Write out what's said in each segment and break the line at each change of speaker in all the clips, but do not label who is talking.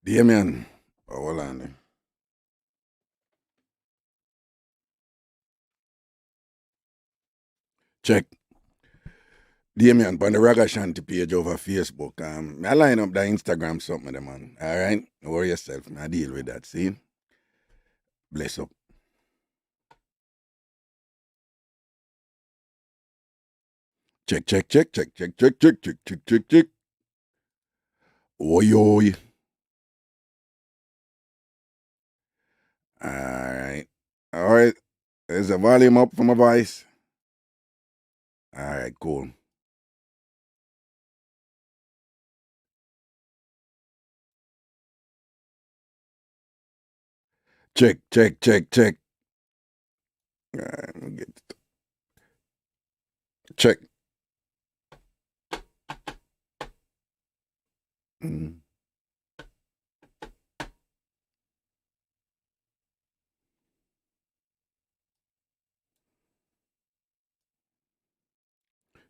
Damien. Oh, hold on there. Check. Damien on the Ragashanti page over Facebook. I line up the Instagram something, them, man. All right? Don't worry yourself. I deal with that, see? Bless up. Check, check, check, check, check, check, check, check, check, check, check. Oi, oi. All right. All right. There's the volume up for my voice. All right, cool. Check, check, check, check. All right, let me get it. Check. Mm.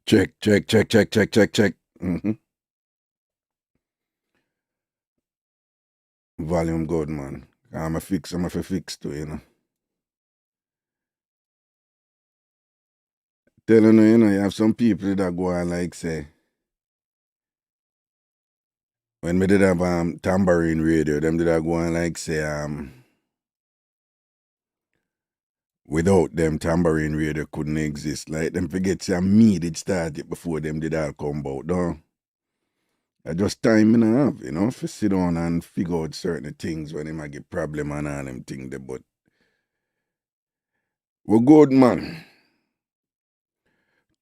Check, check, check, check, check, check, check. Mm-hmm. Volume good, man. I'm a fix too, you know. Telling you, you have some people that go on like say, when me did have Tambourine radio, them did go on like say, without them Tambourine radio couldn't exist. Like them forget say me did start it before them did all come about, though. I just time in have, you know, for sit down and figure out certain things when they might get problem and all them things there, but we're good, man.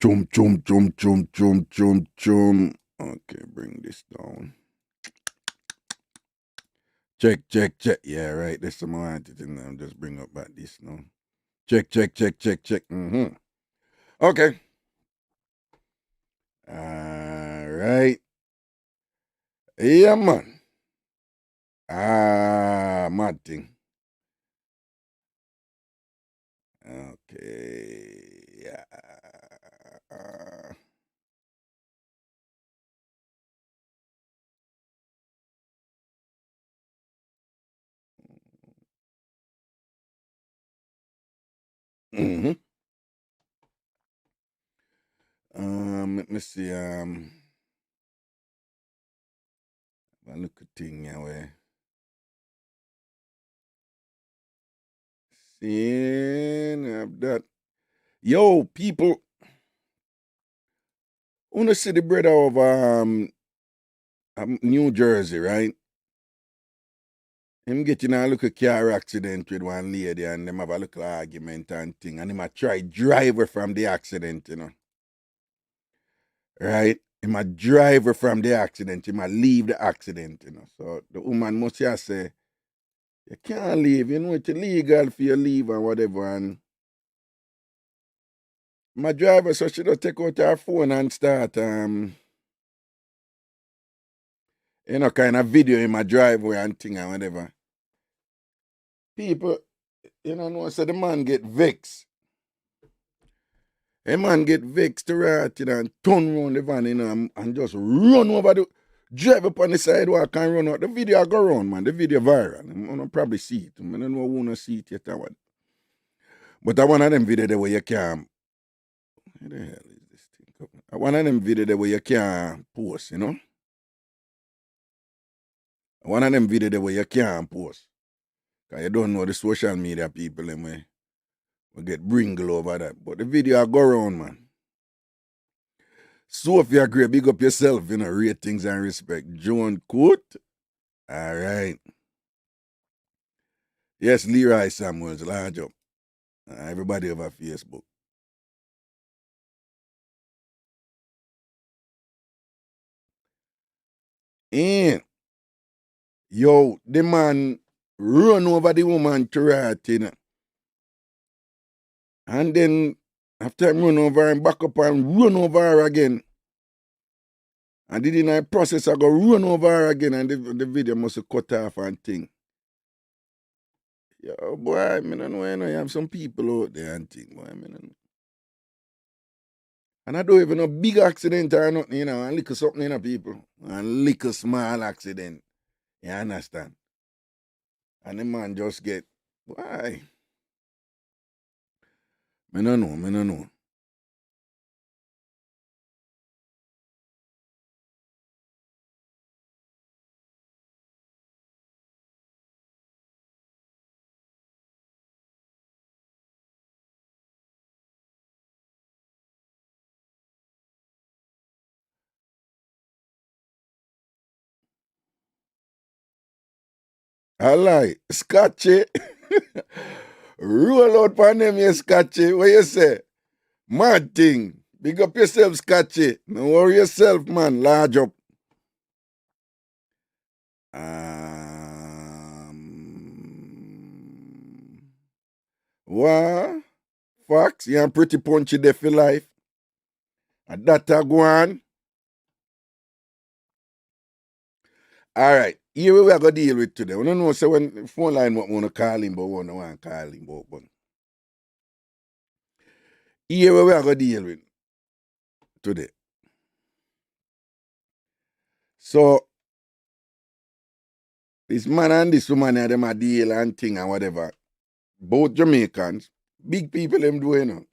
Chum, chum, chum, chum, chum, chum, chum. Okay, bring this down. Check, check, check. Yeah, right. There's some more thing. I'll just bring up back this now. Check, check, check, check, check. Mm-hmm. Okay. All right. Yeah, man. Mad thing. Okay. Yeah. Mm-hmm. Let me see. I look at thing here where. Seeing that. Yo, people. Wanna see the brother of New Jersey, right? Him getting a little car accident with one lady and them have a little argument and thing. And him a try drive her from the accident, you know. Right? Him a drive her from the accident. Him a leave the accident, you know. So the woman must have say, you can't leave, you know, it's illegal for you to leave and whatever. And my driver, so she just take out her phone and start you know, kind of video in my driveway and thing and whatever. People, you know, so the man get vexed. A man get vexed to right, you know, and turn around the van, you know, and just run over the, drive up on the sidewalk and run out. The video go around, man. The video viral. You know, probably see it. I don't know who not see it yet. That one. But I one of them video there where you can, where the hell is this thing? One of them video there where you can post, you know. One of them video there where you can post. Because you don't know the social media people, them we get bringle over that. But the video go around, man. Sophia Gray, big up yourself, you know, ratings and respect. Joan Court. All right. Yes, Leroy Samuels, large up. Everybody over Facebook. And yo, the man run over the woman to right, you know. And then after him run over and back up and run over her again. And did in a process I go run over her again and the video must have cut off and thing. Yo, boy, I mean, I know, you have some people out there and thing, boy, I mean. And I don't even know big accident or nothing, you know, and little something, you know, people. And little small accident. You understand? And the man just get, why? Me no know, me no know. I lie. Scotchy. Roll out for them, you Scotchy. What you say? Mad thing. Big up yourself, Scotchy. Don't worry yourself, man. Large up. What? Fox, you're pretty punchy there for life. And that a go on. All right. Here we are going to deal with today. We don't know, so when phone line what we want to call him, but we don't want to call him. But here we are going to deal with today. So, this man and this woman, them a deal and thing and whatever. Both Jamaicans, big people them doing, you know.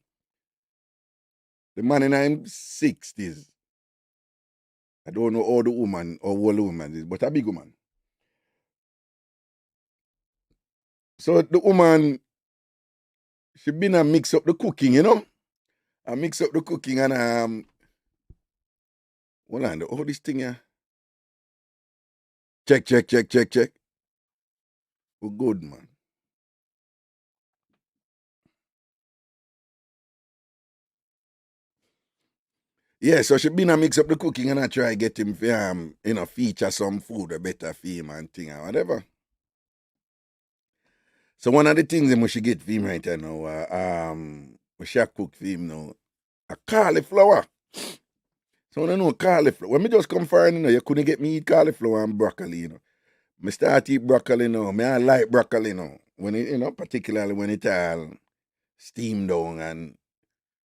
The man in his 60s. I don't know how the woman or what the woman is, but a big woman. So the woman, she been a mix up the cooking, you know. I mix up the cooking and hold on, all this thing here. Check. Oh, good, man. Yeah, so she been a mix up the cooking and I try get him for feature some food a better for him and thing and whatever. So one of the things that she get for him right now, she cook for him now, a cauliflower. So I don't know cauliflower. When me just come foreign, you couldn't get me eat cauliflower and broccoli, Me start eat broccoli now. Me I like broccoli now. When it, particularly when it all steamed down and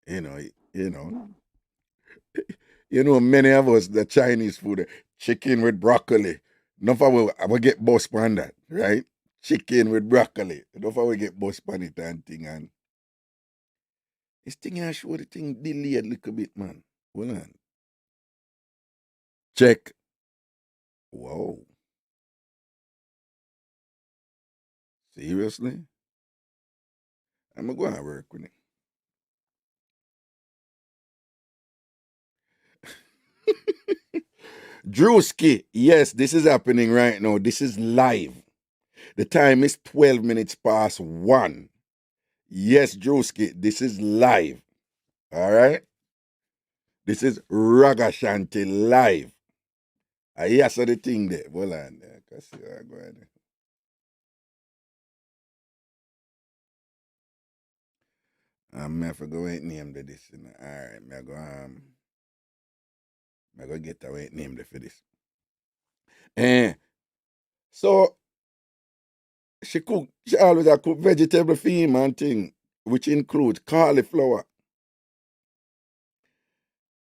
you know, you know. Many of us the Chinese food, chicken with broccoli. Enough of I will get boss on that, right? Chicken with broccoli. Enough of we get boss on it and thing and this thing I show the thing delayed a little bit, man. Hold on. Check. Whoa. Seriously? I'm gonna go and work with it. Drewski, yes, this is happening right now. This is live. The time is 12 minutes past 1. Yes, Drewski, this is live. All right? This is Ragashanti live. I hear so the thing there. Hold on there. See how I go ahead. I have to go and name this. All right, I go get away name for this. Eh. So she always a cook vegetable for him and thing, which includes cauliflower.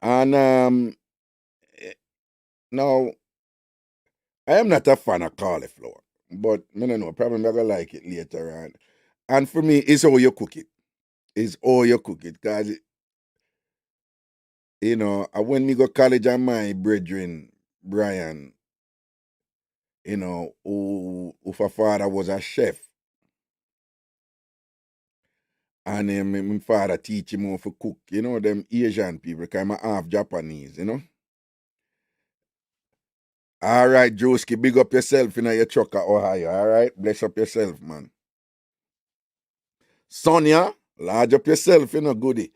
And eh, now I am not a fan of cauliflower, but I don't know, probably I'm gonna like it later on. And for me, it's how you cook it. It's how you cook it. Cause when me go college and my brethren, Brian, who for father was a chef. And my father teach him how to cook, them Asian people, because I'm half Japanese. All right, Joski, big up yourself in your truck at Ohio, all right? Bless up yourself, man. Sonia, large up yourself, goodie.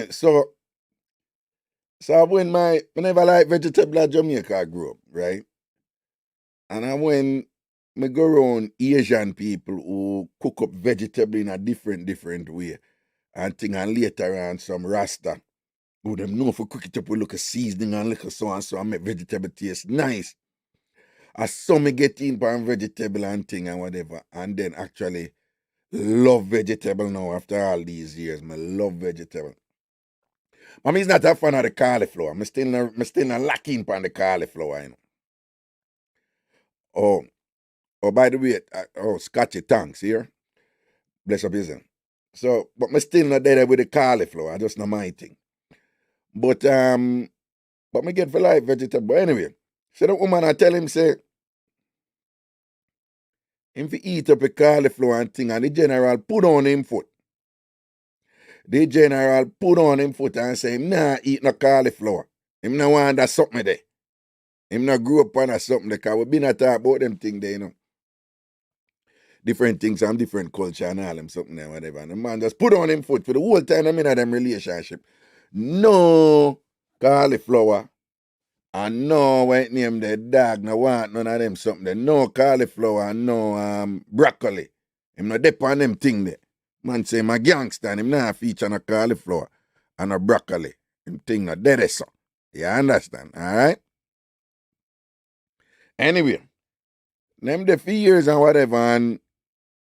So when I never like vegetable at Jamaica, I grew up, right? And I when me go around Asian people who cook up vegetable in a different way. And thing and later on some Rasta. Who them know for cook it up with look a seasoning and little so and so and make vegetable taste nice. As some me get in pan vegetable and thing and whatever. And then actually love vegetable now after all these years. Me love vegetable. I mean, it's not a fan of the cauliflower. Me still not lacking on the cauliflower, Oh, by the way, Scotchy thanks here. Bless up his name. So, but me still not there with the cauliflower. Just not my thing. But me get for life vegetable. Anyway, so the woman I tell him say, him fi eat up a cauliflower and thing, and the general put on him foot. The general put on him foot and say, him nah eat no cauliflower. Him no want that something there. Him not grew up on that something there, because we been a talk about them thing there, you know. Different things and different culture and all them something there, whatever. And the man just put on him foot for the whole time I'm in a them relationship. No cauliflower. And no white name the dog, no want none of them something there. No cauliflower, no broccoli. Him no dip on them thing there. Man say my gangster and him not feature no cauliflower and no broccoli. Him thing no dead so. You understand? Alright? Anyway, them the few years and whatever, and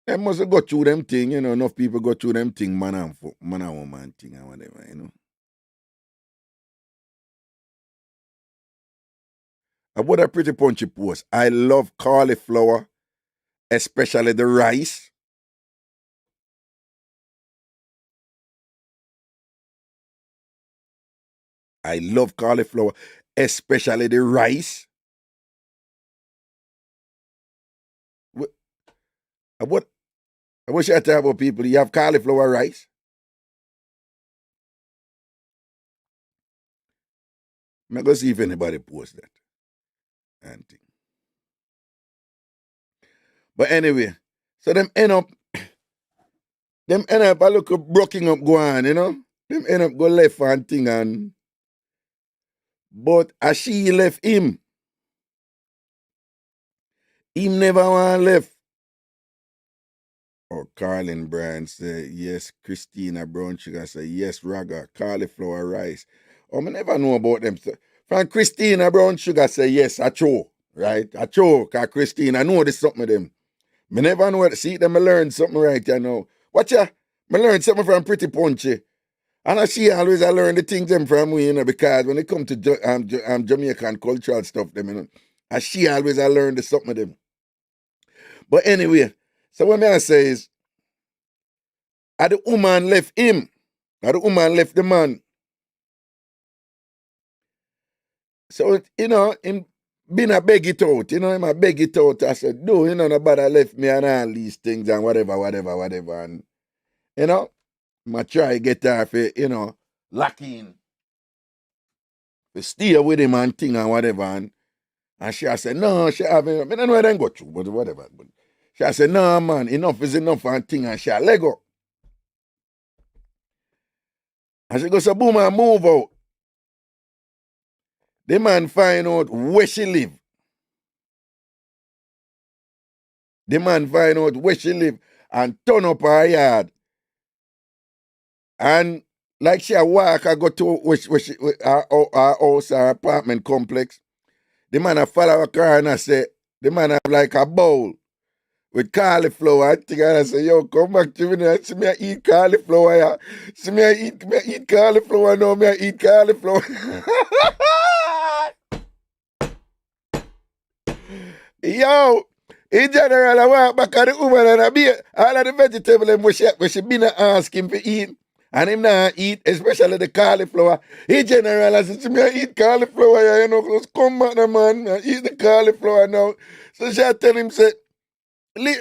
them must have go through them thing, you know. Enough people go through them thing, man and woman thing and whatever, you know. About a pretty punchy post. I love cauliflower, especially the rice. I love cauliflower, especially the rice. What should I tell about people? You have cauliflower rice? I'm going to see if anybody posts that. And thing. But anyway, so them end up a look up broken up go on, you know? Them end up go left and thing and but as she left him never want left. Or Carlin Brand say, yes, Christina Brown Sugar say, yes, Raga, cauliflower rice. I never know about them. From Christina Brown Sugar say, yes, I true, right? I true, because Christina, I know there's something of them. Me never know, see them, I learn something right, you know. Watch ya, I learn something from Pretty Punchy. And she always I learn the things them from me, you know, because when it come to Jamaican cultural stuff, them, you know, and she always I learn the something of them. But anyway, so what I say is, the woman left him, the woman left the man. So, you know, him been a beg it out, you know, him a beg it out. I said, no, you know, nobody left me and all these things and whatever. And, you know, I try get her for, you know, lock in. To stay with him and thing and whatever. And she said, no, she haven't, I don't know where I go through, but whatever. But she said, no, man, enough is enough and thing. And she let go. And she goes, so boom, and move out. The man find out where she live. The man find out where she live and turn up her yard. And like she a walk, I go to her house, her apartment complex. The man a follow her car and I say, the man have like a bowl with cauliflower. I think I say, yo, come back to me now. See me I eat cauliflower. Yeah. See me I eat cauliflower now. Me I eat cauliflower. Yo, in general, I walk back at the woman and I be all of the vegetables where she been asking for eat. And him not eat, especially the cauliflower. In general, I said to me, I eat cauliflower, yeah, you know, just come back, man, I eat the cauliflower now. So she tell him, say,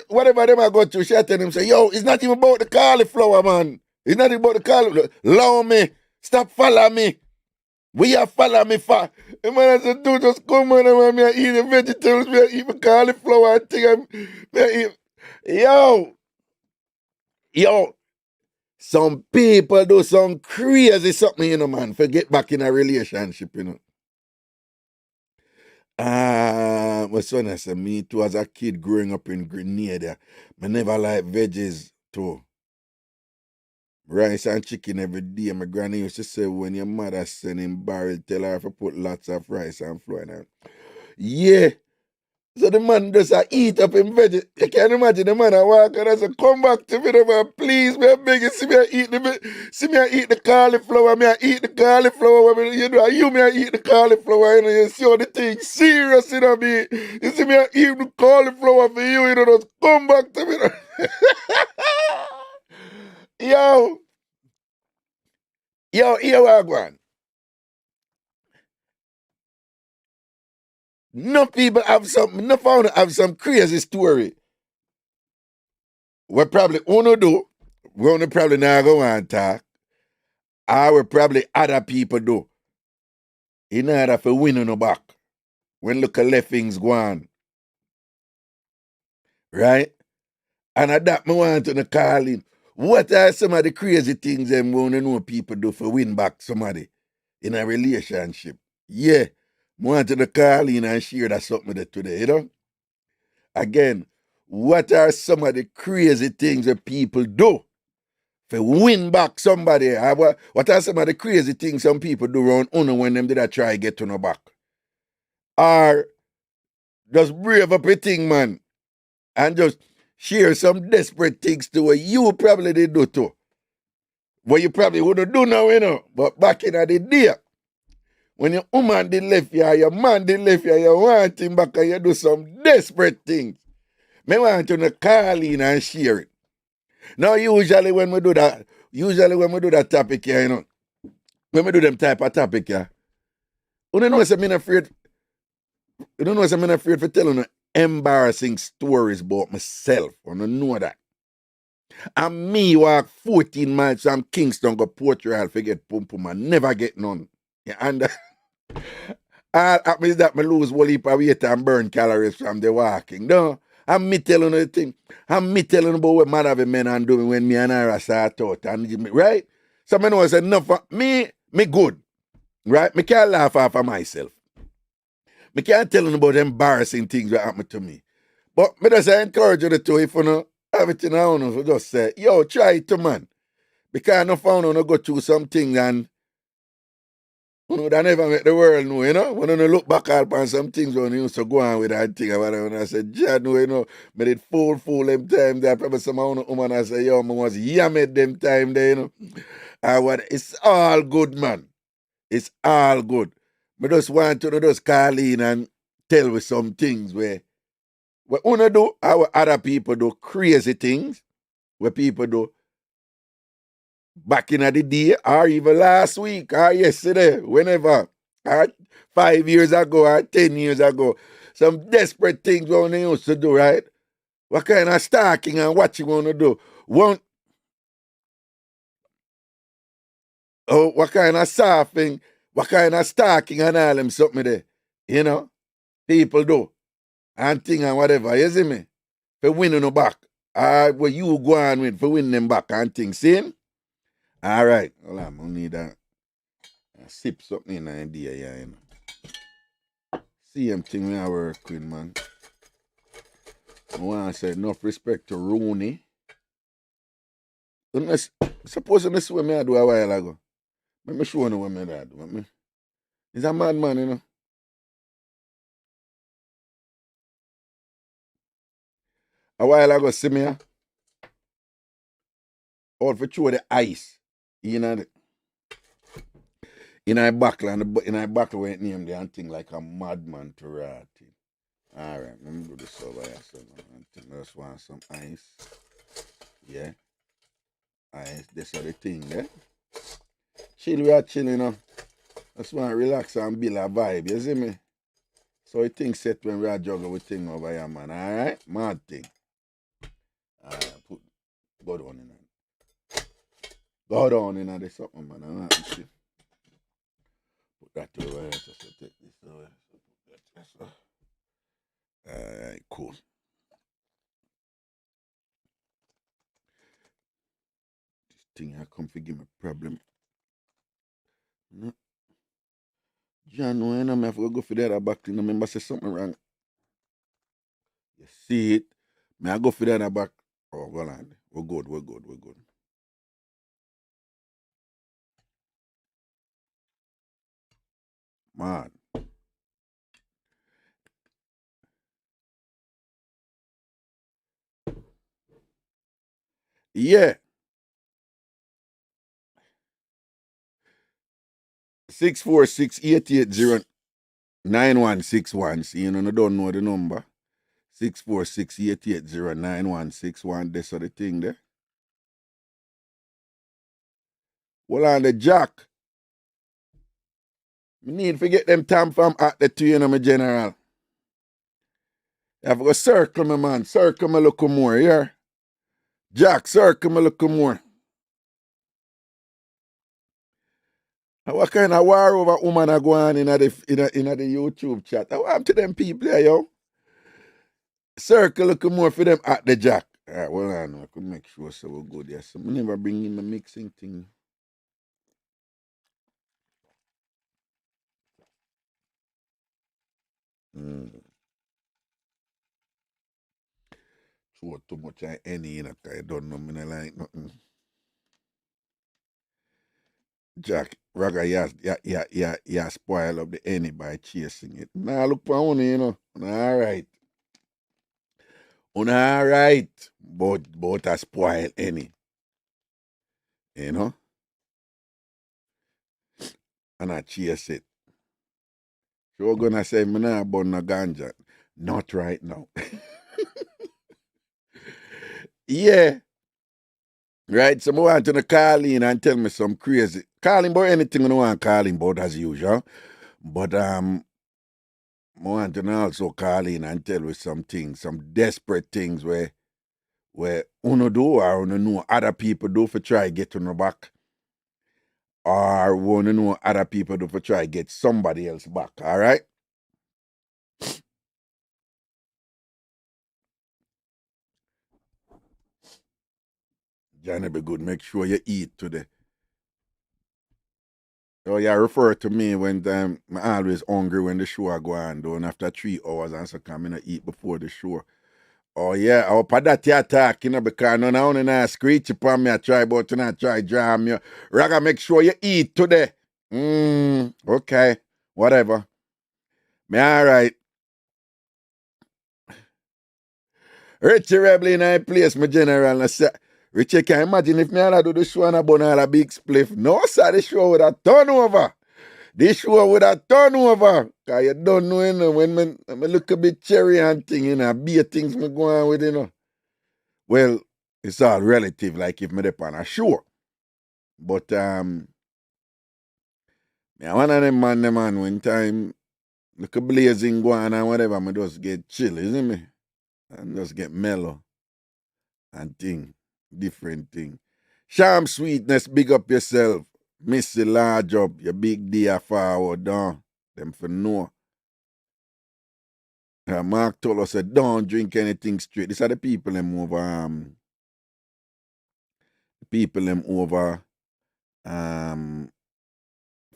whatever them I go to, she tell him, say, yo, it's not even about the cauliflower, man. It's not even about the cauliflower. Allow me, stop follow me. We are follow me for. The man I said, dude, just come on, man, I eat the vegetables, I eat the cauliflower, I think yo. Some people do some crazy something, you know, man, for get back in a relationship, you know. My son I said, me too, as a kid growing up in Grenada, I never liked veggies too. Rice and chicken every day. My granny used to say, when your mother send him barrel, tell her to put lots of rice and flour in her. Yeah, So the man just eat up him veggie. You can imagine the man I walk and I say, come back to me, man, please, me I beg you, see me I eat the cauliflower, me I eat the cauliflower, you know, you me I eat the cauliflower, you know, you see how the thing serious, you know me. You see me I eat the cauliflower for you, you know, just come back to me. Here we are going. No people have some crazy story. What probably uno do, we only probably not go and talk. Or we probably other people do. In order for win on the back. When look at left things go on. Right? And at that me want to call in. What are some of the crazy things them we only know people do for win back somebody in a relationship? Yeah. Me want to call in and share that something that today, you know? Again, what are some of the crazy things that people do for win back somebody? What are some of the crazy things some people do around Uno when them did I try get to no back? Or just brave up a thing, man, and just share some desperate things to what you probably did do too. What you probably wouldn't do now, you know. But back in the day, when your woman did left you, your man did left you, you want him back and you do some desperate things. Me want you to call in and share it. Now, usually when we do that topic here, you know, when we do them type of topic here, you don't know I'm afraid. You don't know I'm afraid for telling you embarrassing stories about myself. I don't know that. And me walk 14 miles from Kingston go Port Royal for get pum pum and never get none. Yeah, and all happens that me lose whole heap of weight and burn calories from the walking. No. And me telling you the thing. And me telling you about what man have men and doing when me and Ira start out. And, right? So me know it's enough for me good. Right? Me can't laugh off of myself. Me can't tell you about embarrassing things that happen to me. But me just encourage you to if you know everything I know, just say, yo, try it to man. Because I know found you go through some things and you know, that never make the world know, you know. When you look back on some things when you used to go on with that thing, and I said, Jah know, you know, but it fool them time there. Probably some woman I say, yo, man was yammed them time there, you know. And what it's all good, man. It's all good. I just want to just call in and tell you some things where what una do, how other people do crazy things, where people do back in the day, or even last week, or yesterday, whenever, or 5 years ago, or 10 years ago. Some desperate things we they used to do, right? What kind of stalking and what you want to do? What kind of surfing, what kind of stalking and all them something there, you know? People do. And thing and whatever, you see me? For winning them back. What you go on with for winning them back and things, see? All right. Hold on, I need a sip something in the idea, yeah, you know. Same thing we are working, man. I want to say enough respect to Rooney. Suppose this what me I do a while ago. Let me show you what me I do. He's a madman, you know. A while ago, see me, all for throw the ice. You know, in a buckle, and in a buckle where it named the thing like a madman to rat. Alright, let me do this over here. So I just want some ice. Yeah. Ice. This is the thing, yeah. Chill, we are chilling, you know. Just want to relax and build a vibe, you see me? So the thing set when we are juggle with thing over here, man. Alright? Mad thing. Alright, go down in it. Go down in this something, man. I want to see. Put that over here. So take this over. So put that this Alright, cool. This thing I come to give me problem. No. John, no, you know, I have to go for the other back thing. I remember say something wrong. You see it? May I go for the other back? Oh, well, on. We're good, we're good, we're good. Man. Yeah. 646-880-9161. See, you know, I don't know the number. 646-880-9161. That's the thing there. Well, on the jack. Me need to get them TamFam at the two, you know, my general. You have to go circle me, man. Circle me a little more, yeah? Jack, circle me a little more. What kind of war over woman are going on in the YouTube chat? I want to them people there, yo. Circle a little more for them at the jack. All right, well, I know. I could make sure so we're good. Yes, so I never bring in my mixing thing. So too much of any, you know, I don't know, me like nothing. Jack, Raga, you spoil up the any by chasing it. Nah, look for one, you know. All right. All right. But I spoil any. You know? And I chase it. So we're gonna say, me nah burn no ganja. Not right now. Yeah. Right, so I want to call in and tell me some crazy. Call him about anything I want to call him about as usual. But I want to also call in and tell you some things, some desperate things where uno do or uno know other people do for try get on the back. Or uno know other people do for try get somebody else back, all right? Johnny, be good. Make sure you eat today. Oh, yeah, refer to me when I'm always hungry when the show go on, doing after 3 hours and so come in and eat before the show. Oh, yeah, I'll put that you talk, you know, because none of you screech upon me, I try, but you not try jam you. Raga, make sure you eat today. Okay, whatever. Me all right. Richie Rebel in a place, my general. I say, Richie, can you imagine if me all do the show and I burn all a big spliff? No, sir, the show would have turned over. This show would have turned over. Because you don't know, you know, when me look a bit cherry and thing, you know, beer things me go on with, you know. Well, it's all relative, like if me dey on a show. But me one of them man, when time look a blazing go on and whatever, me just get chill, isn't me? And just get mellow and thing, different thing. Sham Sweetness, big up yourself. Missy large up, your big day forward down. Them for know. Mark told us said, don't drink anything straight. These are the people them over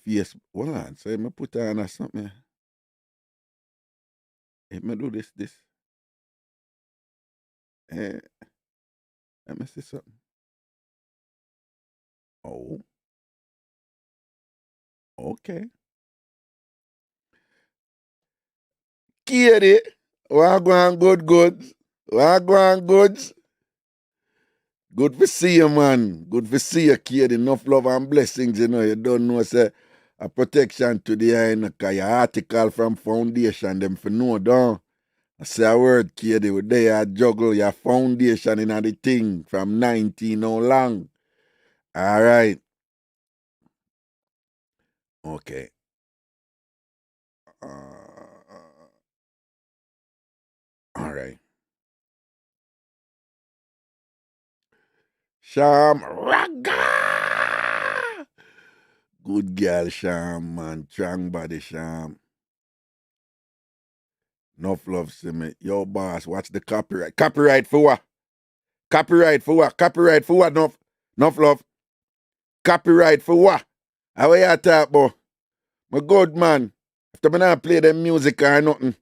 face. Hold on, so me put on or something. If me do this. Let me see something. Oh. Okay. Katie, wagwan goods. Wagwan goods. Good to see you, man. Good to see you, Katie. Enough love and blessings, you know. You don't know, say, a protection to the eye, because your article from Foundation, them for know, don't. I say a word, Katie, with there juggle your foundation in the thing from 19 how long. All right. Okay. All right. Sham Raga. Good girl, Sham, man. Strong body, Sham. Enough love, see me. Yo, boss, watch the copyright. Copyright for what? Copyright for what? Copyright for what? Enough love. Copyright for what? How you talk about? My good man. After me not play them music or nothing.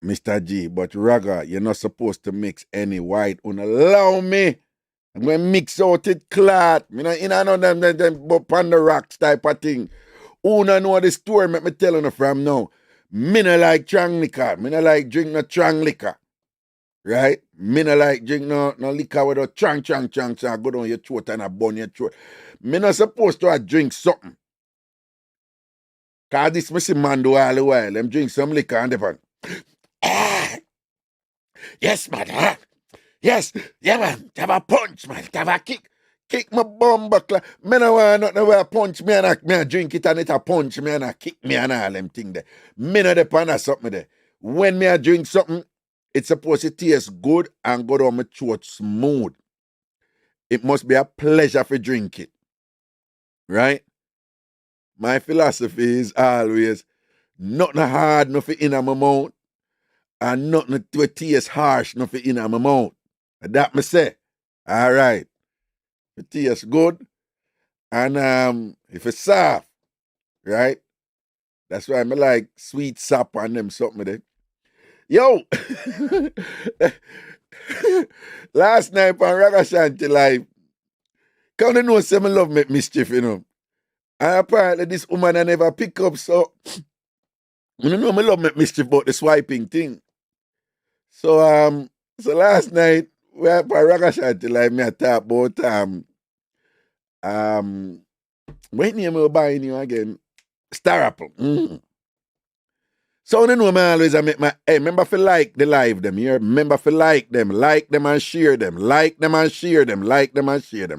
Mr. G, but Raga, you're not supposed to mix any white. Allow me. I'm going to mix out it clot. You know them up on the rocks type of thing. Who don't know the story, make me tell you from now. Me no like strong liquor. Me no like drink no strong liquor. Right? Me no like drink no liquor with a chang go down your throat and a burn your throat. Me not supposed to drink something. Cause this me see man do all the while. Them drink some liquor and they van. Yes, man. Yes, yeah, man. Have a punch, man. Have a kick. Kick my bum buckler. Me no want nothing where punch me and I drink it and it a punch me and I kick me and all them thing there. Me no depend on something there. When me a drink something, it's supposed to taste good and go down my throat smooth. It must be a pleasure for drink it. Right? My philosophy is always nothing hard, nothing in my mouth, and nothing to taste harsh, nothing in my mouth. That me say. All right. It tastes good. And if it's soft, right? That's why I like sweet sap and them something there. Yo! Last night on Ragashanti live, come to know some love make mischief, you know. And apparently this woman I never pick up, so you know my love make mischief about the swiping thing. So last night we had on Ragashanti live, me I talk about what name we buying you again? Star Apple. So you know me always I make my remember for like the live them here. Remember for like them and share them, like them and share them,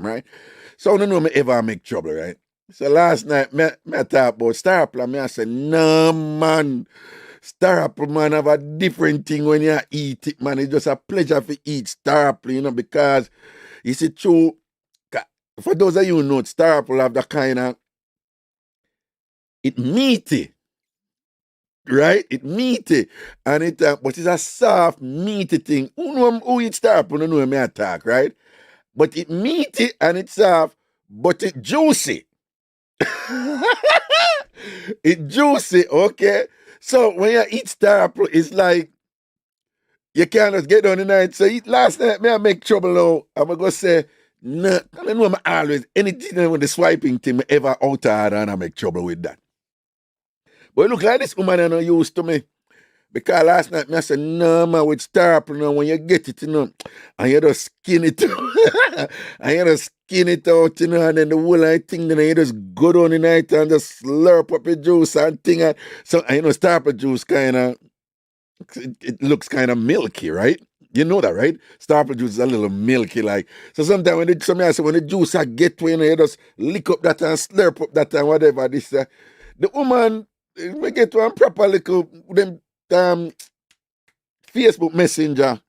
right? So you know me ever make trouble, right? So last night me talk about Star Apple and me I say, no man, Star Apple man have a different thing when you eat it, man. It's just a pleasure to eat Star Apple, you know, because you see true. For those of you who know, Star Apple have the kind of it meaty. Right? It meaty. And it but it's a soft, meaty thing. Who eats Star Apple? You know me attack, right? But it meaty and it's soft, but it juicy. It juicy, okay? So when you eat Star Apple, it's like you can't just get on the night. So last night, me I make trouble now. I'm going to say, no, I know I'm always, anything with the swiping thing, me ever out hard and I make trouble with that. But look like this woman I know used to me. Because last night, I said, no, man, with Star Apple, you know, when you get it, you know, and you just skin it out. And you just skin it out, you know, and then the whole thing, then you just go down the night and just slurp up the juice and thing. And you know, Star Apple juice kind of, it looks kind of milky, right? You know that, right? Star Apple juice is a little milky, like. So sometimes when the juice I get to, you know, you just lick up that and slurp up that and whatever. The woman, we get one proper little, them, Facebook Messenger.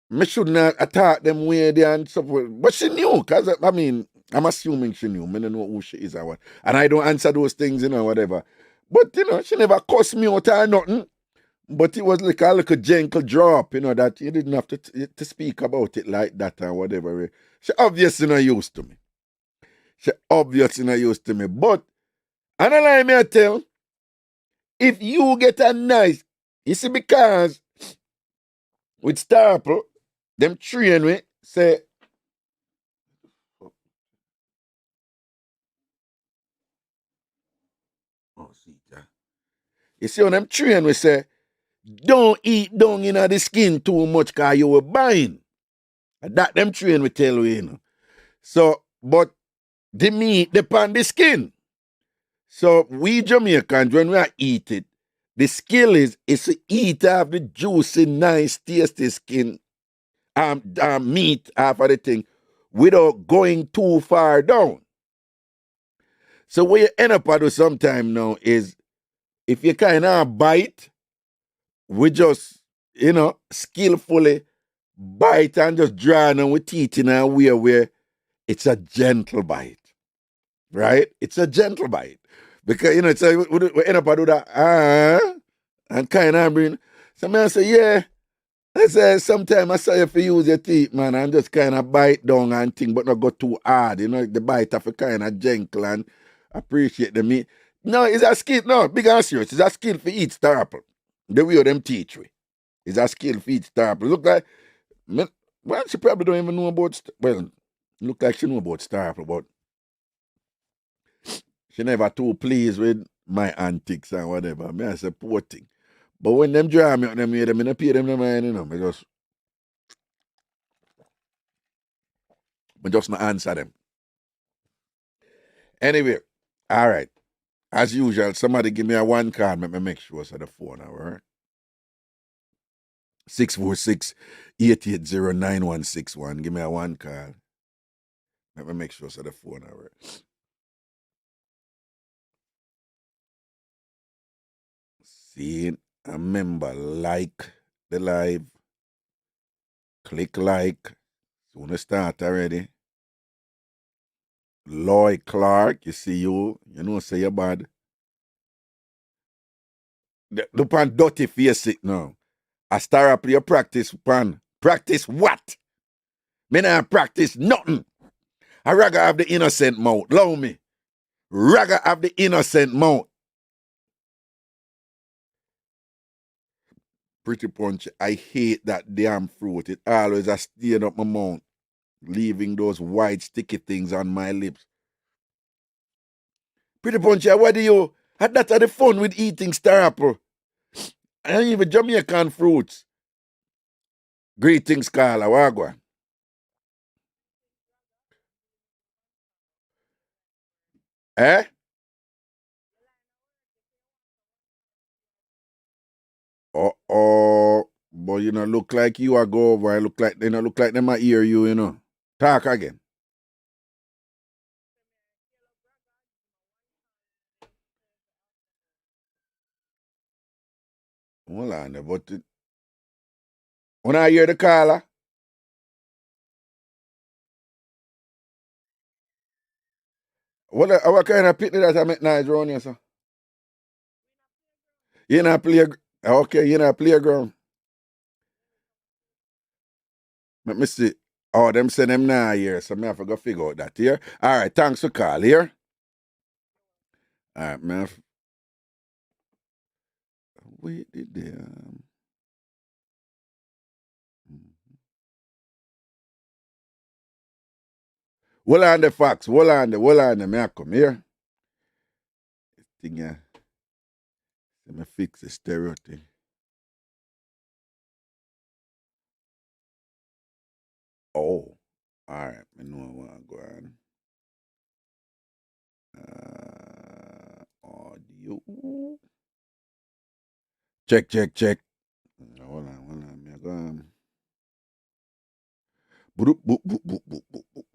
Me should not attack them way there and stuff. But she knew, because I mean, I'm assuming she knew. I don't know who she is or what. And I don't answer those things, you know, whatever. But, you know, she never cussed me out or nothing. But it was like a little gentle drop, you know, that you didn't have to speak about it like that or whatever. She obviously not used to me. But, and I lie me I tell, if you get a nice, you see, because with Star Apple, them train we say, you see on them train we say, don't eat down in the skin too much because you were buying. That them train we tell you, you know. So, but the meat depend the skin. So we Jamaicans, when we eat it, the skill is to eat off the juicy, nice, tasty skin, meat off of the thing without going too far down. So what you end up at sometime now is if you kind of bite, we just, you know, skillfully bite and just draw on with teeth in a way where it's a gentle bite. Right? It's a gentle bite. Because, you know, it's we end up at do that, and kind of bring. So man say, yeah. I say, sometimes I say if you use your teeth, man, and just kind of bite down and thing, but not go too hard, you know, the bite of a kind of gentle and appreciate the meat. No, it's a skill, no, big and serious, it's a skill for eat Star Apple. The way them teach we. It's a skill for eat Star Apple. Look like, well, she probably don't even know about, look like she know about Star Apple, but she never too pleased with my antics and whatever. Me I say poor thing. But when them draw me out them here, them I pay them no mind, you know. I just not answer them. Anyway, all right. As usual, somebody give me a one card, make me make sure it's the phone, all right? 646-880-9161. Give me a one card. Let me make sure it's the phone, all right? See, remember, like the live, click like. Soon as start already. Lloyd Clark, you see you know, say you're bad. Look on dirty face it now. I start up your practice pan. Practice what? Me not practice nothing. I rather have the innocent mouth. Love me. Rather have the innocent mouth. Pretty punch. I hate that damn fruit. It always a stain up my mouth, leaving those white sticky things on my lips. Pretty punch, what do you? That's the fun with eating star apple. And even Jamaican fruits. Greetings, Carla. Wagwan. Eh? Oh, but you know, look like you are go over. Look like them I hear you, you know. Talk again. Hold on, but when I hear the caller, what kind of picnic that I make nice around here, sir? You not play, okay, you not playground. Let me see. Oh, them say them now here, so me have to go figure out that here. All right, thanks for call here. All right, man. Wait, did they? Hold on the facts. Hold on the. May I come here? Thing, let me fix the stereo thing. Oh, all right. I know I want to go on. Audio. Check, check, check. Hold on. Me I go on. Boop, boop, boop, boop, boop, boop, boop,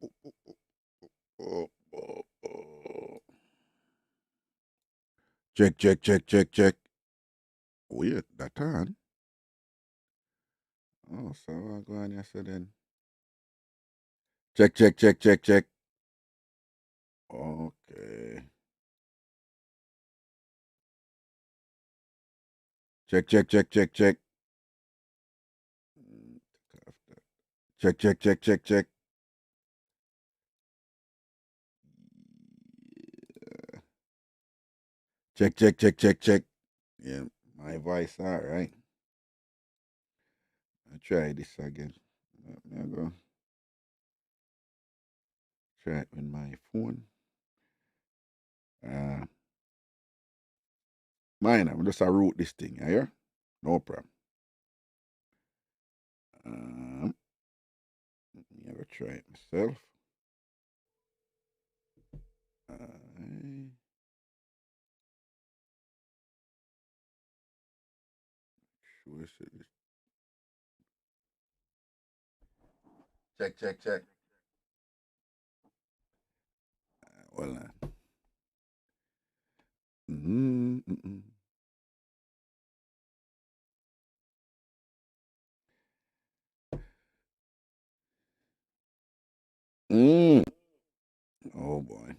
boop, boop, boop. Check, check, check, check, check. Weird, that on. Oh, so I go on yesterday then. Check, check, check, check, check. Okay. Check, check, check, check, check. Check, check, check, check, check. Check, check, check, check, check. Yeah, my voice, all right. I'll try this again. Let me go. Try it with my phone. Mine, I'm just a root this thing, you hear? No problem. I'm gonna try it myself. Sure, check, check, check. Well, mm-hmm. Mm. Oh boy.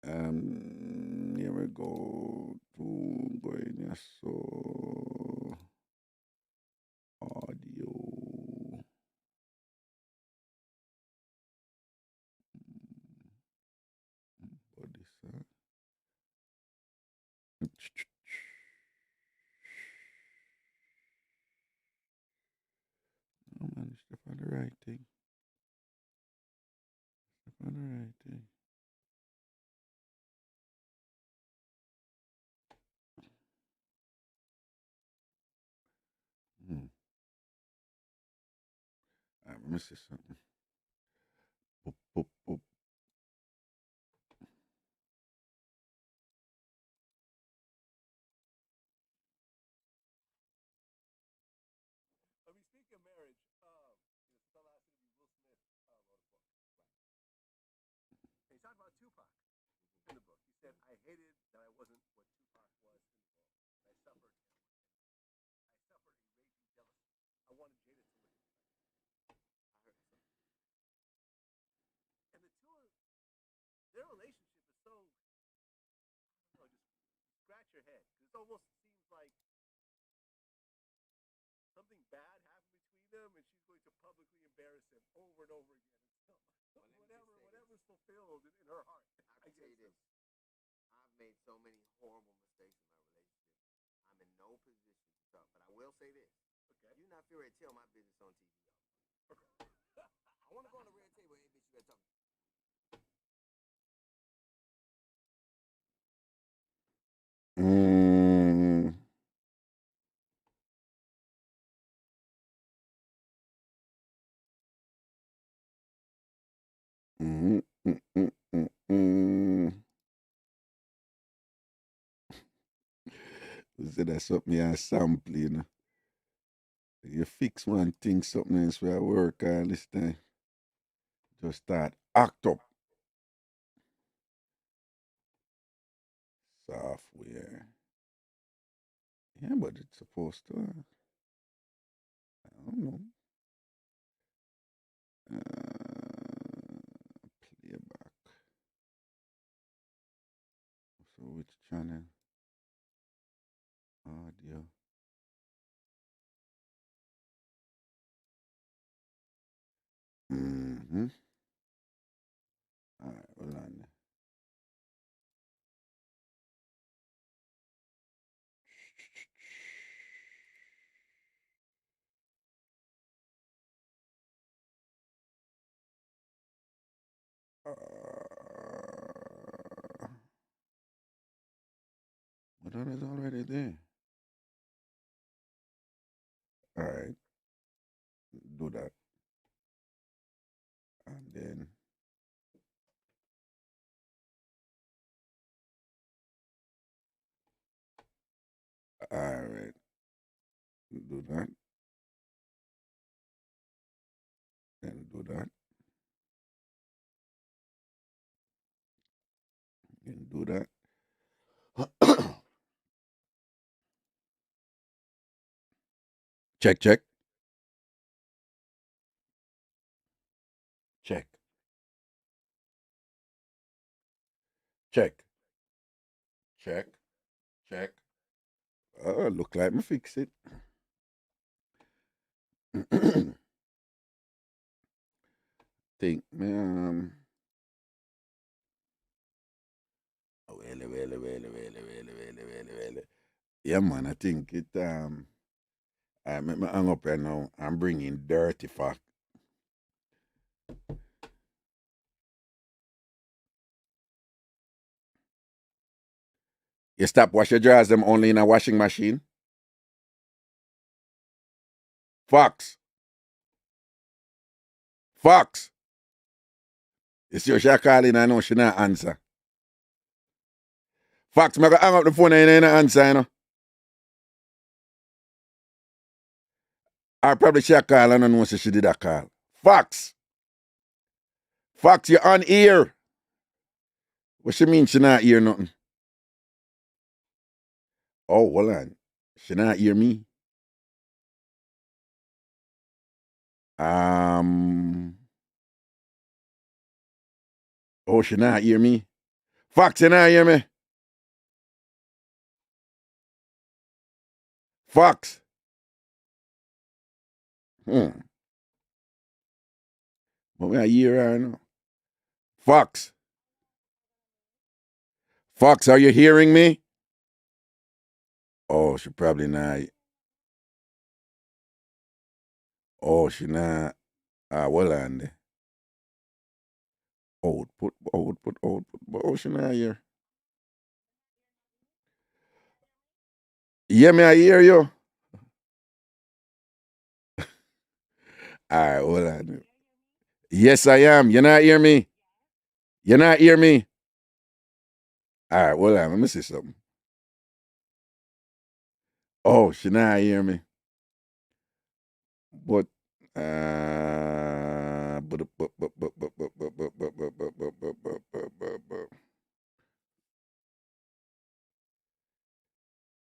Here we go. Going so audio. What is that? Oh man, it's the right thing. The right thing. Let me see something. Boop, boop, boop.
I mean, speaking of marriage, since our last interview, Will Smith wrote a book. And he talked about Tupac in the book. He said, I hated that I wasn't what Tupac was in the world. I suffered a raging jealousy. I wanted Jada to look at me. I heard so. And the two of their relationship is so, I don't know, just scratch your head. Because it almost seems like something bad happened between them, and she's going to publicly embarrass him over and over again until whatever's fulfilled in her heart.
I can tell you this: I've made so many horrible mistakes in my relationship. I'm in no position to talk, but I will say this: okay, you're not fearing to tell my business on TV. I want to go on the red table. Hey, bitch, you better talk.
Mm. Mm, mm, mm, mm, mm. So that's something I sample, you know. You fix one thing, something else will work all this time. Just start act up. Software. Yeah, but it's supposed to. I don't know. Playback. So which channel? Audio. Mm-hmm. All right, hold on. But that is already there. All right, do that. And then all right, do that. Then do that. Then do that. Check, check, check, check, check, check. Look like me fix it. Think, man. Well. Yeah, man. I think it. I me hang up right now. I'm bringing dirty fact. You stop wash your drawers them only in a washing machine. Fox. Fox. It's your she calling. I know she not answer. Fox, me go hang up the phone and you ain't answer, you know. I probably she a call and I know she did a call. Fox. Fox, you on ear. What she mean she not hear nothing? Oh, hold on. She not hear me. Oh, she not hear me. Fox, you not hear me? Fox. But we are hear her now. Fox. Fox, are you hearing me? Oh, she probably not. Oh, she not. Hold on there. Output. Oh, she not here. Yeah, me, I hear you. All right, hold on. Yes, I am. You not hear me? You not hear me? All right, hold on. Let me see something. Oh, she not hear me. But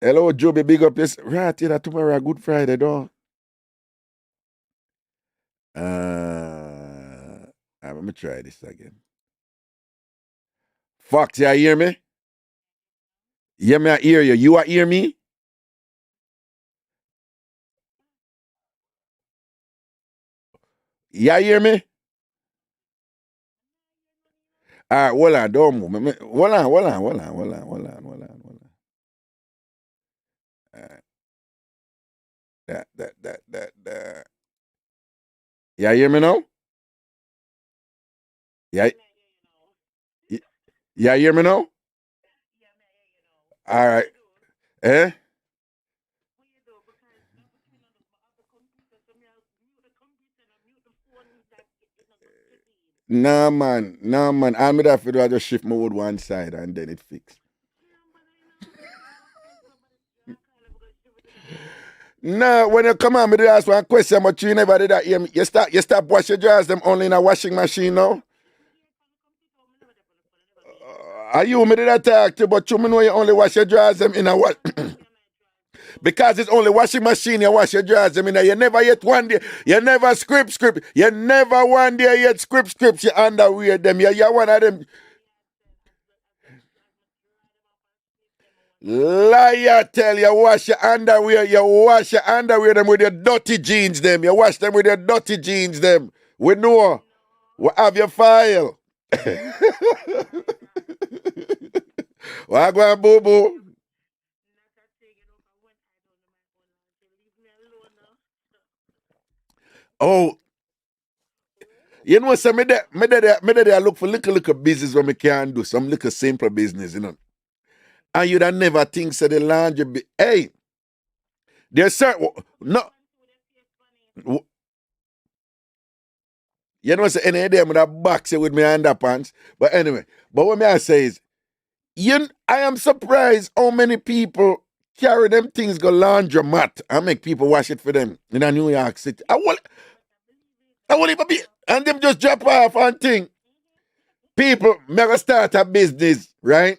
hello, Joby, big up this. Right, yeah, tomorrow Good Friday, though. Let me try this again. Fox, you hear me? Yeah, me, I hear you. You are hear me? You hear me? All right, hold on, don't move. Hold on. That. You hear me now? Yeah. You hear me now? All right. Eh? Nah, man. All me have to do I just shift my wood one side and then it fix. No, when you come on, me to ask one question, but you never did that hear me. You stop wash your drawers them only in a washing machine now. Are you me did that talk to, but you me know you only wash your drawers them in a wash. Because it's only washing machine, you wash your drawers. I mean, you never yet one day, you never script. You never one day yet scripts your underwear them. You're one of them. Liar, tell you wash your underwear them with your dirty jeans them. You wash them with your dirty jeans them. We know. We have your file. What go on, boo boo? Oh, you know, so me there I look for little business where me can do some little simple business, you know. And you'd have never think so the laundry be hey. There's certain no you know say any day I'm gonna box it with my underpants. But anyway, but what me I say is I am surprised how many people carry them things go laundromat and make people wash it for them in a New York City. I will even be and them just drop off and think. People never start a business, right?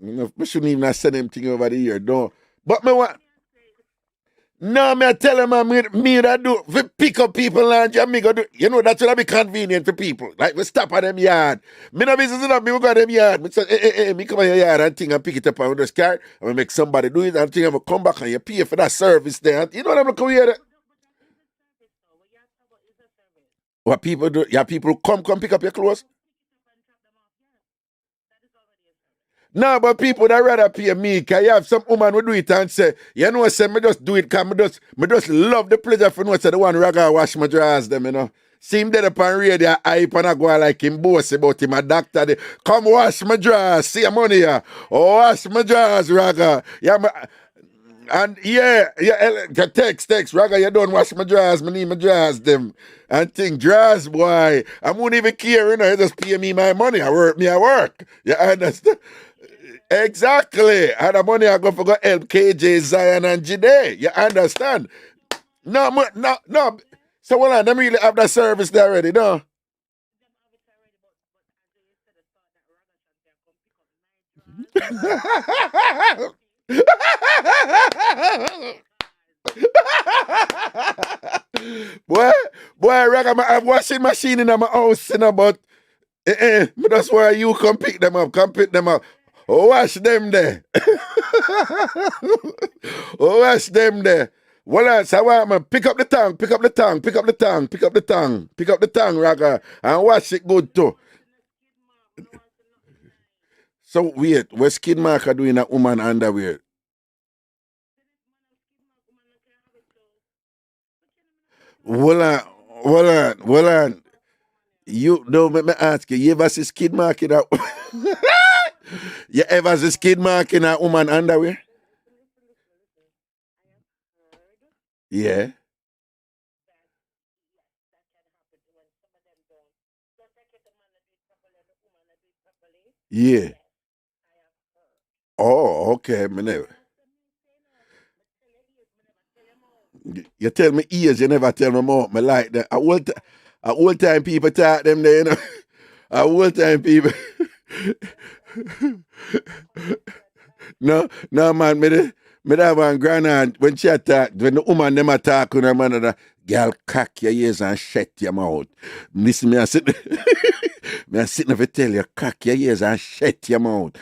You know, we shouldn't even have said them thing over the year, though. But me want no, me I tell them me that do we pick up people and me go do you know that's gonna be convenient for people. Like we stop at them yard. Me no business enough, me go to them yard. Me say, hey, me come on your yard and think and pick it up and just carry and we make somebody do it and think I'm gonna come back and you pay for that service there. You know what I'm gonna come here. What people do? Yeah, people come pick up your clothes. No, but people that rather pay me, because you have some woman who do it and say, you know, say, me just do it because me just love the pleasure for no say the one Raga wash my drawers them, you know. See him dead up on radio, hype and I go like him boss about him, a doctor, they, come wash my drawers, see your money here. Oh, wash my drawers, Raga. Yeah, and the text, Raga, you don't wash my drawers, me need my drawers them. And think, drawers, boy, I won't even care, you know, you just pay me my money, I work. You understand? Exactly. And the money I go for go help KJ, Zion, and Jide. You understand? No. So well, them really have that service there already, no? boy, Raga, I have washing machine in my house, you know, but but that's why you come pick them up. Wash them there. Wash them there. Well, so I want pick up the tongue, Raga, and wash it good too. So wait, what's Skid Marker doing a woman underwear? Hold on. You don't let me ask you, you ever see Skid Mark in a you ever see Skid Mark in a woman underwear? Yeah. Yeah. Oh, okay. Me never. You tell me ears, you never tell me mouth. Me like that. A old time people talk them there, you know. A old time people. No, man. Me that one grandaunt when she attack, when the woman them attack on her man, that girl cock your ears and shut your mouth. Listen, me I sit, me I sitting to tell you, cock your ears and shut your mouth.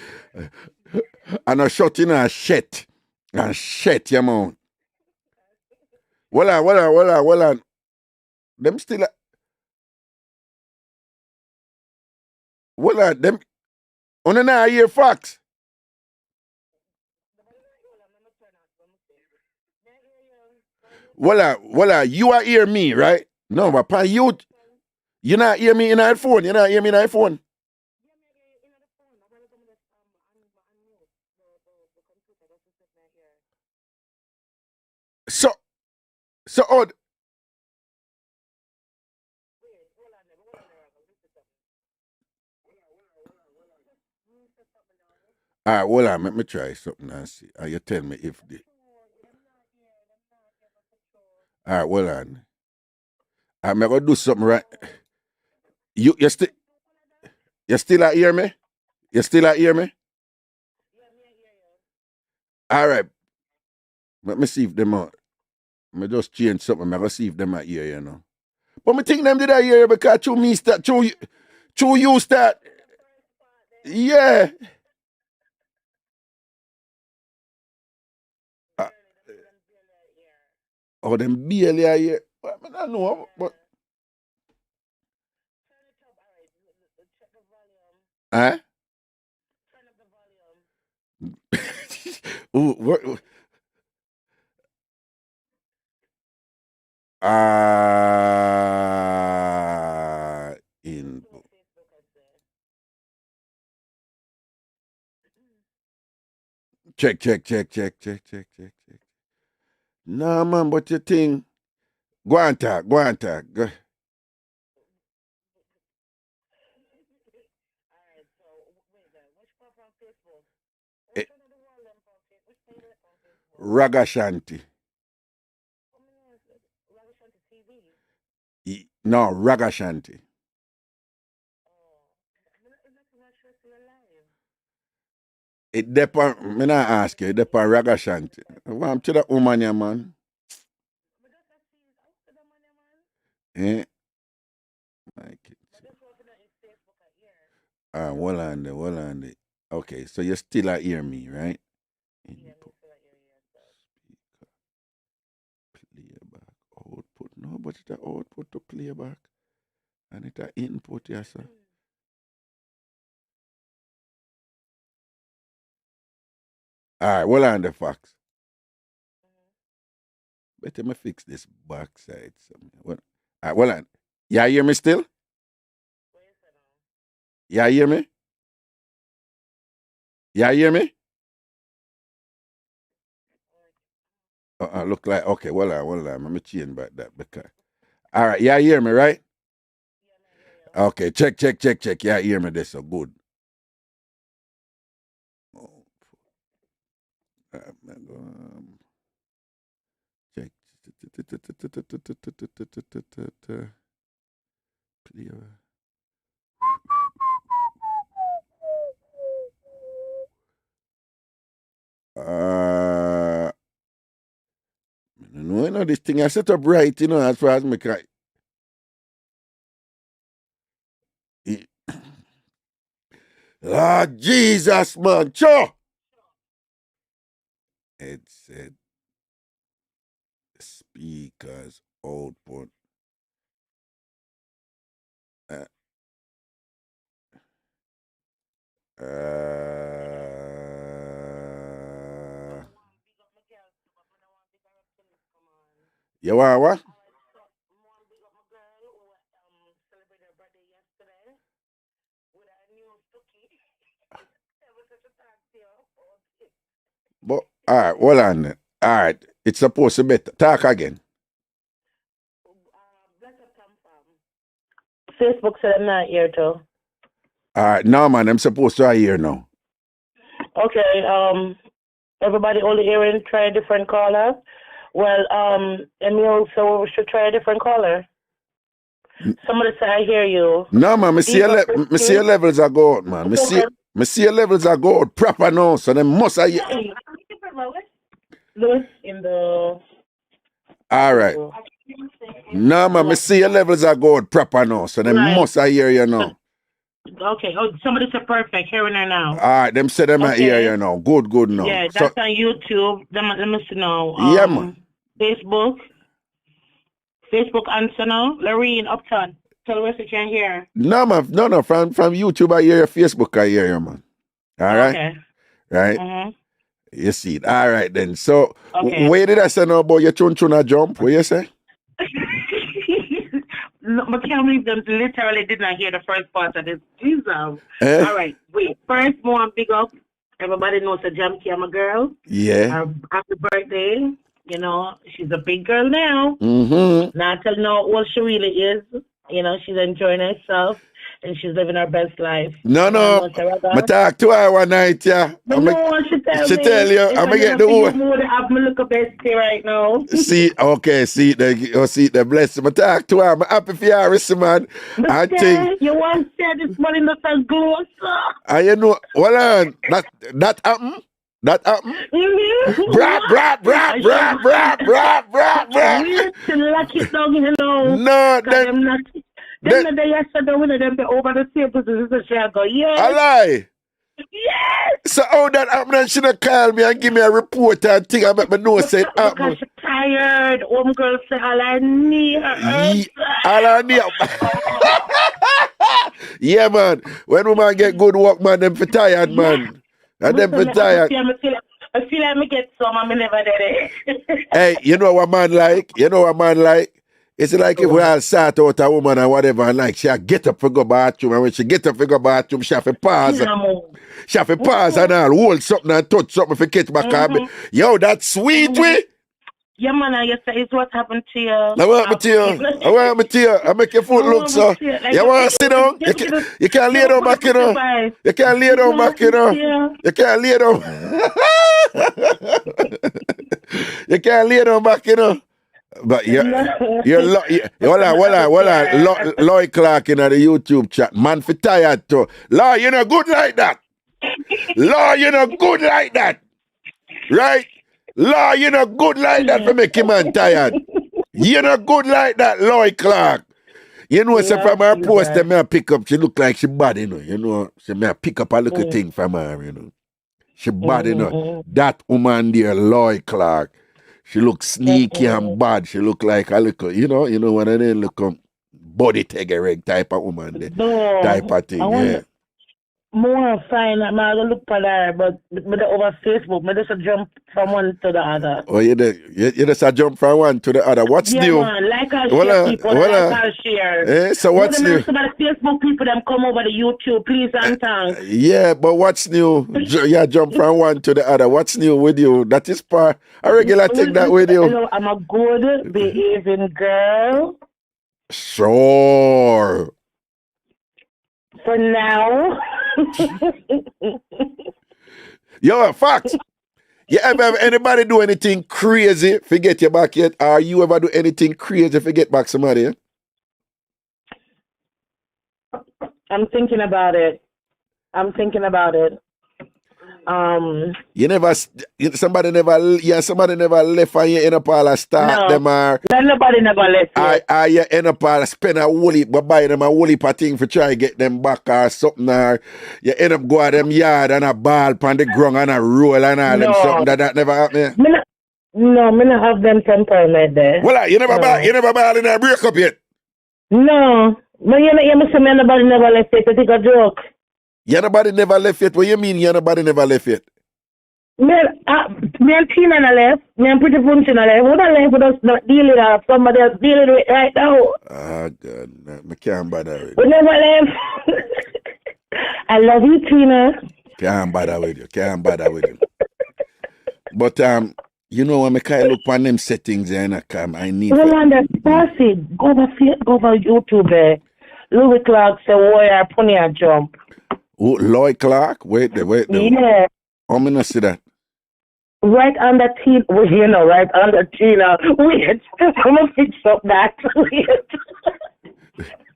And I shut in and shut your mouth. Well on. Them still, well on, them, on the now hear facts. Well, you are hear me, right? No, but pan you not hear me in our phone. You not hear me in our phone. So odd. All right, hold on, let me try something and see. You tell me if the. All right, hold on. I'm gonna do something right. You still out hear me? You still out hear me? All right. Let me see if them out. Me just change something. I'm gonna see if them out here, you know. But me think them did I hear because through me start through you start. Yeah. Uh, oh, them barely are here. Well, I don't know, but. Huh? Ooh, what? In. Check. Nah, man, but you think. Go on talk. Go. Eh, Ragashanti. No, Ragashanti. It depend. Me not ask you. It depend Ragashanti. Well, I'm to the woman, yeah, man. Eh? Like, hold on there. Okay, so you still hear me, right? Input, speaker, playback, output. No, but it's the output to playback. And it's the input, yes, sir. All right, hold on the facts. Better me fix this backside. All right, hold on. You hear me still? You hear me? You hear me? Look like, okay, hold on. Let me change back that because. All right, you hear me, right? Okay, check. You hear me? This so good. Oh, check. No, this thing I set up right, you know, as far as me can. Lord Jesus, man, cho! It said speakers output. Uh, you want what? But all right, hold on. All right, it's supposed to be talk again.
Facebook said I'm not here too.
All right, no man, I'm supposed to hear now.
Okay, everybody only hearing try a different caller. Well, and me also we should try a different caller. Somebody say I hear you.
No man, me see your levels are go out, man. Me see your levels are go out proper now, so they must I hear.
Louis in the.
All right. No man, me see your levels are go out proper now, so they must I hear you now.
Okay. Oh, somebody said perfect. Hearing her now.
All right, them say them I hear you now. Good now.
Yeah, that's on YouTube. Let me see now.
Yeah, man.
Facebook answer now. Lorene Upton. Tell us you can hear.
No man, no. From YouTube I hear your. Facebook I hear you, man. All right.
Okay.
Right.
Mm-hmm.
You see it. All right then. So where did I say now about your chun jump? What you say?
No, I can't believe them literally did not hear the first part of this. Jesus. All right. Wait. First, one big up. Everybody knows that Jam Kia, my girl.
Yeah.
Happy birthday. You know, she's a big girl now.
Mm-hmm.
Not telling her what she really is. You know, she's enjoying herself and she's living her best life.
No. I talk to her one night, yeah. She tell you. I'm going to get the one.
I'm look a bestie right now.
See the blessing. I talk to her. I'm happy for you, man. I think.
You want to say this morning not a glow, sir?
And you know, hold on. That happened? That happened? Brap.
Lock it down, you know.
No, then.
Then they yesterday when them be over the table, so she go, yes.
I lie.
Yes.
So how that happened? She not call me and give me a report and thing. I make me know say it happened.
Because she's tired. Girl say all I need her.
All I need. Yeah, man. When woman get good work, man, them for tired, man. And them for tired.
I feel like me get some, I'm never did it.
Hey, you know what man like? It's like if we all sat out a woman or whatever, and like she get up for go bathroom, and when she get up for go bathroom, she have to pause. She have to pause and all hold something and touch something for catch back up. Yo, that's sweet, we.
Yeah, man, I say it's what happened to you.
I want me to you. I make your foot look so. You want to sit down? You can't lay down back, you know. You can't lay down back, you know. You can't lay down. You can't lay down back, you know. But you're Loy Clark in the YouTube chat. Man for tired too. Law, you know good like that. Law, you know good like that. Right? Law, you know good like that for make him man tired. You know good like that, Loy Clark. You know, so from her post, I pick up, she look like she bad, you know. You know, she may pick up a little thing from her, you know. She bad, you know. That woman there, Loy Clark. She look sneaky and bad. She look like a little, you know what I mean? Look body teggereg type of woman there. Type of thing, yeah.
More fine, I'm going to look for her, but over Facebook, I just jump from one to the other.
Oh, you just jump from one to the other. What's new?
Man, like I'll share people, I'll share.
So what's new?
Some of the Facebook people, them come over to YouTube, please and thanks.
Yeah, but what's new? Jump from one to the other. What's new with you? That is part a regular thing that with you.
Hello, I'm a good behaving girl.
Sure.
For now.
Yo, fact. You ever have anybody do anything crazy forget your back yet? Or you ever do anything crazy forget back somebody?
I'm thinking about it.
Somebody never left and you end up all start them or
nobody never left.
You end up all spend a whole heap, but buy them a whole heap of thing for try to get them back or something, or you end up go at them yard and a ball on the ground and a roll and all them something that never happened.
No, me not have them temperament there.
Well, you never ball in a breakup yet?
No. But you say nobody never left it. I think a joke.
Nobody never left yet. What you mean nobody never left yet?
Me and Tina left. Me and Pretty Punch left. What I left with us not dealing with somebody else dealing with it right now.
Oh God, I can't bother with
you. We never left. I love you, Tina.
Can't bother with you. But you know when I kind of look on them settings and I need.
Well, that's it. Go over YouTube. Louis Clark say warrior pony a jump.
Oh, Lloyd Clark? Wait there.
Yeah.
I'm gonna see that.
Right under Tina. Well, you know, right under Tina. Wait. I'm going to fix up that. Wait.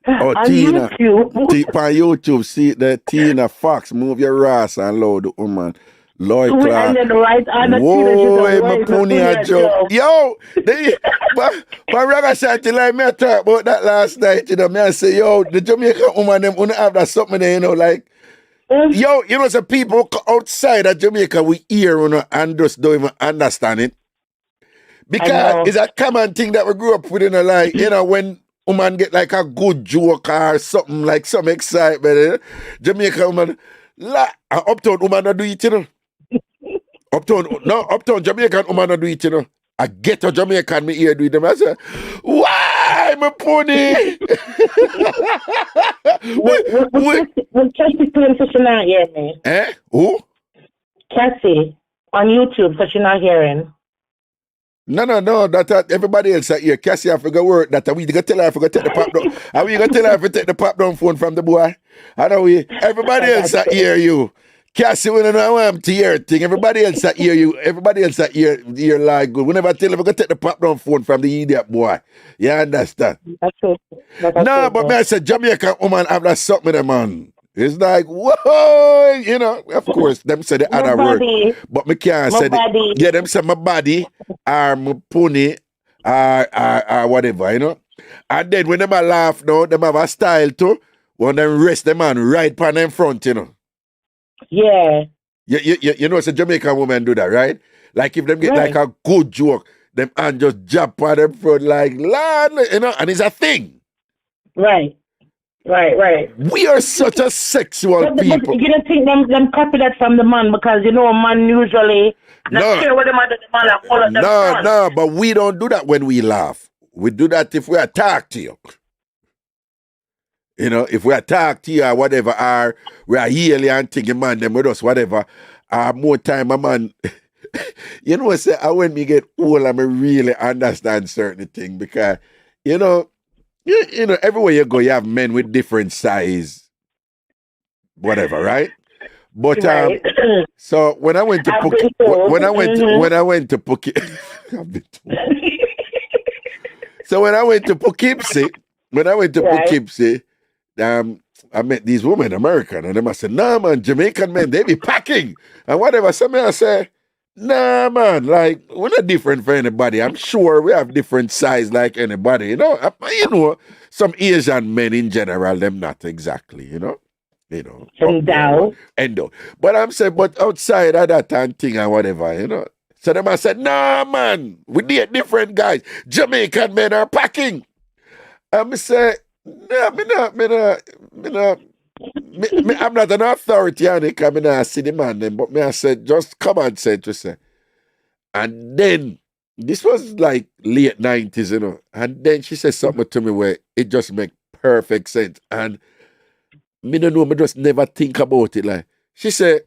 Oh,
On
Tina.
YouTube.
On YouTube, see the Tina Fox. Move your ass and load the woman. Lloyd
And
Clark.
then right under
Whoa,
Tina.
my pony a joke. Yo, but Ragashanti, like me I talk about that last night, you know, me I say, yo, the Jamaican woman, them wanna have that something there, you know, like, yo, you know, some people outside of Jamaica, we hear, you know, and just don't even understand it. Because it's a common thing that we grew up with, you know, like, you know, when woman get like a good joke or something, like some excitement, you know, Jamaican woman, uptown woman don't do it, you know. Uptown Jamaican woman don't do it, you know. I get a Jamaican me here do it. Them. I say, why, my pony?
When Cassie playing, so she not hear me.
Who?
Cassie on YouTube, so she not hearing.
No. That everybody else are here. Cassie, I forgot word that we gonna tell her I forgot take the pop down. Are we gonna tell her if we take the pop down phone from the boy? I know we. Everybody else are hear you. Cassie, we don't know I'm to hear thing. Everybody else that hear you. Everybody else that hear like good. We never tell them we're gonna take the pop down phone from the idiot boy. You understand?
That's true.
No, but me I said Jamaican woman have that something with them, man. It's like, whoa, you know, of course, them say the other word. But me can't say it. Yeah, them say my body or my pony or whatever, you know. And then when them a laugh now, them have a style too. When them rest them man right pan them front, you know.
Yeah.
You know, it's a Jamaican woman do that, right? Like if them get like a good joke, them and just jump on them front like, Lord, you know, and it's a thing.
Right.
We are such a sexual people.
But you don't think them copy that from the man because you know a man usually not sure what the man and follow them.
No, but we don't do that when we laugh. We do that if we attack to you. You know, if we attack to you or whatever, or we are healing and thinking, man, them with us, whatever, more time, a man, you know, say, when me get old, I really understand certain things because, you know, everywhere you go, you have men with different size, whatever, right? But so when I went to when I went to so when I went to Poughkeepsie, I met these women, American, and them I said, nah, man, Jamaican men, they be packing. And whatever. Some I say, nah, man, like, we're not different for anybody. I'm sure we have different size like anybody. You know, some Asian men in general, them not exactly, you know. Endo. But I'm saying, but outside of that and thing and whatever, you know. So them I said, nah, man, we need different guys. Jamaican men are packing. I say, no, I'm not an authority on it, because I not see the man then, but I said, just come and say to say. And then, this was like late 90s, you know, and then she said something to me where it just make perfect sense. And me don't know, me just never think about it. Like, she said,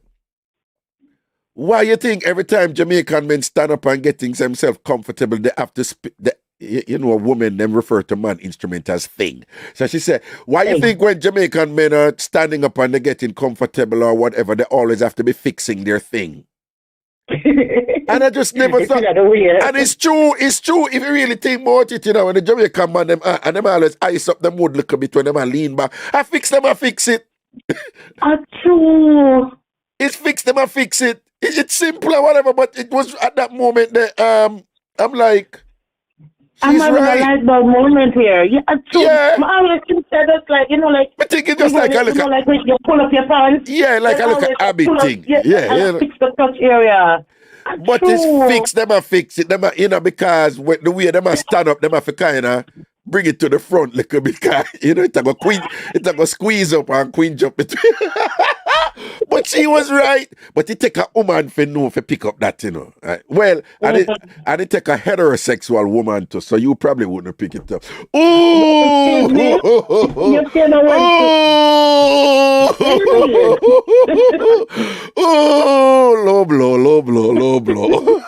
why you think every time Jamaican men stand up and getting themselves comfortable, they have to you know, a woman them refer to man instrument as thing. So she said, why you think when Jamaican men are standing up and they're getting comfortable or whatever, they always have to be fixing their thing? And I just never thought. And it's true. If you really think about it, you know, when the Jamaican man them and them always ice up them wood a little bit when them lean back. I fix it.
True.
It's fix them, I fix it. It's simple or whatever, but it was at that moment that I'm like,
I'm having a light bulb moment here. Yeah, true. I always consider that, like, you know, like.
I think it's just like a look.
Like when you pull up your pants.
Yeah, like a look at habit thing. Yeah.
Fix the touch area.
But it's fix them, I fix it. Them, you know, because the way them stand up, them have to kind of bring it to the front little bit. You know, it's a squeeze up and queen jump between. But she was right. But it take a woman for pick up that, you know. Right? Well, and it take a heterosexual woman too, so you probably wouldn't pick it up. Ooh! Low blow.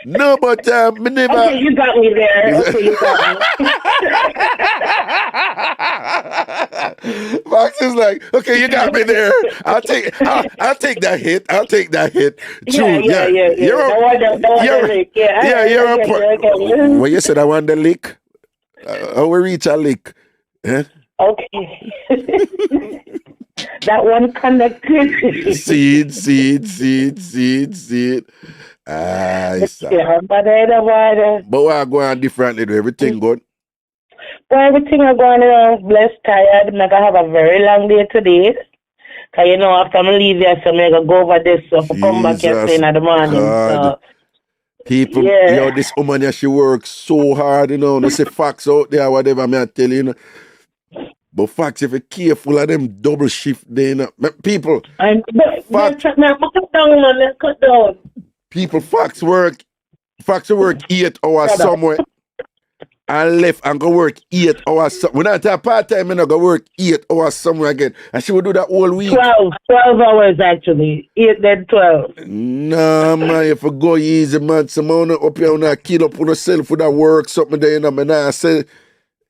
No, but me never.
Okay, you got me there. Okay, you got me.
Fox is like, okay, you got me there. I'll take that hit. I'll take that hit. True,
Yeah.
You're
No wonder lick. Yeah,
you're
I
a
get
point.
you, I get you.
When you said I want the lick, how we reach a lick? Eh?
Okay. That one connected.
Seed.
Yeah, but
we're going differently. Everything good.
well, everything I'm going on, blessed, tired. I'm gonna have a very long day today. Cause you know, after I leave here, so I'm gonna go over this stuff. Come back here
Jesus
in the morning.
God.
So,
People,
yeah.
this woman here, she works so hard, No say facts out there, whatever me I tell you, But facts, if you're careful of them double shift, people,
Facts. Cut down.
People, facts work 8 hours somewhere and left and go work 8 hours. When I take part-time, I go work 8 hours somewhere again. And she would do that all week.
12 hours actually. 8 then 12.
Nah, man, if you go easy, man, someone up here on a kill up on yourself with that work, something there, I say,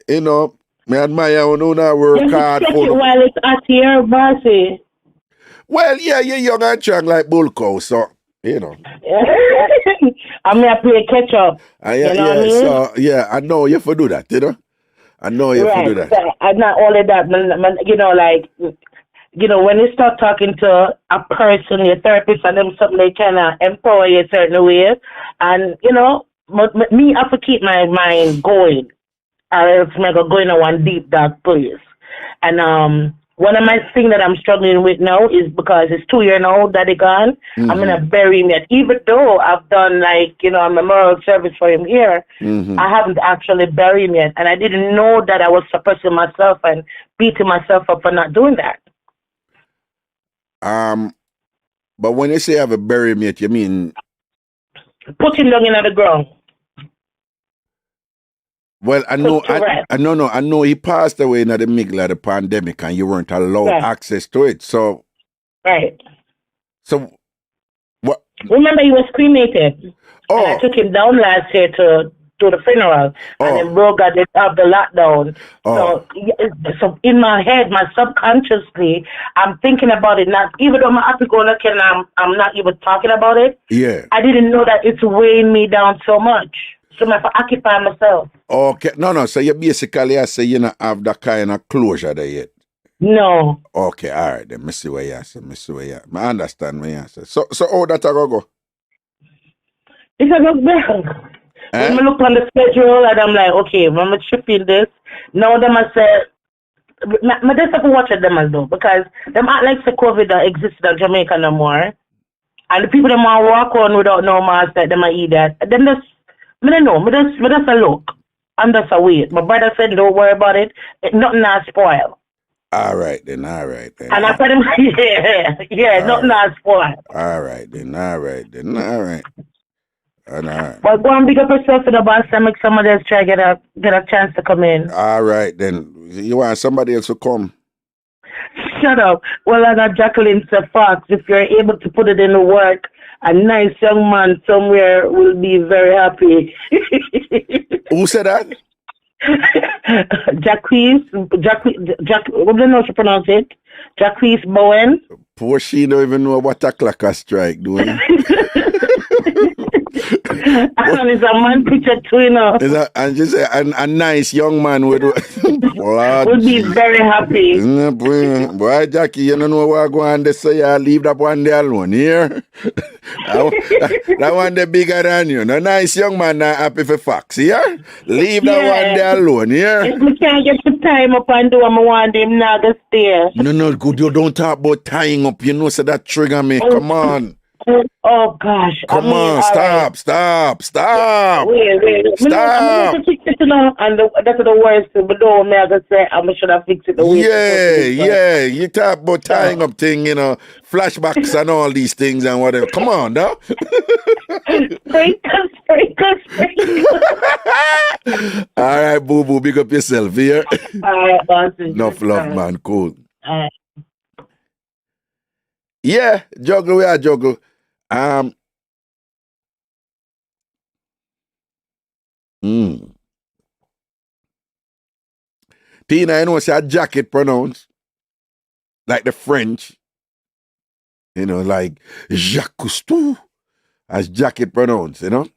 me admire when I work hard
check
for
it while it's at here, bossy.
Well, yeah, you're young and strong like bull cow, so,
I'm going to play catch up. You know what I mean?
So, yeah, I know you have to do that, I know you have to do that.
So, and not only that, when you start talking to a person, your therapist, and them something, they kind of empower you a certain way. And, me, I have to keep my mind going. Or else I go in a one deep, dark place. And one of my things that I'm struggling with now is because it's 2 years now that he gone. Mm-hmm. I'm going to bury him yet. Even though I've done a memorial service for him here, I haven't actually buried him yet. And I didn't know that I was suppressing myself and beating myself up for not doing that.
But when you say have a bury him yet, you mean?
Put him down in the ground.
Well, I know he passed away in the middle of the pandemic and you weren't allowed access to it. So,
right.
So, what?
Remember, he was cremated. Oh. And I took him down last year to do the funeral. Oh. And then bro got of the lockdown. Oh. So in my head, my subconsciously, I'm thinking about it. Not even though my happy go lucky and I'm not even talking about it.
Yeah.
I didn't know that it's weighing me down so much. So I have to occupy myself.
Okay. No. So you basically say you don't have that kind of closure there yet?
No.
Okay, all right. Then me see what you say. I understand what you say. So how that go?
It's a good bell. When I look on the schedule and I'm like, okay, I'm tripping this. Now them I say, I just have to watch them as though because them act like the COVID that exists in Jamaica no more. And the people that want to walk on without no mask, that them eat that. Then this. I don't know. I just a look. I'm just a wait. My brother said, don't worry about it. Nothing not spoil.
All right then.
And I told him, nothing not spoil.
All right then. All right.
Well, go and big up yourself in the boss and make somebody else try get a chance to come in.
All right then. You want somebody else to come?
Shut up. Well, I got Jacqueline Fox. If you're able to put it in the work, a nice young man somewhere will be very happy.
Who said that?
Jacquees, what do you know how to pronounce it? Jacquees Bowen.
Poor she don't even know what a clock a strike doing.
And it's a man picture too,
And just a nice young man would
be very happy.
Boy, Jackie, you don't know what going on. So you leave that one there alone here. That one there bigger than you. No nice young man not happy for facts, yeah? Leave that one there alone here.
If we can't get the time up and do what I want him now to stay.
No, good. You don't talk about tying up. You know, so that trigger me. Come on.
Oh gosh!
Come on! Stop!
Wait!
Stop!
And that's the worst. But don't me I say I should have fixed it.
Yeah. You talk about tying up thing, flashbacks and all these things and whatever. Come on, now.
Sprinkle.
All right, boo. Big up yourself here.
All right, boss.
Enough love, man. Cool.
All right.
Yeah, juggle. We are juggle. Mm. Tina, you know, say a jacket pronounced like the French. You know, like Jacques Cousteau as jacket pronounced, you know?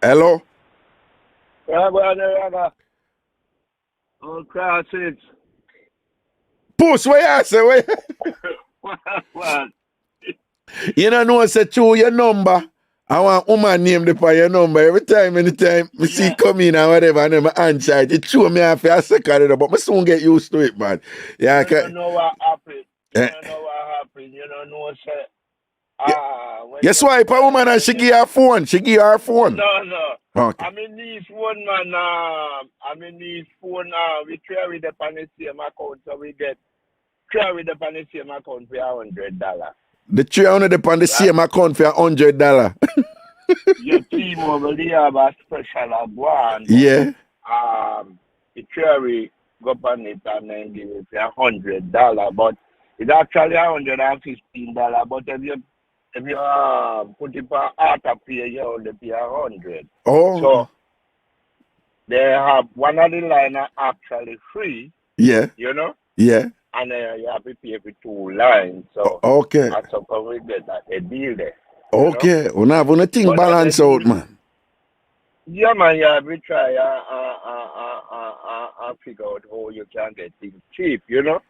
Hello?
Yeah, brother. Oh, classics.
Puss, where you say?
What?
You know, say true your number. I want woman name the your number every time, anytime me see come in or whatever, and then I answer it. It threw me off for a second, but I soon get used to it, man. Yeah,
You don't know what happened. You don't know what happened. You don't know, say,
you swipe a woman and she give her phone. She give her phone.
No.
Okay.
I mean, this one, man, this phone, we carry the on the same account, so we get carry the on the same account for $100.
The 300 upon the same account for $100.
Your T-Mobile, they have a special one.
Yeah.
The carry go on it and then give it for $100, but it's actually $115. But if you put it for autopay, you only pay $100.
Oh.
So they have one of the line are actually free.
Yeah.
You know.
Yeah.
And you have to pay for 2 lines. So
okay.
that's how we get that a deal there.
Okay. We have one thing balance out, man.
Yeah, man. Yeah, we try figure out how you can get things cheap. You know.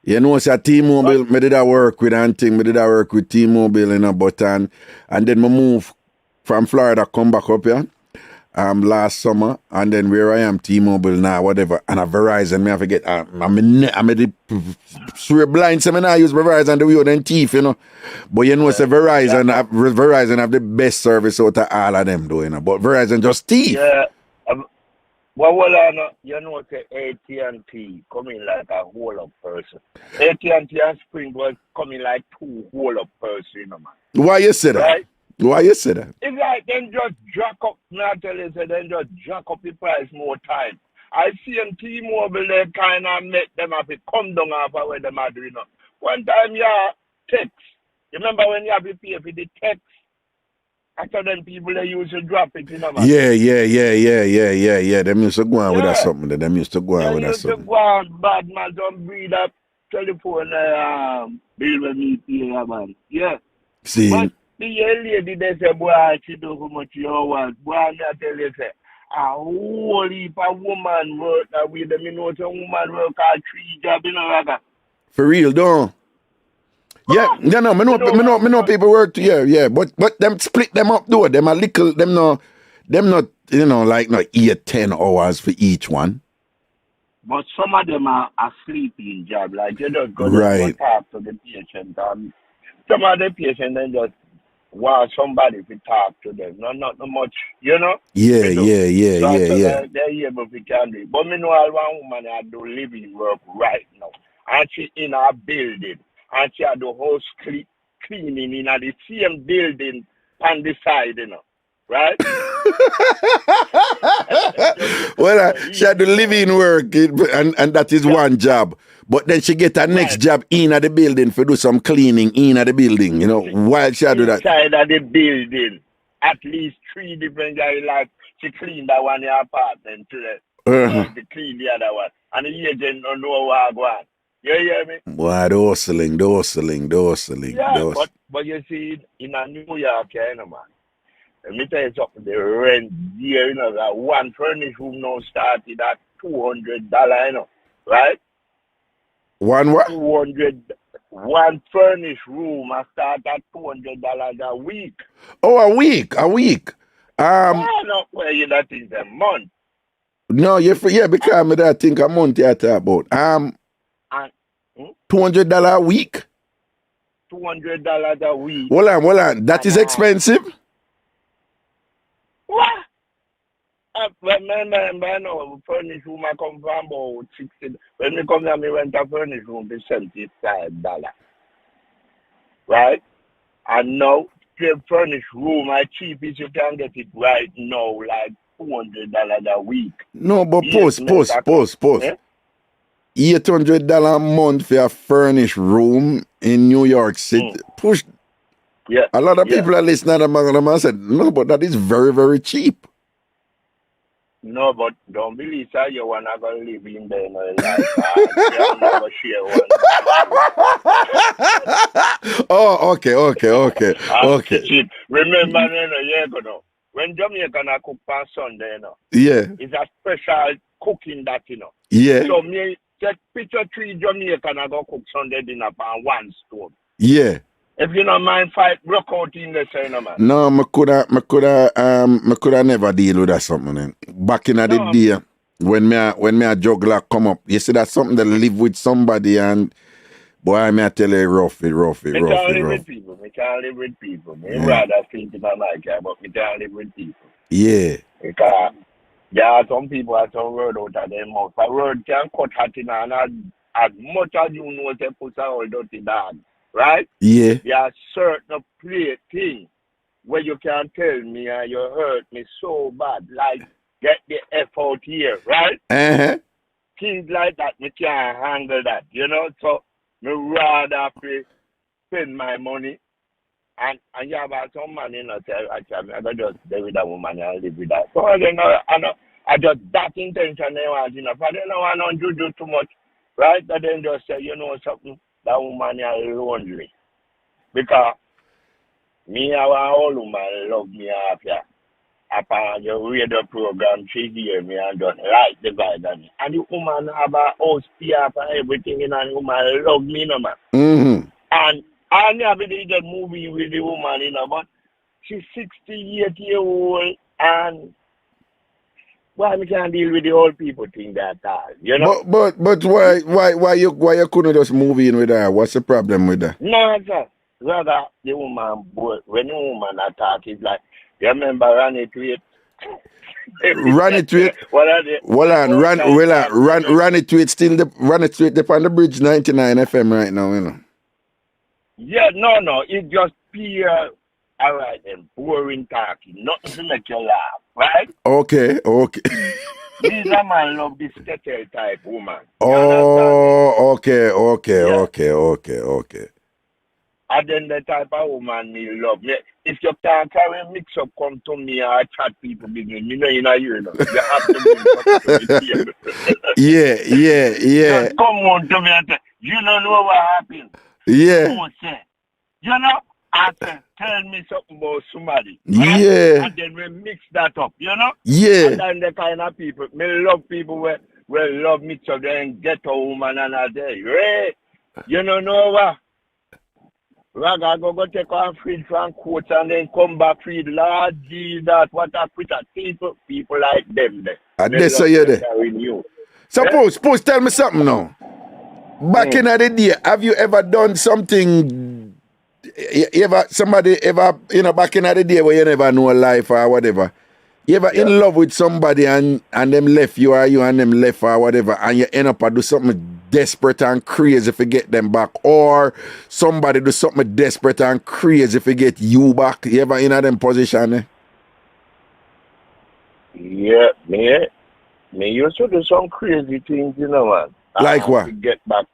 You know, say T-Mobile, me did I work with and thing, me did I work with T-Mobile, you know, but and then me move from Florida, come back up here, last summer, and then where I am, T-Mobile now, whatever, and a Verizon, me have to get, I'm the swear blind, so me now use Verizon the way then thief, you know, but you know, say Verizon have the best service out of all of them, though, you know, but Verizon just thief.
Yeah. Well, you know, the AT&T coming like a whole up person. AT&T and Sprint was coming like 2 whole up person, you know, man.
Why you say that?
Right?
Why you say that?
It's like then just jack up, now tell you, so then just jack up the price more time. I see them T-Mobile, they kind of make them have to come down off of where them are doing. You know. One time, text. You remember when you have to pay for the text? After them people, they used to drop it, you know, man.
Yeah. Them used to go on with that something. Them used to go on with that something.
They used to go on, bad man, don't breathe up telephone bill when me pay, man. Yeah.
See?
But the lady, they say, boy, she do how much you want. Boy, I tell you, say, a whole heap of woman work that with them, you know, some woman work at 3 jobs, you know, like that.
For real, don't. Yeah, me know people work too, yeah. But them split them up though. Them not, you know, like not 8-10 hours for each one.
But some of them are sleeping job, like you just go to talk to the patient. Some of the patients then just want somebody to talk to them. Not much, you know?
Yeah.
They're able to can do it. But me know one woman that do living work right now. And she in a building. And she had the house cleaning in the same building on the side, you know. Right?
Well, she had to live in work, and that is one job. But then she get her next job in the building for do some cleaning in the building, you know, while she do that.
Inside of the building, at least 3 different guys, like she cleaned that one in her apartment to to clean the other one. And the agent don't know what going on. You hear me?
Boy, the hustling.
Yeah, but you see, in a New York, you know, man. Let me tell you something, the rent here, you know, that one furnished room now started at $200, you know, right?
One what?
One furnished room I start at $200 a week.
Oh, a week.
No, well, you that is a month.
No, because I think a month you talk about. $200 a week?
$200 a week.
Hold on. That is expensive?
What? Man, furnished room I come from about 60. When we come here, we rent a furnished room for $75. Right? And now, the furnished room, as cheap as you can get it right now, like $200 a week.
No, but post.
Eh?
$800 a month for a furnished room in New York City. Push.
Yeah.
A lot of
Yeah.
people are listening to them and said, no, but that is very, very cheap.
No, but don't believe that you wanna go live in there no life. You never share one.
Oh, okay.
Cheap. Remember, a year ago, when Jamaican I cook on Sunday,
Yeah.
it's a special cooking that,
Yeah.
So me take picture 3 Jamaican I go cook Sunday dinner on one stone.
Yeah.
If you don't mind fight, broke out in the same man.
No, I coulda never deal with that something. Then. Back in the day, when me a juggler come up, you see that's something that live with somebody and boy, me I tell you rough.
Me can't live with people. Me rather think in my mic, but me can't live with people.
Yeah.
Because there are some people that some word out of their mouth. A word can cut hot in and as much as you know they put all dirty dog. Right?
Yeah.
There are certain play things where you can tell me and you hurt me so bad. Like get the F out here, right?
Uh-huh.
Things like that, me can't handle that, So me rather spend my money and you have some money, I gotta just stay with that woman and live with that. So I just that intention they want enough. I don't want to do too much, right? But then just say, something, that woman is lonely. Because me and our old woman love me after. Upon the radio program, she hear me and just like the vibe on me. And the woman have a house here for everything, and the woman love me, man.
Mm-hmm.
And I never did that movie with the woman, but she's 68 years old, and why we can't deal with the old people thing that time,
But why you couldn't just move in with her? What's the problem with that?
No, sir. Rather the woman, when the woman attack, it's like, you remember run it with
Run it with
what are they?
Run it with still on the bridge 99 FM right now,
Yeah, no, it's just pure alright then, boring talking, nothing to make you laugh, right?
Okay.
These are my love this kettle type woman.
Oh, okay.
And then the type of woman me love me. If you can't carry Mixup come to me or chat people business, me know you know you have to bring something to the table.
Yeah.
Just come on to me and say, you don't know what happened.
Yeah.
I say, tell me something about somebody.
Right? Yeah.
And then we mix that up,
Yeah.
And then the kind of people, me love people where love Mixup, then get a woman and I say, hey, you don't know what? Raga go take off free from coach and then come back free. Lord Jesus, what a pretty people like them there.
And this you there. Suppose tell me something now. Back in the day, have you ever done something somebody back in the day where you never know life or whatever? You ever in love with somebody and them left you or you and them left or whatever and you end up do something desperate and crazy if you get them back, or somebody do something desperate and crazy if you get you back? You ever in them position?
Yeah, me used to do some crazy things, man.
Like what?
We get back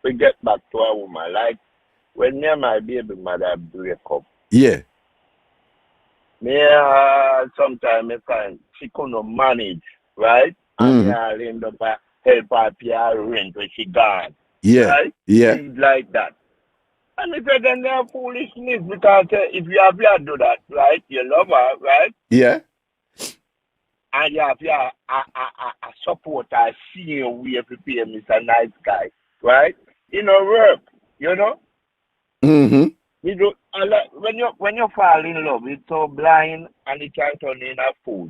to a woman. Like when me and my baby mother break up.
Yeah.
Sometimes I find she couldn't manage, right? And I end up help her pay her rent when she gone.
Yeah.
Right?
Yeah.
Things like that. And if then they're foolishness because if you have to do that, right? You love her, right?
Yeah.
And you have a supporter, senior way to pay Mr. Nice Guy, right? Work,
Mm-hmm.
When you fall in love, it's so blind and it can turn in a fool,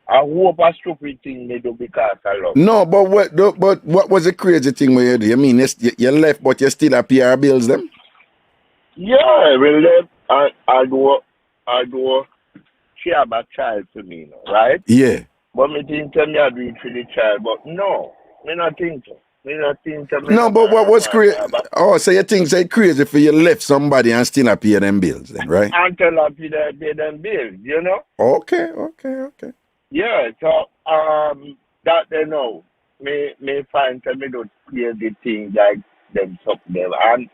I hope a stupid thing they do because I love.
No, but what was the crazy thing where you do? You mean you left, but you still have PR bills them?
Yeah, we left. I do. She have a child to me, right?
Yeah.
But me think me I do it for the child, but no, me not think so.
No, but what was crazy? Oh, so you think it's crazy for you left somebody and still have pay them bills then, right?
Until I pay them bills,
Okay.
Yeah, so that they know. Me find me don't clear the thing like them something and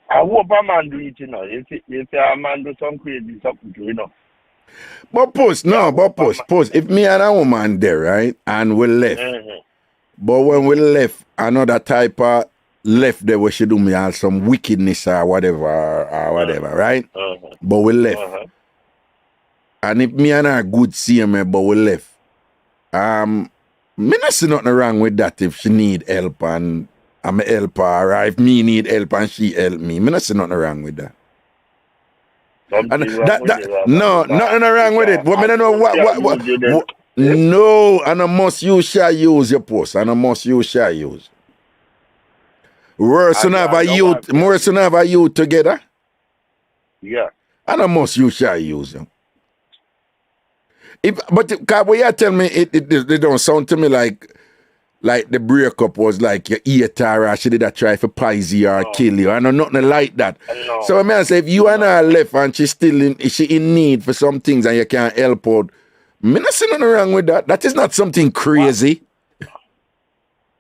I hope a man do it, you know. You see a man do some crazy something, you know.
But post, if me and a woman there, right, and we left, but when we left, another type of left there where she do me all some wickedness or whatever, right? But we left. And if me and her good see me, but we left, me not see nothing wrong with that if she need help and I'm a helper, or if me need help and she help me. Me not see nothing wrong with that. And nothing wrong with it. But me don't know what no, and I must you shall use your post, and I must you shall use. Worse than have a youth together.
Yeah.
And I must you shall use them. But what you tell me, it don't sound to me like the breakup was like you eat her or she did a try for poison or kill you. I know nothing like that.
No.
So I mean, I say if you and her left and she's still in need for some things and you can't help out, me not see nothing wrong with that. That is not something crazy.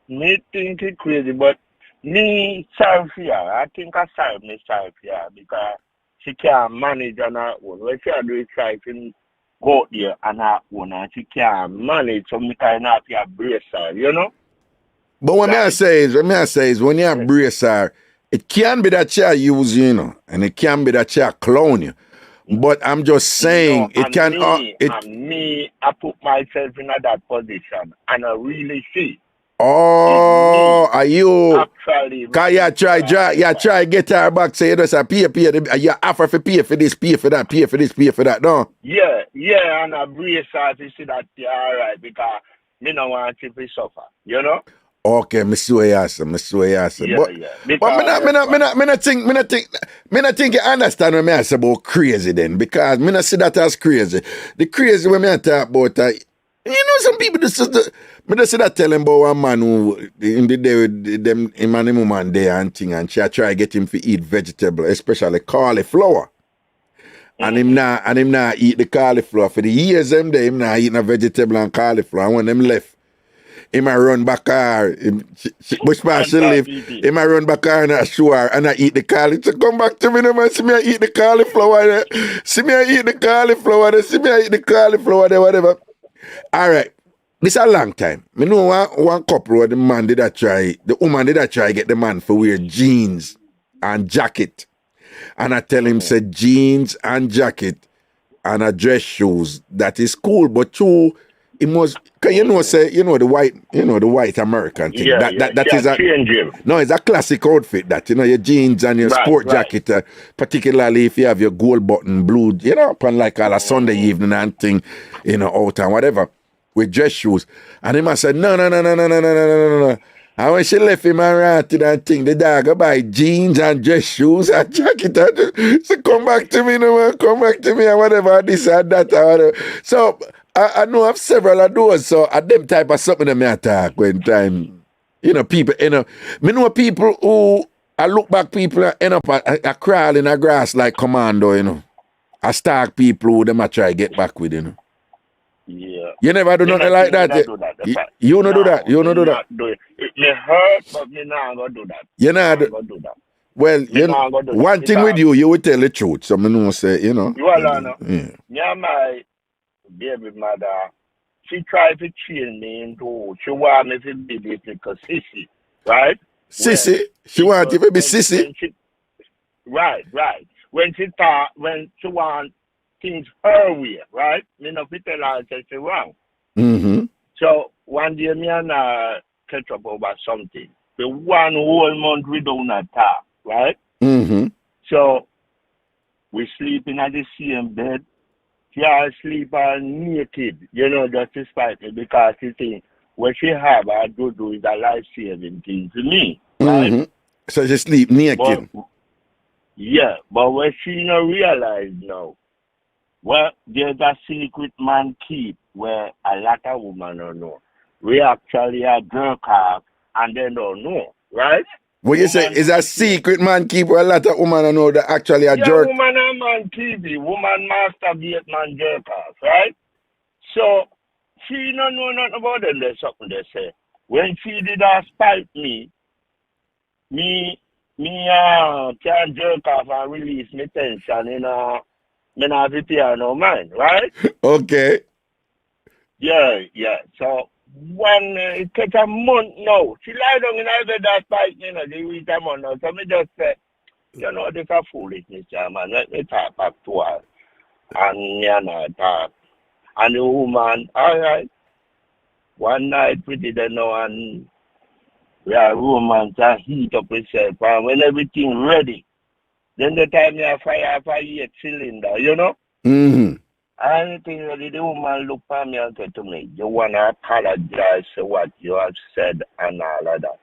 Me think it's crazy, but me sorry for her. I think I sorry for her because she can't manage on her own. When she do it, try to go there on her own and she can't manage, so me kind of have to brace her, you know?
But what I say is when you brace her, it can be that she use you, know, and it can be that she clone you. But I'm just saying it can.
I put myself in that position, and I really see.
Oh, are you?
Actually,
cause you try get her back. Say you just pay. You offer for pay for this, pay for that, pay for this, pay for that. No.
Yeah, and I brace her to see that you're all right because me no want you to suffer. You know.
Okay, me see what you say. But me not think you understand what I say about crazy then, because me not see that as crazy. The crazy when me talk about you know, some people me just see that telling about one man who in the day with them him and the woman there and thing, and she try get him to eat vegetable, especially cauliflower. And him not eat the cauliflower for the years them there, him not eat no vegetable and cauliflower. And when them left, he might run back her, which part she live, he might run back her and I show her and I eat the cauliflower. So come back to me now and see me I eat the cauliflower there. See me I eat the cauliflower there, whatever. All right. This a long time. Me know one couple where the woman did try get the man for wear jeans and jacket. And I tell him say jeans and jacket and a dress shoes. That is cool, but true. It must, cause the white American thing. That is it's a classic outfit. That your jeans and your sport jacket, particularly if you have your gold button blue, upon like all a Sunday evening and thing, out and whatever, with dress shoes. And he must say no. And when she left him and ranted and thing, the dog go buy jeans and dress shoes and jacket. So come back to me, and whatever, this and that or whatever. So I know of several of those, so at them type of something that me attack when time, people, me know people who, I look back people end up a crawl in the grass like commando, I stalk people who them I try get back with,
Yeah.
You never do nothing like that. You don't do that. You don't do that.
It may hurt, but me not gonna do that.
You not do that. Well, one thing with you will tell the truth. So me know say,
You all know. Yeah, my baby mother, she tried to chain me into, she want me to be this little sissy, right?
Sissy? She want you to be sissy?
Right. When she want things her way, right? Me no fit tell her say she wrong.
Mm-hmm.
So one day me and catch up over something. The one whole month we don't talk, right?
Mm-hmm.
So we sleep in the same bed. She sleep naked, just to spite me because she think what she have I do is a life-saving thing to me, right?
Mm-hmm. So she sleep naked.
But what she no realize now, well, there's a secret man keep where a lot of women don't know. We actually are jerk off and they don't know, right?
What you say is a secret man keep where a lot of women don't know that actually a jerk.
Woman and man keep it. Woman masturbate, man jerk off, right? So she don't know nothing about them. There's something they say. When she did spite me Me can jerk off and release my tension in me not have to no mind, right?
Okay.
Yeah. So when it takes a month now, she lie down in either that fight, the week a month now. So me just say, this a foolishness, man. Let me talk back to her. And me and her talk. And the woman, all right. One night we didn't know, and we are woman to heat up herself. And when everything ready, then the time you fire 8 cylinder,
Mm-hmm.
Anything ready, the woman look at me and say to me, you want to apologize for what you have said and all of that.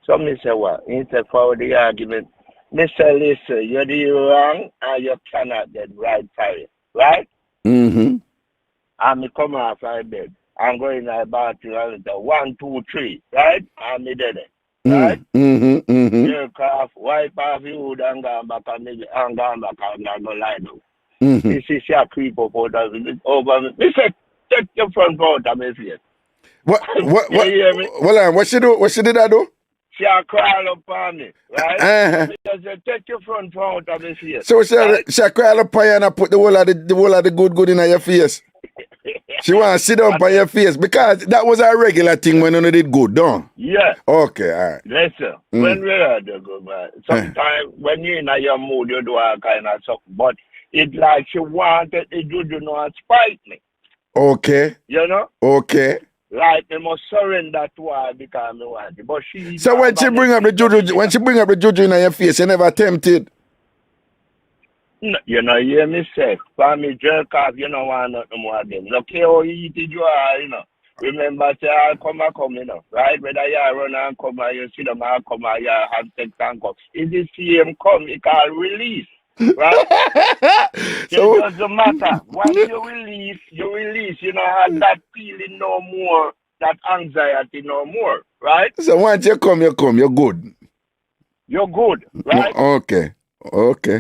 So me say what? He said for the argument, me say listen, you're the wrong and you cannot get right for it. Right?
Mm-hmm.
And me come off my bed. I'm going in the bathroom and say 1, 2, 3, right? And me did it. Right?
Mm-hmm. Mm-hmm.
Jerk off, wipe off your hood and go back and go back and go lie down.
Mm-hmm.
This is your creep up out of it over me. Me say, take your front out of my face.
What
You hear me?
hold on, what she do? What she did that do?
She a crawl up on me, right?
Uh-huh.
Me just say, take your front out of my face.
So she
right?
she crawl up on you and put the whole of the good in your face. She want to sit down by your face because that was a regular thing when you did good, don't?
Yeah.
Okay, all right.
Listen, when we are the good man, sometimes when you're in your mood, you do all kind of stuff, but it's like she wanted to do not spite me.
Okay. Okay.
Like they must surrender to her because I want it. But she
so when she bring up the juju in your face, you never tempted.
No, you hear me say, for me jerk off, you don't want nothing more of them. Look how you eat it, you are, Remember, say, I'll come, right? Whether you run and come, you see them, I'll come, you have sex and come. It's the same come, it can release, right? So, it doesn't matter. Once you release, you don't have that feeling no more, that anxiety no more, right?
So once you come, you're good.
You're good, right?
Okay.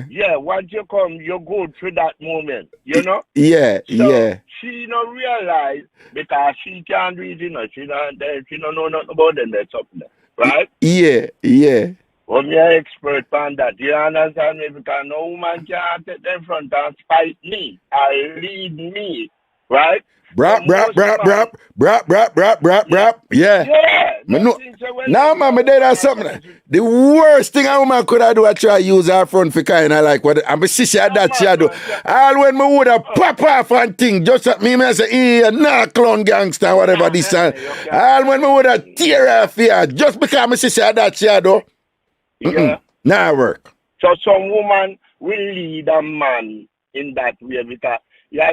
Yeah, once you come, you're good for that moment,
Yeah,
so she don't realize because she can't read, she don't know nothing about them, that's up there, right?
Yeah.
Well, me an expert on that. You understand me? Because no woman can't take them front and spite me or lead me, right?
Brap. Yeah. Now, man, me did something. The worst thing a woman could have do, I try to use her front for kind of like what I'm a sister that she do. All when me would have pop off and thing, just at me say, nah, clown gangster, whatever this and all when me would have tear off here, just because my sister that she do.
Yeah.
Nah, work.
So some woman will lead a man in that way because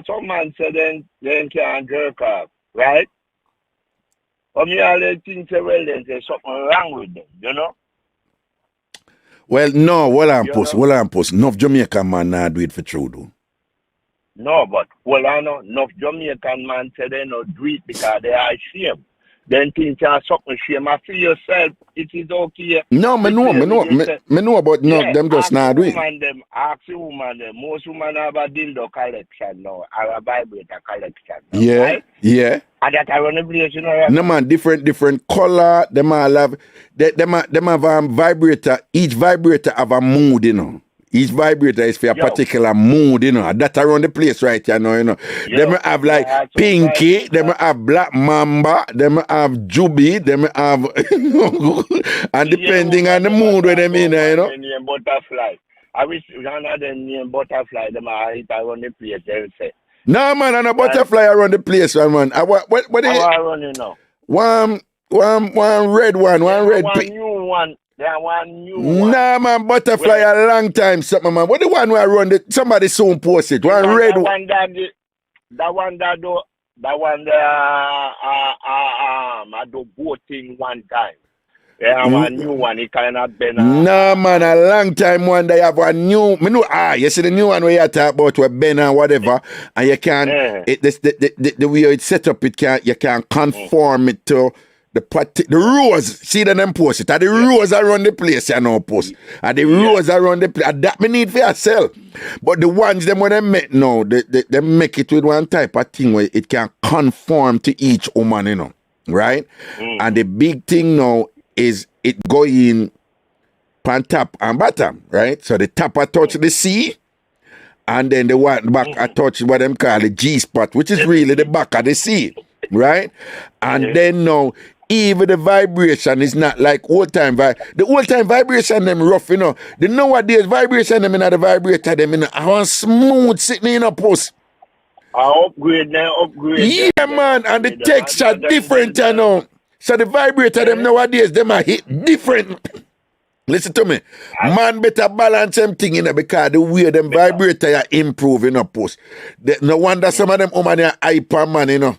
some man say then can jerk off, right? But me always think say well then there's something wrong with them,
Well, no, well I'm post. Enough Jamaican man not do it for true though.
No, but I know enough Jamaican man say they not do it because they are ashamed. Then think you are something shame. I feel yourself, it is okay.
No, me know, but no, them just not do it.
Ask the woman them. Most women have a dildo collection now, or a vibrator collection now,
Yeah,
right?
yeah.
And that I run the place,
No man, different color. Them all have, them have vibrator. Each vibrator have a mood, Each vibrator is for a particular mood, That around the place right here, Them have like Pinky, them have Black Mamba, them have Juby, them have, and depending on the mood where them in,
Name Butterfly. I wish one of them name Butterfly, them are hit around the place, they'll say.
No man, and a butterfly around the place, man. What is it?
How running now?
One red one, one red.
One new one. There one new one.
Nah, man, butterfly a long time, something, man. What the one where I run the somebody soon post it. One red one.
That one I do voting one time. Yeah, one new one, it kind of been.
Nah, man, a long time one they have one new. You see the new one where you talk about with Ben and whatever, and you can the way it's set up, you can conform it to the rows. See them post it. And the rows around the place, post. And the rows around the place. And that me need for yourself. But the ones them when they make now, they make it with one type of thing where it can conform to each woman, right? And the big thing now is it going pan top and bottom, right? So the top I touch the C, and then the one back I touch what them call the G spot, which is really the back of the C, right? And then now, even the vibration is not like old time the old time vibration them rough, you know. The nowadays vibration them in the vibrator them in I want smooth sitting in a post.
I upgrade.
Yeah, man, and the texture different, you know. So the vibrator them nowadays, them are hit different. Listen to me. Man better balance them thing, you know, because the way them vibrator are improving up post. No wonder some of them women are hyper, man, you know.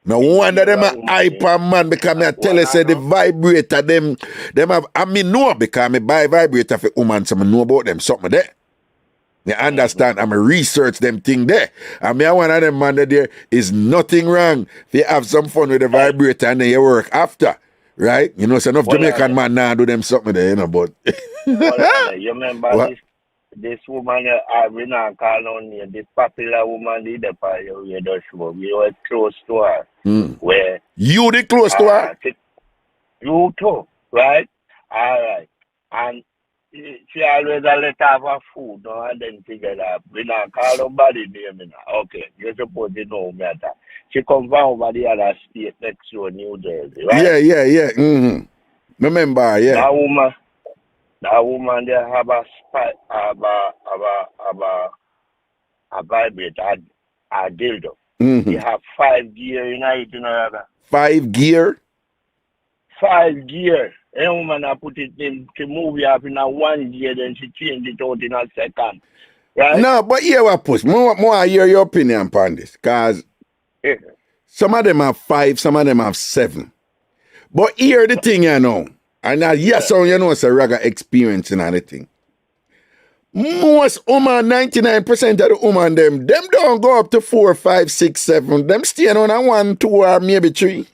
No wonder them are hyper, man, because I tell you, say the vibrator, them have, I mean, no, because I buy vibrator for women, so I know about them, something there. You understand? I'm a research them thing there. I mean, one of them man there is nothing wrong if you have some fun with the vibrator and then you work after, right? You know, so enough Jamaican man now do them something there, you know, but...
You remember this woman, we not call on me, this popular woman, the show, we were close to her. Where
you the close to her?
You too, right? All right. And she always let her have her food, no, and then together. We not call nobody name. Okay, you're supposed to know me that. She come from over the other state next to New Jersey, right?
Yeah. Remember, yeah.
That woman there have a vibrator, a dildo. They have 5 gear in it, you know.
5 gear?
5 gear. A woman I put it in to move it up in a 1 gear, then she changed it out in a second. Right?
No, but here what push. More I hear your opinion upon this. Because some of them have 5, some of them have 7. But here the thing, you know. And now, yes, so you know it's a Raga experience and everything. Most women, 99% of the women, them don't go up to 4, 5, 6, 7. Them stay on a 1, 2, or maybe 3.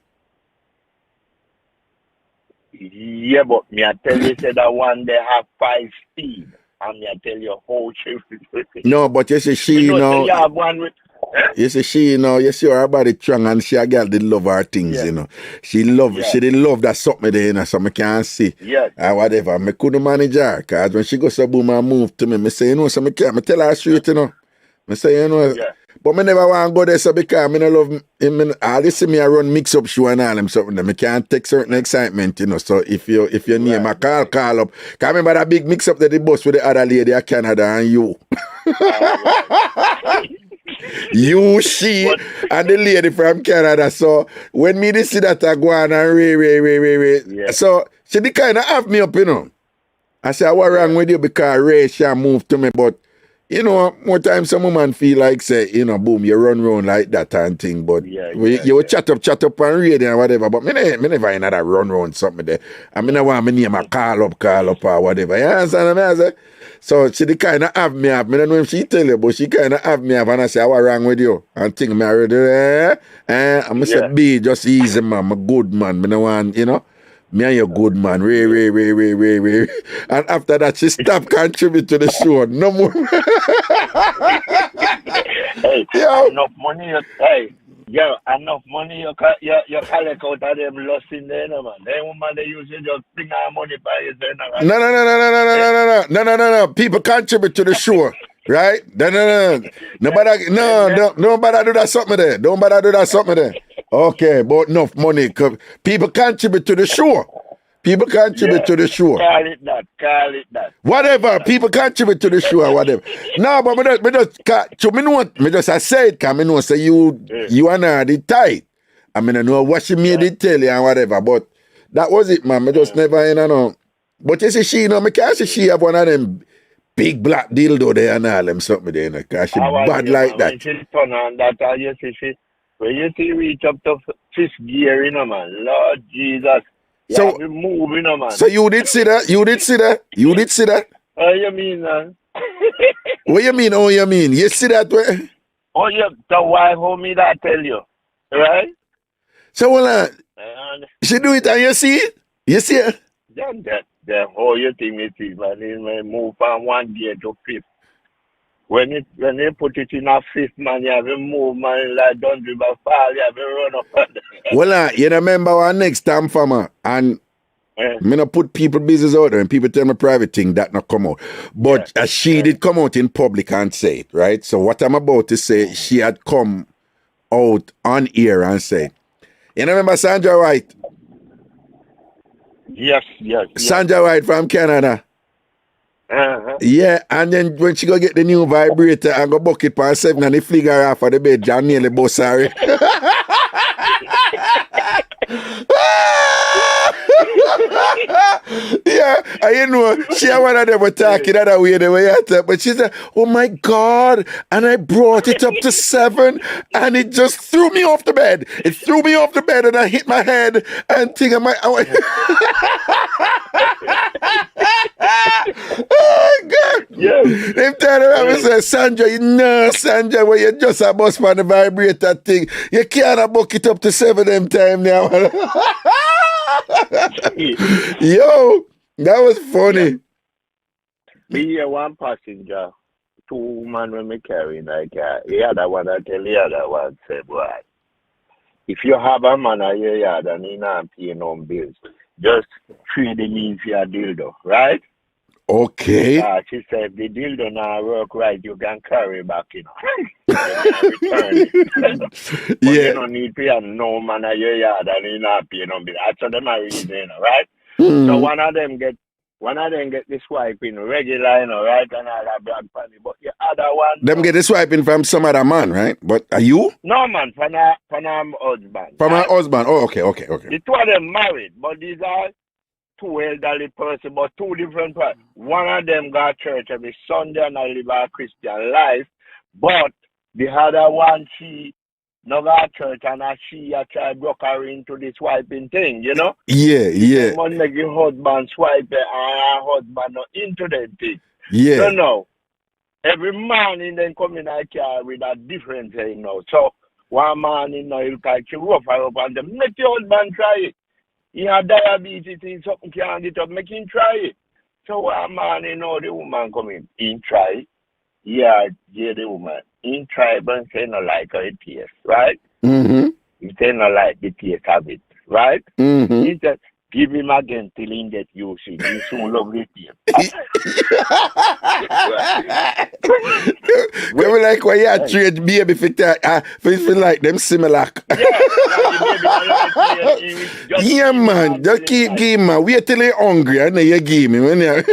Yeah, but me I tell you, say that one they have 5 speed. And me I tell you how she...
No, but you see, she, you know...
You have one with...
You see, she, you know, you see her body strong and she a girl did love her things, you know. She did love that something there, you know, so I can't see. Or whatever. I couldn't manage her, because when she goes to boom and move to me, I say, you know, so I can't, I tell her straight, you know. I say, you know, but I never want to go there, so because I don't love him. All you see me, I run Mixup show and all them something. I can't take certain excitement, you know. So if you name a call up. Because I remember that big Mixup that the bus with the other lady of Canada and you. You, she, and the lady from Canada. So when me see that I go on and Ray. So she did kind of have me up, you know. I said, what wrong with you? Because Ray, she moved to me. But, you know, more times some woman feel like, say, you know, boom, you run around like that and thing. But you would chat up on radio and whatever. But me never in that run around something there. I mean, I want me name a call up or whatever. You understand what I say? So she kind of have me up. I don't know if she tell you, but she kind of have me up. And I say, what wrong with you? And think me already, I'm going to say, be just easy, man. I'm a good man. I don't want, you know. Me and your good man. Ray. And after that, she stopped contributing to the show. No more.
Hey, enough money. Hey. Yeah, enough money you collect out of them lost in there, no, man. They woman they usually just bring our money by you.
No. People contribute to the show, right? No. Nobody do that something there. Nobody do that something there. Okay, but enough money. People contribute to the show. People contribute to the show.
Call it that.
Whatever. People contribute to the show or whatever. No, but I say it because I know say you and her did tight. I mean, I know what she made it tell you and whatever, but that was it, man. I just never, you know. But you see, she, you know, I can't see she have one of them big black dildo there and all them something there, you know, because she bad like that.
When she turn on that, you see, when you see reach up to 5th gear, you know, man, Lord Jesus. So moving, man.
So you did see that? You did see that?
Oh, you mean, man?
What you mean? Oh, you mean? You see that way?
Oh, yeah. The wife homie that tell you, right?
So she do it and you see it? You see it?
That whole you think it is, man. It may move from 1 gear to 5th. When they put it in a 5th, man, you have to move, man, like don't fall, you have to run up.
Well, you remember our next TamFam, and Me not put people business out there and people tell me private thing that not come out. But she did come out in public and say it, right? So what I'm about to say, she had come out on air and say, you know, remember Sandra White?
Yes.
Sandra White from Canada.
Uh-huh.
Yeah, and then when she go get the new vibrator and go bucket for 7 and they fling her off of the bed, John nearly bust her. Yeah, and you know, she and one of them were talking that way, they were at her, but she said, oh my God, and I brought it up to 7 and it just threw me off the bed. It threw me off the bed and I hit my head and think of my... Oh God.
Yes.
Them turn around and say, Sandra, when you just a bust on the vibrator thing, you can't book it up to 7 them time now. Yo, that was funny.
Me hear one passenger, 2 women when me carrying like the other one I tell the other one say, boy, if you have a man at your yard and he not paying no bills, just trade him in for a dildo, right?
Okay.
She said, if the dildo not work right, you can carry back, you know. You can return it. But you don't need to pay no man at your yard and he not paying no bill. That's them a reason, you know, right? So one of them get the swiping regular, you know, right? And all that black funny. But the other one...
Them get the swiping from some other man, right? But are you?
No, man, from her husband.
From her husband. Oh, okay.
The 2 of them married, but these are 2 elderly persons, but 2 different persons. One of them got church every Sunday and I live a Christian life, but the other one, she no got church and she try to broke her into the swiping thing, you know?
Yeah.
You must make your husband swipe and her husband not into that thing.
Yeah.
So no, every morning then come in a car with a different thing, you know. So one morning, you know, he'll catch you rough her up and then make your husband try it. He had diabetes, he something can't get up, make him try it. So one man, you know, the woman come in, he try. Yeah, the woman. He try, but he say no like how it tastes, right?
Mm-hmm.
He say no like the taste of it, right?
Mm-hmm.
He said, give him again till he get used to it. He soon love the taste.
Come like when you trade baby for like them similar. Yeah, man. Just keep giving man. Wait till you're hungry and then you give me. When you...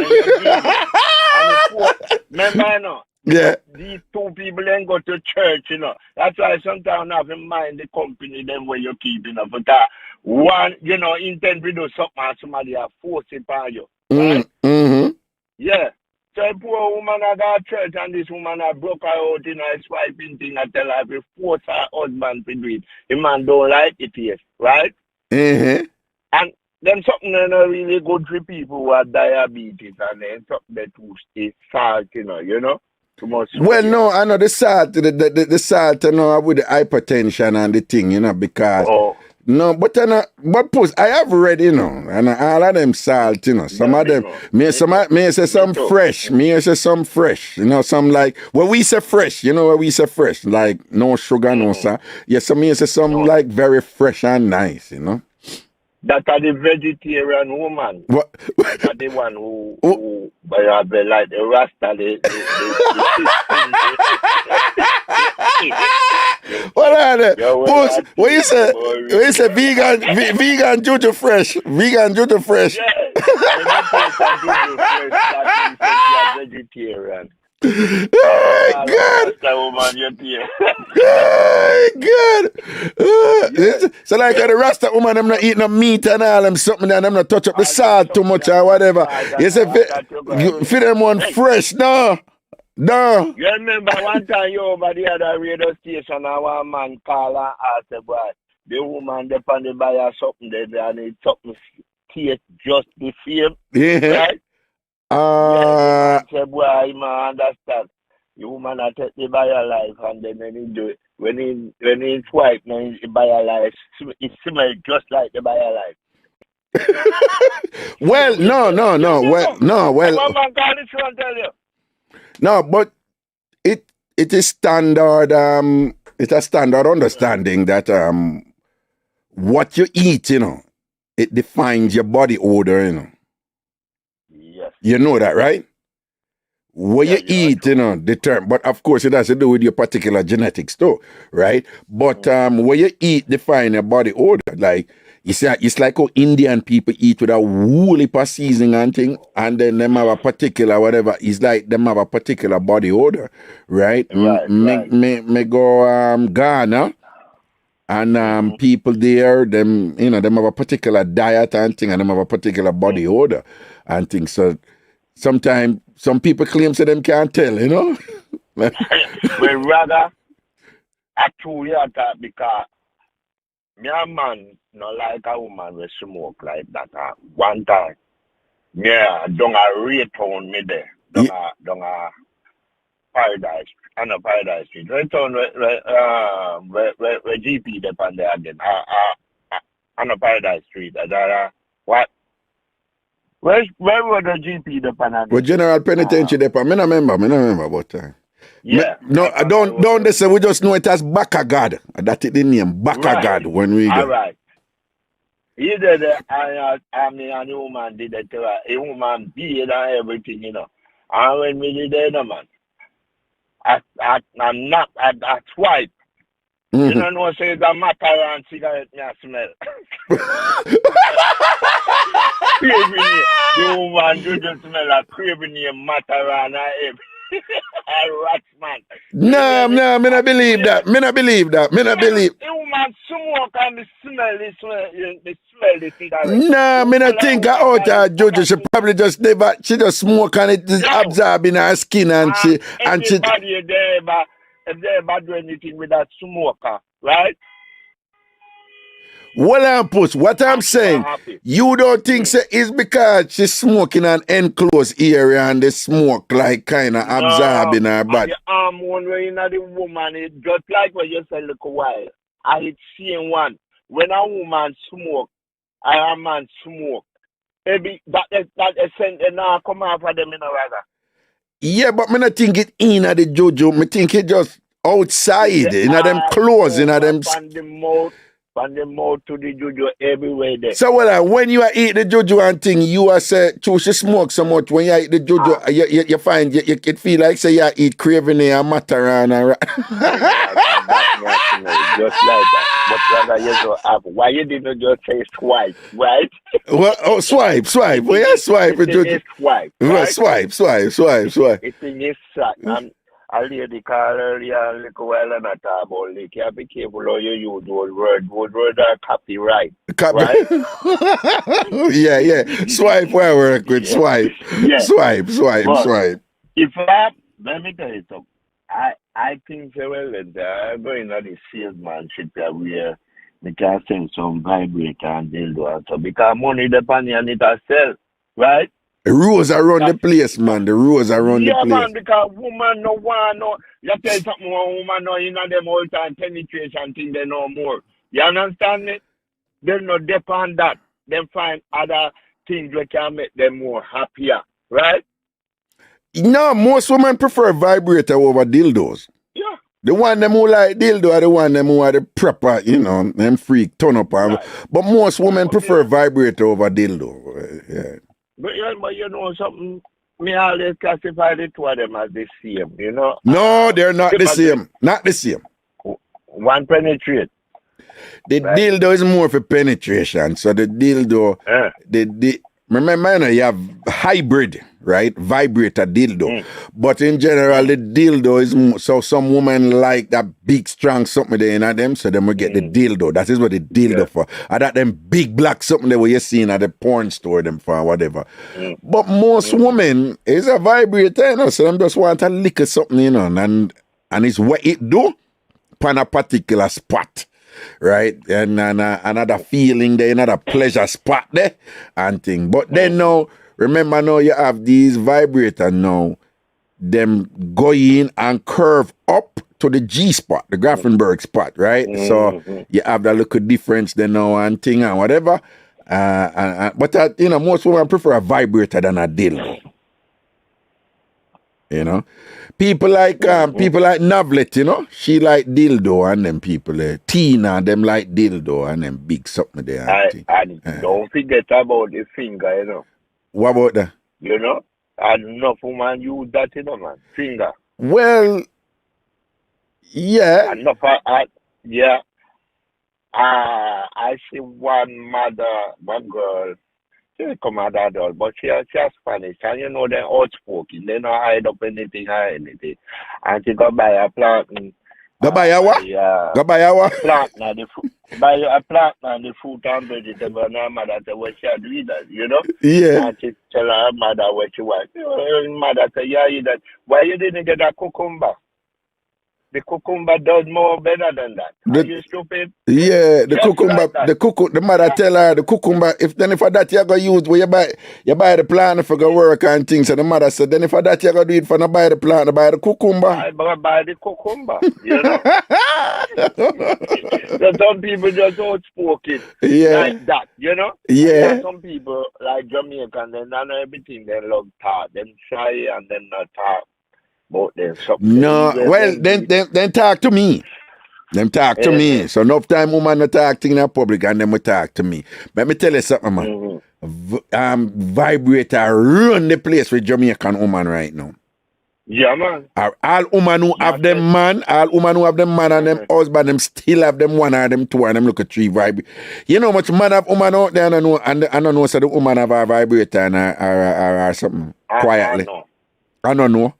Remember, you know,
yeah.
These 2 people ain't go to church, you know. That's why sometimes I have in mind the company them where you keep, you know, for that one, you know, intend to do something and somebody have force it on you. Right?
Mm-hmm.
Yeah. So a poor woman I got church and this woman I broke her out in a swiping thing and tell her to force her husband to do it. The man don't like it, yes, right?
Mm-hmm.
And them something that are really good for people who have diabetes and then something that is salt, you know. Too much salt.
Well, no, I know the salt, the salt, you know, with the hypertension and the thing, you know, because no, but I have read, you know, and all of them salt, you know, some of them, me say some fresh, you know, some like, well, we say fresh, you know, we say fresh, like no sugar, no salt. Yeah, so me say some like very fresh and nice, you know.
That are the vegetarian woman.
What?
That are the one who like the Rasta,
What are they? What you say? What you say? Vegan juju fresh. Vegan juju fresh.
Yeah. Vegetarian.
Good. Good. So like the Rasta woman, them not eating no meat and all them something, and them not touch up the salt too much or whatever. You say feed them one fresh, no. You
remember one time you over the other radio station and one man call and ask boy, the woman they on the buy something there and it something taste just the same.
Yeah.
Right? Say boy, I understand. The woman I take the buy life and then when he do it, when he swipe now he buy life, it smells just like the buy life.
Well, no. Well,
man call it show and tell you.
No, but it is standard. It's a standard understanding that what you eat, you know, it defines your body odor, you know.
Yes.
You know that, right? What you eat, you know, but of course it has to do with your particular genetics too, right? But what you eat define your body odor. Like it's like how Indian people eat with a whole heap of seasoning and thing, and then them have a particular whatever. It's like them have a particular body odor, right?
Right.
Me go Ghana. And people there, them have a particular diet and thing, and them have a particular body odor and things. So sometimes some people claim to them can't tell, you know.
Well, rather, actually, because me a man not like a woman with smoke like that. One time, don't a rate on me there, don't a Paradise, on a Paradise Street. Right on where GP depend there again. On a Paradise Street. What? Where was the GP depend again?
Well, General Penitentiary depend. I don't remember about time.
Yeah.
I don't say we just know it as Bakagad. That is the name, Bakagad, right. When we
all right. Either I mean a woman did it to her, a woman beard and everything, you know. And when we did it, man. I swipe. You don't know, say the matter and cigarette me smell. The woman do just smell a craving matter and rat man.
No, me not believe that. Me not believe.
The woman smoke and the smell the cigarette.
No, me not think out her Jojo. She probably just smoke and it is absorbing her skin and she.
Everybody if they ever do anything with that smoker, right?
Well, what I'm saying, you don't think it's because she's smoking an enclosed area and the smoke like kind of absorbing her body.
One way in the woman, it just like what you said a while. I had seen one. When a woman smoke, a man smoke. Maybe that essence now come out for them in a rather.
Yeah, but me not think it in the Jojo. Me think it just outside, in them clothes, in them.
From the mouth to the Jojo everywhere there.
So when you eat the Jojo and thing, you are say choose to smoke so much. When you eat the Jojo, you find it feel like say you eat craving and mataran and
just like that. But rather you don't have. Why you didn't just say swipe, right?
Well, swipe. Well, yeah, swipe.
Swipe.
Right? Swipe.
It's in your sack. A lady called earlier a little while and I talk about it. You be careful how you use those words. Those words are copyright. Right?
Yeah. Swipe where I work with. Swipe. Yeah. Swipe.
If let me tell you something. I think very well that I'm going on the salesmanship where we can send some vibrator and dildo and so because money depends on it as sell, right?
The rules around the place, man. The rules around the place.
Yeah, man, because woman no one no. You tell something one woman no in them all time penetration thing they know more. You understand me? They no depend that. They find other things that can make them more happier, right?
No, most women prefer vibrator over dildos.
Yeah.
The one them who like dildo are the one them who are the proper, them freak turn up. Right. But most women prefer vibrator over dildo. Yeah.
But you know something, me always classify the two of them as the same, you know?
No, they're not the same. Not the same.
One penetrate.
The dildo is more for penetration. So the dildo, remember, you have hybrid, right? Vibrator dildo. But in general, the dildo is more, so some women like that big, strong something there in them, so them will get the dildo. That is what the dildo for. Or that them big black something there where you see at the porn store them for whatever. But most women is a vibrator, so them just want to lick something, and it's what it do on a particular spot. Right, and another feeling there, another pleasure spot there, and thing. But then now, remember now you have these vibrators now, them go in and curve up to the G spot, the Grafenberg spot, right? So you have that little difference there now and thing and whatever. But most women prefer a vibrator than a dildo. You know, people like Novlet, you know, she like dildo and them people there. Tina, them like dildo and them big something there.
And don't forget about the finger, you know.
What about that?
You know, and enough woman use that, you know, man. Finger.
Well, yeah.
Enough, yeah. I see one girl. She come out that door, but she's Spanish, and you know they're outspoken. They don't hide up anything or anything. And she go buy a plant.
Go buy a what? Go buy a what?
Plant now the fruit. Buy a plant now the fruit and vegetable. And her mother say what she do that, you know?
Yeah.
And she tell her mother what she want. Her mother say, yeah, you that. Why you didn't get a cucumber? The cucumber does more better than that. Are you stupid?
Yeah, the cucumber, like the mother tell her the cucumber, if for that you go use where you buy the plant for go work and things. And the mother said, then if for that you go do it for not buy the plant, buy the cucumber.
I buy the cucumber, you know. So some people just outspoken like that, you know.
Yeah.
And some people like Jamaican, they don't know everything. They love talk, them shy and then not talk. No,
well, then talk to me. Them talk to me. So enough time woman not talk in the public and them will talk to me. Let me tell you something, man. Vibrator run the place with Jamaican woman right now.
Yeah, man.
All woman who have them man, and them husband, them still have them one or them two and them look at three vibrator. You know much man have woman out there and I don't know so the woman have a vibrator and or something quietly. I don't know.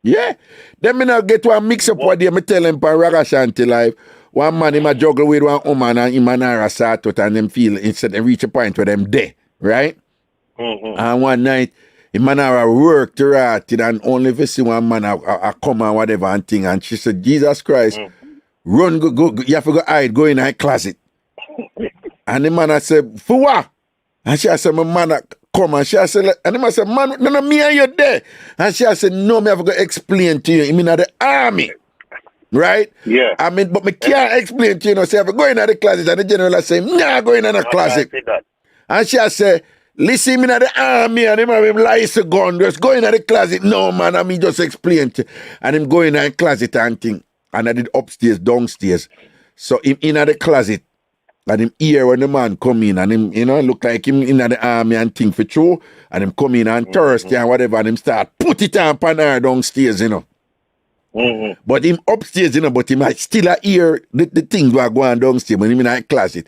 Yeah. Then me now get one mix up what they me tell him on Ragashanti live. One man him a juggle with one woman and him and her sort out and them feel instead they reach a point where them there, right? And one night him and her work to rat and only if you see one man a come and whatever and thing and she said, Jesus Christ, run go you have to go hide, go in her closet. And the man I said, for what? And she said, my man come and she said, and the man said, man, no, me and you there. And she said, no, me have to explain to you. I mean, at the army. Right?
Yeah.
I mean, but me can't explain to you, so I have to go in the closet. And the general say, nah, go in the closet. And she said, listen, me at the army, and him have him lice a gun, just go in the closet. No, man, I mean, just explain to you. And him go in the closet and thing. And I did upstairs, downstairs. So him in the closet. And him hear when the man come in and him, you know, look like him in the army and thing for true. And him come in and thirsty and whatever and him start put it on pan her downstairs, you know. But him upstairs, you know, but him still hear the things were going downstairs when him in the closet.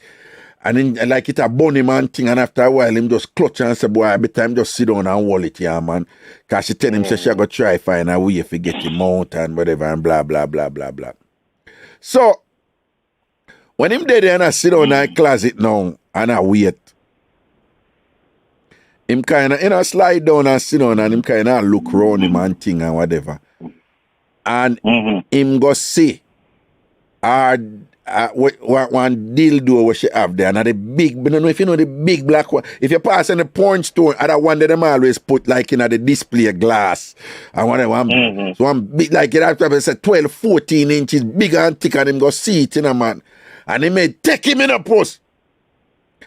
And then like it a burn him and thing and after a while him just clutch and say, boy, every time just sit down and hold it here, man. Cause she tell him say she go try find a way if he get him out and whatever and blah, blah, blah, blah, blah. So, when him there and I sit down in the closet now and I wait, him kind of, you know, slide down and sit down and him kind of look round him and thing and whatever. And him go see one dildo what she have there. And the big, I don't know if you know the big black one. If you pass in the porn store, other one that them always put like in the display glass. And whatever. So I'm big, like it have to say 12, 14 inches bigger and thicker and him go see it, you know, man. And he may take him in a post.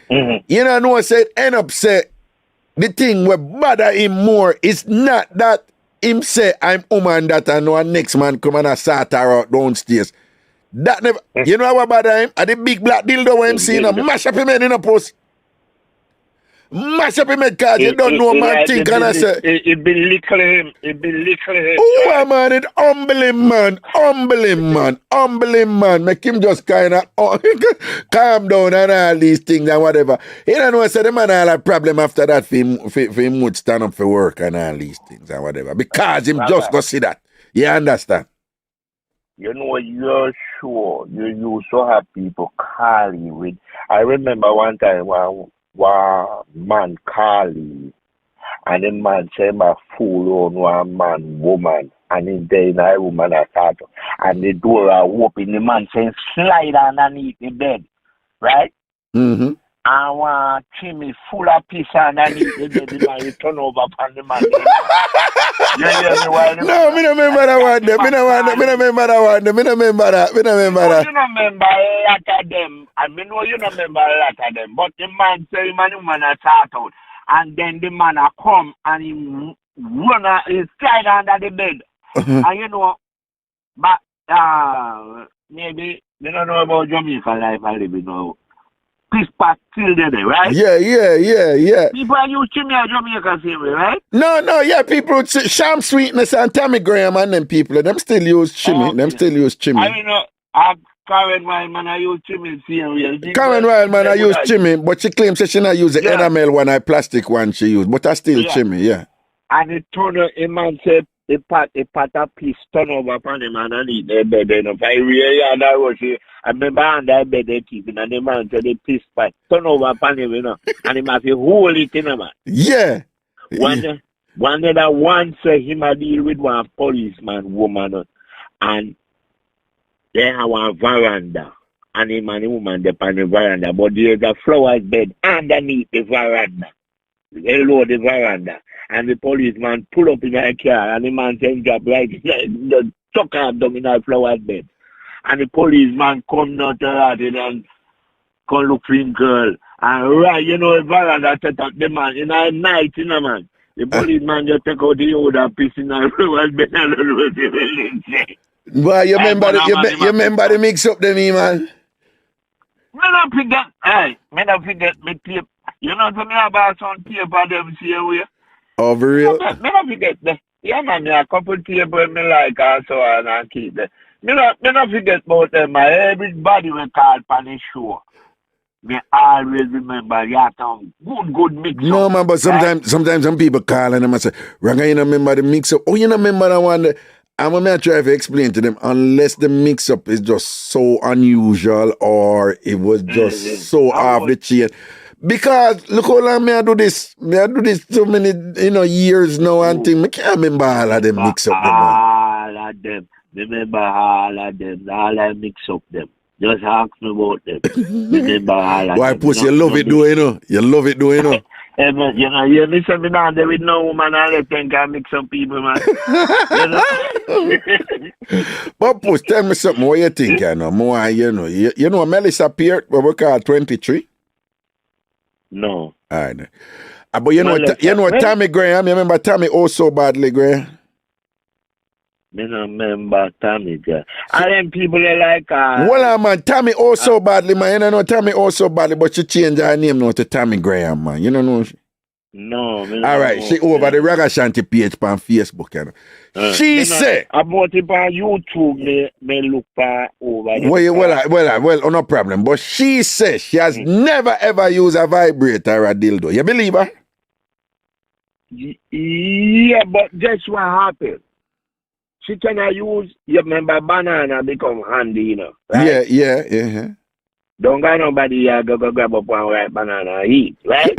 You know what I said? End up say the thing will bother him more is not that him say I'm woman that I know a next man come and sort her out downstairs. That never you know what bother him? And the big black dildo when him seeing him mash up him head in a post. Mash up him head cause you don't know man think and I say
it be lickle him.
Oh man, it humble him, man. Make him just kind of calm down and all these things and whatever. You know what I said, the man all have problem after that for him would stand up for work and all these things and whatever. Because him just go see that. You understand?
You know, you're sure you used to have people call you with. I remember one time one man call you and the man say my fool on one man, woman, and in day night woman attack and the door are open, the man saying slide underneath the bed, right? And one chimney full of piss underneath the bed, the man you turn over upon the man. You hear me?
No, me don't remember that one. Me don't remember that. You remember
a lot of them. I mean, no, you don't remember a lot of them. But the man say, man, woman a start out. And then the man a come and run is slide under the bed. And you know, but maybe they don't know about Jamaica life I live in now. Piss pot still there, right?
Yeah.
People are used to me at Jamaica same way, right?
No, yeah, people with Sham Sweetness and Tammy Graham and them people, them still use chimney.
Okay.
Them still use chimney.
I mean, Karen Wildman, I use chimney same way.
Karen Wildman, I use chimney, but she claims that she not use the enamel one, I plastic one she use, but I still chimney, yeah.
And it turned out, a man said, a pot of piece turn over upon him and I need their bed. And if I really had that was I remember on that bed they keeping and the man said the piece pot turn over upon him, you know, and he must hold it in a man.
Yeah.
One other one said him a deal with one policeman woman and they have one veranda and him and the woman they on the veranda, but there's a flowers bed underneath the veranda. Below the veranda. And the policeman pull up in a car and the man sends up right the tuck up down in a flower bed. And the policeman come out and come look for him girl. And right, you know, the veranda set up the man in a night, you know, man. The policeman just take out the other piece in a flower bed and what the say.
Boy, you remember the mix up then, man?
Me not forget me tape. You know, to me about some paper them see away.
Oh, for real?
Me not forget that. Yeah, man, me a couple paper me like also and I keep them. Me not forget about them. Everybody we call on the show. Me always remember you have some good mix up.
No, man, but sometimes some people call and them and say, Raga, you don't remember the mix up? Oh, you don't remember that one? I'm going to try to explain to them, unless the mix-up is just so unusual or it was just so off the chain. Because, look how long I do this. I do this so many, years now and things. I can't remember all of them mix-up.
All of them. Remember all of them. All I mix-up them. Just ask me about them. Remember all of them.
Why, puss, you love it doing, You love it doing,
Hey, man, you listen me down there with no woman and let them can mix some people, man.
But puss, tell me something. What you think, more, you know Melissa Peart, what we call 23?
No.
All right. But you know Tammy Graham, you remember Tammy oh so badly, Graham?
I remember Tammy, I them people they like
well, man, Tammy oh so badly, man. You don't know Tammy oh so badly, but she changed her name now to Tammy Graham, man. You don't know?
No.
All right, she over the Ragashanti page on Facebook, you know. She said
about it on YouTube, me look for over
there. Well, no problem. But she says she has never ever used a vibrator or a dildo. You believe her?
Yeah, but guess what happened? She cannot use, you remember banana become handy, you know. Right?
Yeah.
Don't got nobody here go grab up one right banana and eat, right?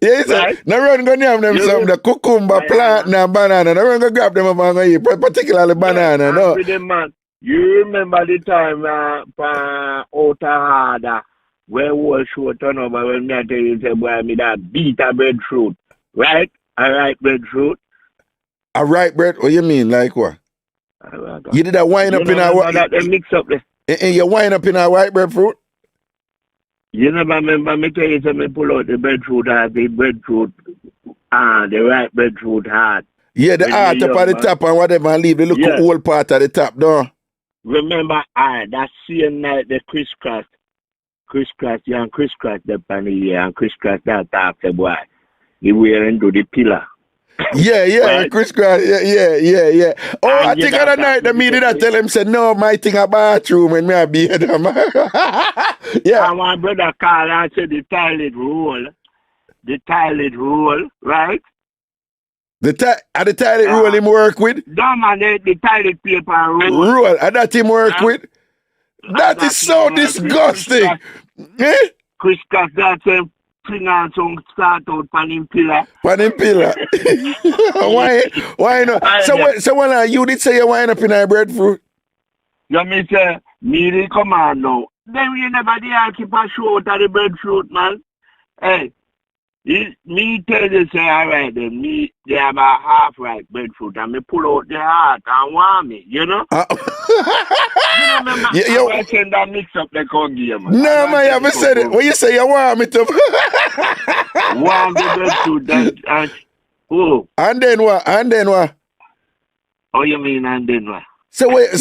Yes, right? Now run go name them some the cucumber plant and banana. Now run go grab them up and eat, particularly banana, no.
You remember the time Outer Harder where was show turn over when me I tell you say boy me that beat a breadfruit, right? A ripe breadfruit.
A ripe bread? What you mean? Like what? You did that wine up in our
mix up there.
And you wine up in our white breadfruit?
You never remember me tell you say me pull out the breadfruit hard, the ripe breadfruit hard.
Yeah, the heart up at the top and whatever and leave the little whole part at the top, no?
Remember that same night the crisscross, and crisscross the panny and crisscross that after boy. He wearing to the pillar.
Yeah, right? Crisscross, yeah. Oh, and I think other night the meeting I tell him said, no, my thing a bathroom and me a be them. Yeah.
And my brother called and said the toilet roll, right?
The toilet roll him work with?
No man, the toilet paper roll.
Roll, and that him work with? That is so disgusting.
Crisscross, that's him. Fling on some start out panim pillar.
Panim pillar. Why not? So when you did say you wind up in a breadfruit?
You mean say me they come on now. Then you never did keep a show out of the breadfruit, man. Hey, me tell you say alright then they have a half ripe breadfruit and me pull out the heart and warm it, you know? You remember I send that mix up the cookie, man.
No, man, you haven't said it. When you say you warm it up.
One the breadfruit that oh.
And then what? And then what?
Oh, you mean and then what?
So wait,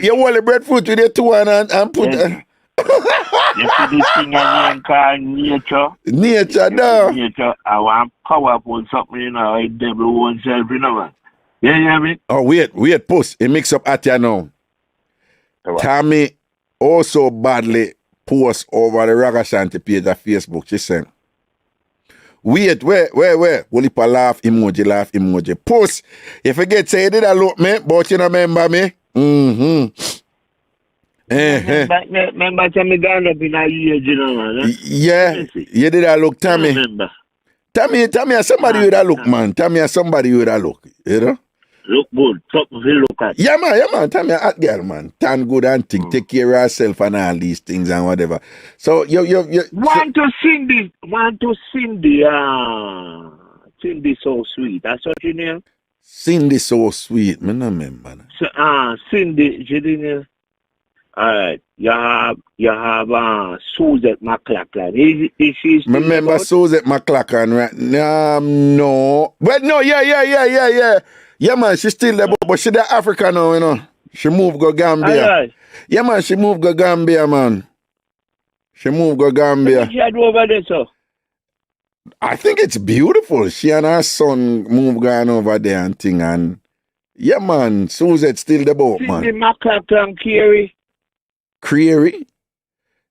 you hold the breadfruit with the two and put
Yeah. You see this thing I name called nature?
nature down.
Nature, I want powerful something, you know, I devil oneself, you know, man. You hear me?
Oh, wait, puss. It mix up at you now.
What?
Tammy also badly post over the Ragashanti page of Facebook. She said, wait. Only for laugh emoji. Post. If you get say, did I look me, but you don't remember me?
Remember, tell me down up in a year, you know, man.
Yeah, you did I look, Tammy.
Remember.
Tammy, somebody with a look, man. Tammy, somebody with a look, you know?
Look good. Something to look at.
Yeah, man. Tammy, a hot girl, man. Tan good and thing. Take care of herself and all these things and whatever. So, you.
Want to sing Cindy so sweet. That's what you know?
Cindy so sweet. Me no remember.
Cindy, you didn't. Alright, you have Suzette McLachlan. Is she still
Remember
about?
Suzette McLachlan, right? No. Well, no, yeah. Yeah, man, she still there, but she the Africa now, you know. She moved go Gambia.
Alright.
Yeah, man, she moved go Gambia, man. She moved go
What
Gambia.
she had over there, so?
I think it's beautiful. She and her son moved gone over there and thing, and yeah, man, Suzette still the boat,
Cindy
man.
McLachlan, Carey.
Creary?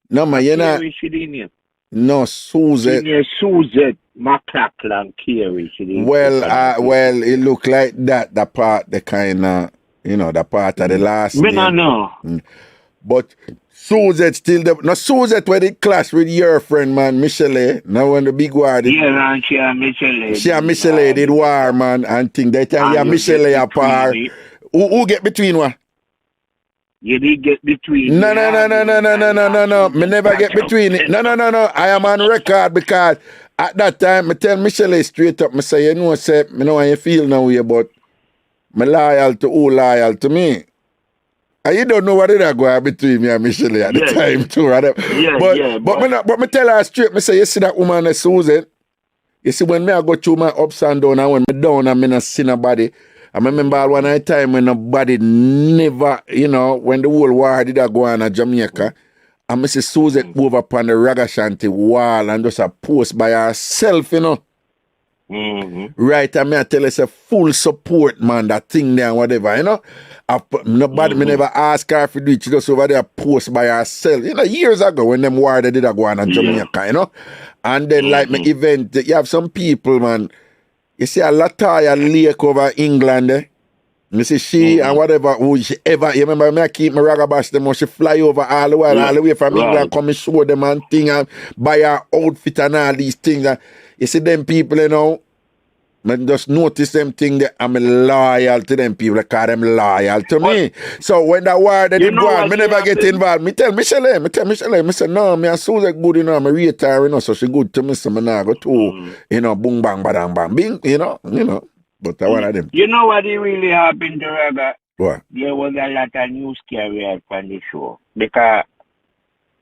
No, man, you know.
Carey, she didn't hear.
No, Suzette.
Suzette McLachlan, Carey, she didn't
Well, it look like that, the part, the kind of, you know, the part of the last
Me
name.
no know.
But Suzette still the, no, Suzette where they clash with your friend, man, Michelle. Now when the big war did,
Yeah, and she and Michelle.
she and Michelle did war, man, and think that time
And
yeah,
you
Michelle
get
apart.
between it.
Who get between what?
You did get between.
No. Me never get between it. No. I am on record because at that time, I tell Michelle straight up, I say, you know, say, I know how you feel now, but I'm loyal to who loyal to me. And you don't know what did I go on between me and Michelle at the time too, right? But me tell her straight, I say, you see that woman, Susan? You see, when me I go through my ups and downs, and when me down and me not see nobody, I remember one time when nobody never, you know, when the whole war did go on in Jamaica, and Mrs. Susan move up on the Ragashanti wall and just a post by herself, you know. Right, and me I tell her, say full support, man, that thing there and whatever, you know. Nobody, me never ask her if do it, she just over there post by herself. You know, years ago when them war they did go on in Jamaica, you know. And then like my event, you have some people, man. You see a Lataya lake over England, eh? You see she and whatever who she ever, you remember me I keep my ragabash them or she fly over all the way from England, come and show them and thing and buy her outfit and all these things. And you see them people, you know, I just notice them thing that I'm loyal to them people because them loyal to me. So when that war they did go on, me never get involved. Me tell Michelle, me say, no, me and Susan good, you know, I'm retire, you know, so she good to me, so me now go to, you know, boom, bang, badang, bang, bing, you know. But I one of them.
You know what really happened to Raga?
What?
There was a lot of news carriers on the show because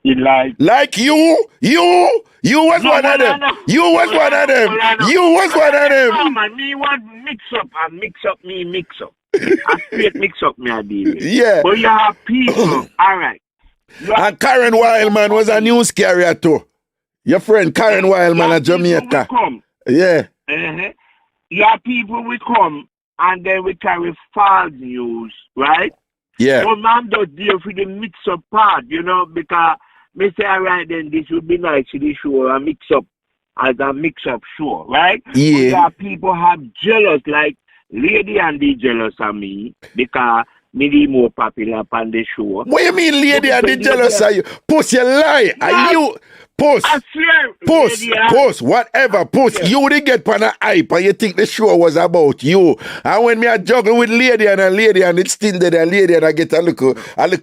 he like
you was one of them. You was one of them. You was one of them.
No, man, me want Mixup and Mixup. I straight Mixup me I deal with.
Yeah.
But you have people, all right.
And Karen Wildman was a news carrier too. Your friend Karen Wildman at Jamaica. Yeah.
You have people will come and then we carry false news, right?
Yeah.
So man don't deal with the Mixup part, you know, because me say, all right, then this would be nice to the show, a Mixup as a Mixup show, right?
Yeah.
But people have jealous, like Lady and the jealous of me because me the more popular on the show.
What you mean, Lady and the jealous of you? Puss, you lie. Are you? Puss.
I swear.
Puss, whatever. Puss, you didn't get pan a hype and you think the show was about you. And when me a juggle with lady and it's still there, a lady and I get a little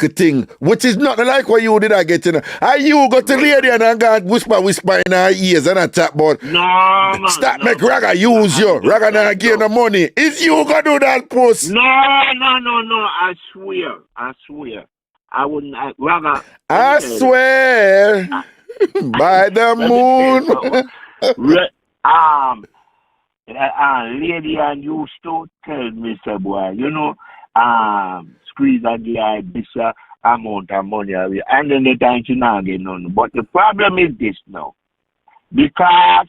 thing, which is not like what you did I get, you know. And you go to lady and I got whisper in her ears and I talk about,
no,
stop make Raga use you. Raga not give no money. Is you gonna do that, Puss?
No. I swear. I wouldn't, Raga.
I swear. By the moon.
Lady and used to tell me, say, boy, squeeze a guy this amount of money away. And then the time she not get none. But the problem is this now. Because...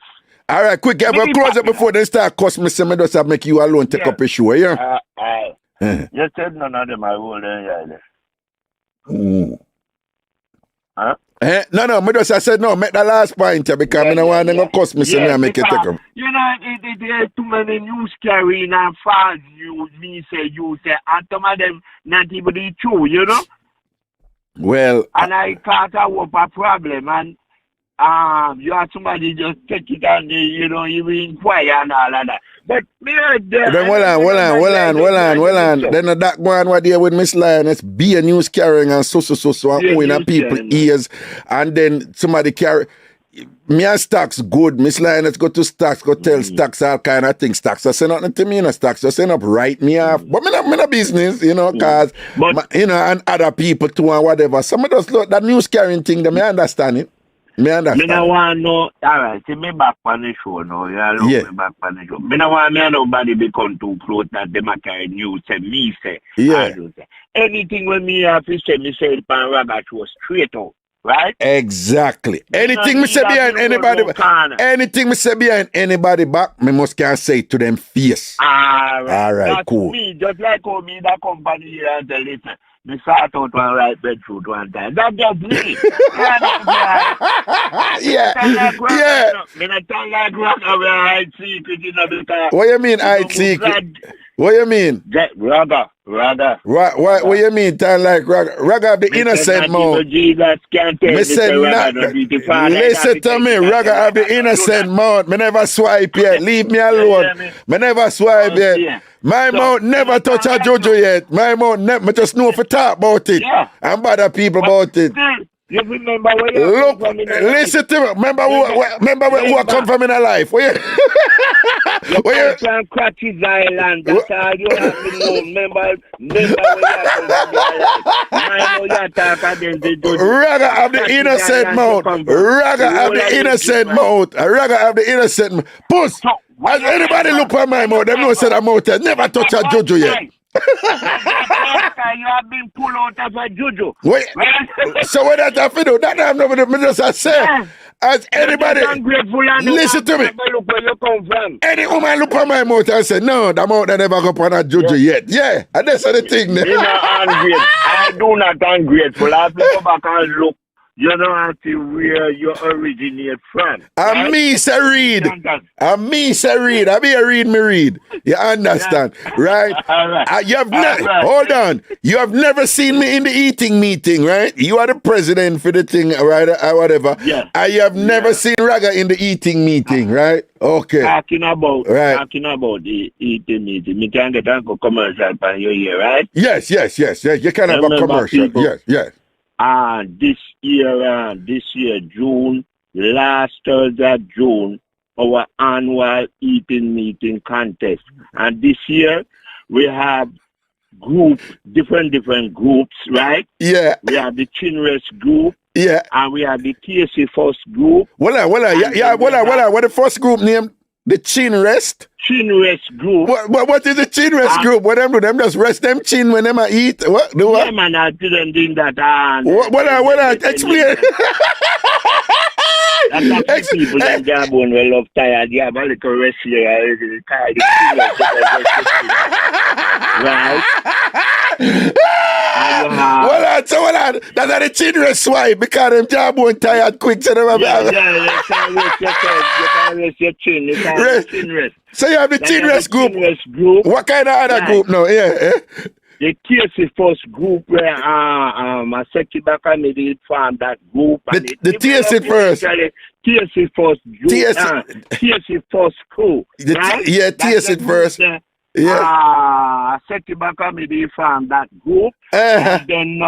All right, quick, have a close up before they start cost me. Say me just have make you alone take up a show, yeah?
You said none of them are old and Huh?
No, me just I said no, make the last point because I don't want them to cost me, so me make it take up.
There's too many news carrying and false news, you say, and some of them not even the true,
Well,
and I thought I was a problem, and you have somebody just take it and you inquire and all of that. But me
then hold on. Then that one what there with Miss Lioness be a news carrying and so and in a people ears, and then somebody carry me and Stacks good. Miss Lioness go to Stacks, go tell Stacks all kind of things. Stacks so say nothing to me, Stacks just end up write me off. But me not business, cause and other people too and whatever. Some of us look that news carrying thing, they may understand it. Me understand.
Me no want no. All right, see me back on the show now. Me back on the show. Me no want me and nobody become too close that them a carry news. Say me say.
Yeah.
Anything when me have to say, me say it pan Raga show straight out. Right?
Exactly. Anything me say behind anybody, anything me say behind anybody back, me must can say to them face.
All right,
that's cool.
Me, just like how me that company here and tell it. Me start out one right bed fruit one time. That's just me.
Yeah.
Me not tell like rock over hide secret, because...
What you mean hide secret? What you mean?
Raga.
What you mean tell like Raga? Raga have the innocent mouth.
Jesus can't tell me say Raga.
Listen to me, Raga have the innocent mouth. Me never swipe yet. Leave me alone. Me never swipe yet. My mouth never touch a juju yet. My mouth never. Me just know if I talk about it. And bother people about it.
You remember where you come from in life?
Listen to me. Remember who I come from in a life. Where
you come from Cratchit Island. That's all you have to know. Remember where you come from in life. I know you talk against the judge.
Raga have the innocent mouth. Raga have the innocent mouth. Raga have the innocent mouth. Puss. As anybody look at my mouth, them know say that mouth never touch a juju yet.
You have been pulled out of a juju.
Wait, so what that have to do? That have nothing to do. Just I say, as anybody, listen to me.
Look where you come from.
Any woman look at my mouth and say, no, the mouth never go upon a juju yet. Yeah, and that's the thing.
You're not ungrateful. I do not ungrateful. I have to go back and look. You don't have to where you originate from.
And me say read. And me say read. I be a read me read. You understand? Right? You have hold on. You have never seen me in the eating meeting, right? You are the president for the thing, right? Or whatever.
Yes.
And you have never seen Raga in the eating meeting, right? Okay.
Talking about the eating meeting. Me can get a commercial for you here, right?
Yes. You can have a commercial.
People.
Yes.
This year, June, last Thursday of June, our annual eating meeting contest. And this year, we have different groups, right?
Yeah.
We have the Chinrest group.
Yeah.
And we have the TSC first group.
What the first group name? The Chinrest?
Chinrest group.
What is the Chinrest group? What them do? Them just rest them chin when them eat? What? Do what?
Yeah, man, I didn't do that.
What? Explain.
That's people that Jabon will love tired. You have a little rest here. Right?
Hold on. That's the Chinrest swipe because them Jabon tired quick. So them
you can rest your chin. You can rest your chin rest.
So you have the Chinrest group. What kind of other group now? Yeah.
The TSC first group where I said back I made it from that group.
The TSC first.
TSC first group. TSC first school.
TSC first.
I said back I made it from that group. And then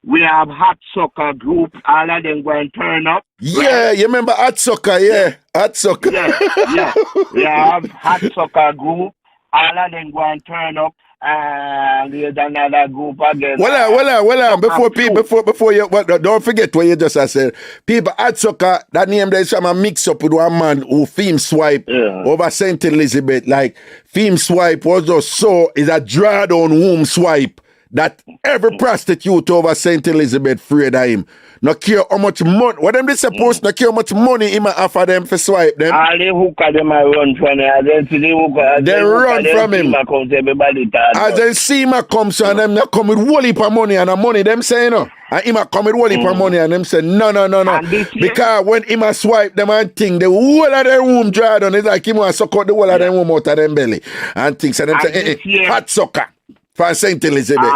we have hot soccer group. All of them going to turn up.
Yeah, right? You remember hot soccer? Yeah, hot soccer.
Yeah. We have hot soccer group. All of them going to turn up. There's another group again.
Well, before you, don't forget what you just said. People at soccer, that name there is from a mix up with one man who film swipe over St. Elizabeth. Like, film swipe was just so, is a draw down womb swipe that every prostitute over St. Elizabeth afraid of him. No care how much money, what them they supposed to care how much money him offer them for swipe them.
All the hooker them a run from him.
They run from him. As they see him come, so and them they come with whole heap of money and the money them say no. And him a come with whole heap of money and them say no. Because when him a swipe them and think the whole of their womb dry down, it's like him a suck out the whole of their womb out of them belly. And things and them say hot sucker for St. Elizabeth.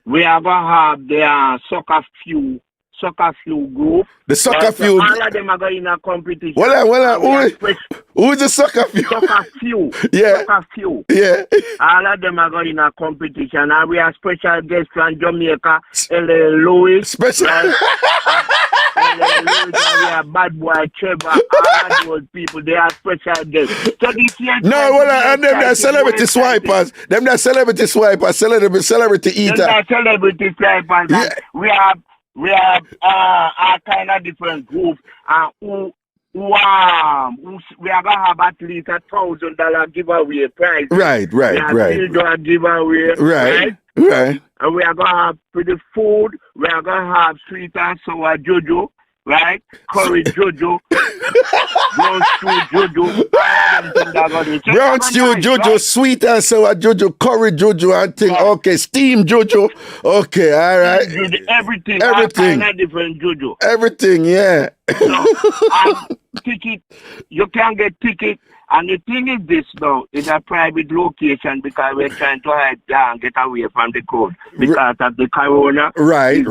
We are going to have the soccer few group.
The soccer few.
All of them are going in a competition.
Who is the soccer few?
Soccer few.
Yeah.
Soccer few.
Yeah.
All of them are going in a competition. And we have special guests from Jamaica, L.A. Louis.
Special.
We have Bad Boy Trevor. All of those people, they are special guests. So this year,
and them are celebrity swipers. Them are celebrity swipers, celebrity eater.
Them are celebrity swipers. Yeah. We have all kind of different groups. We are gonna have at least $1,000 giveaway prize.
Right.
$1 giveaway.
Right.
And we are gonna have for the food. We are gonna have sweet and sour jojo, right? Curry jojo, brown stew jojo.
Brown stew jojo, sweet and sour jojo, curry jojo, and thing. Okay, steam jojo. Okay, all right.
Everything. All kind of different jojo.
Everything, yeah.
So, ticket, you can get ticket. And the thing is this now, it's a private location because we're trying to hide and get away from the crowd because of the corona.
Right.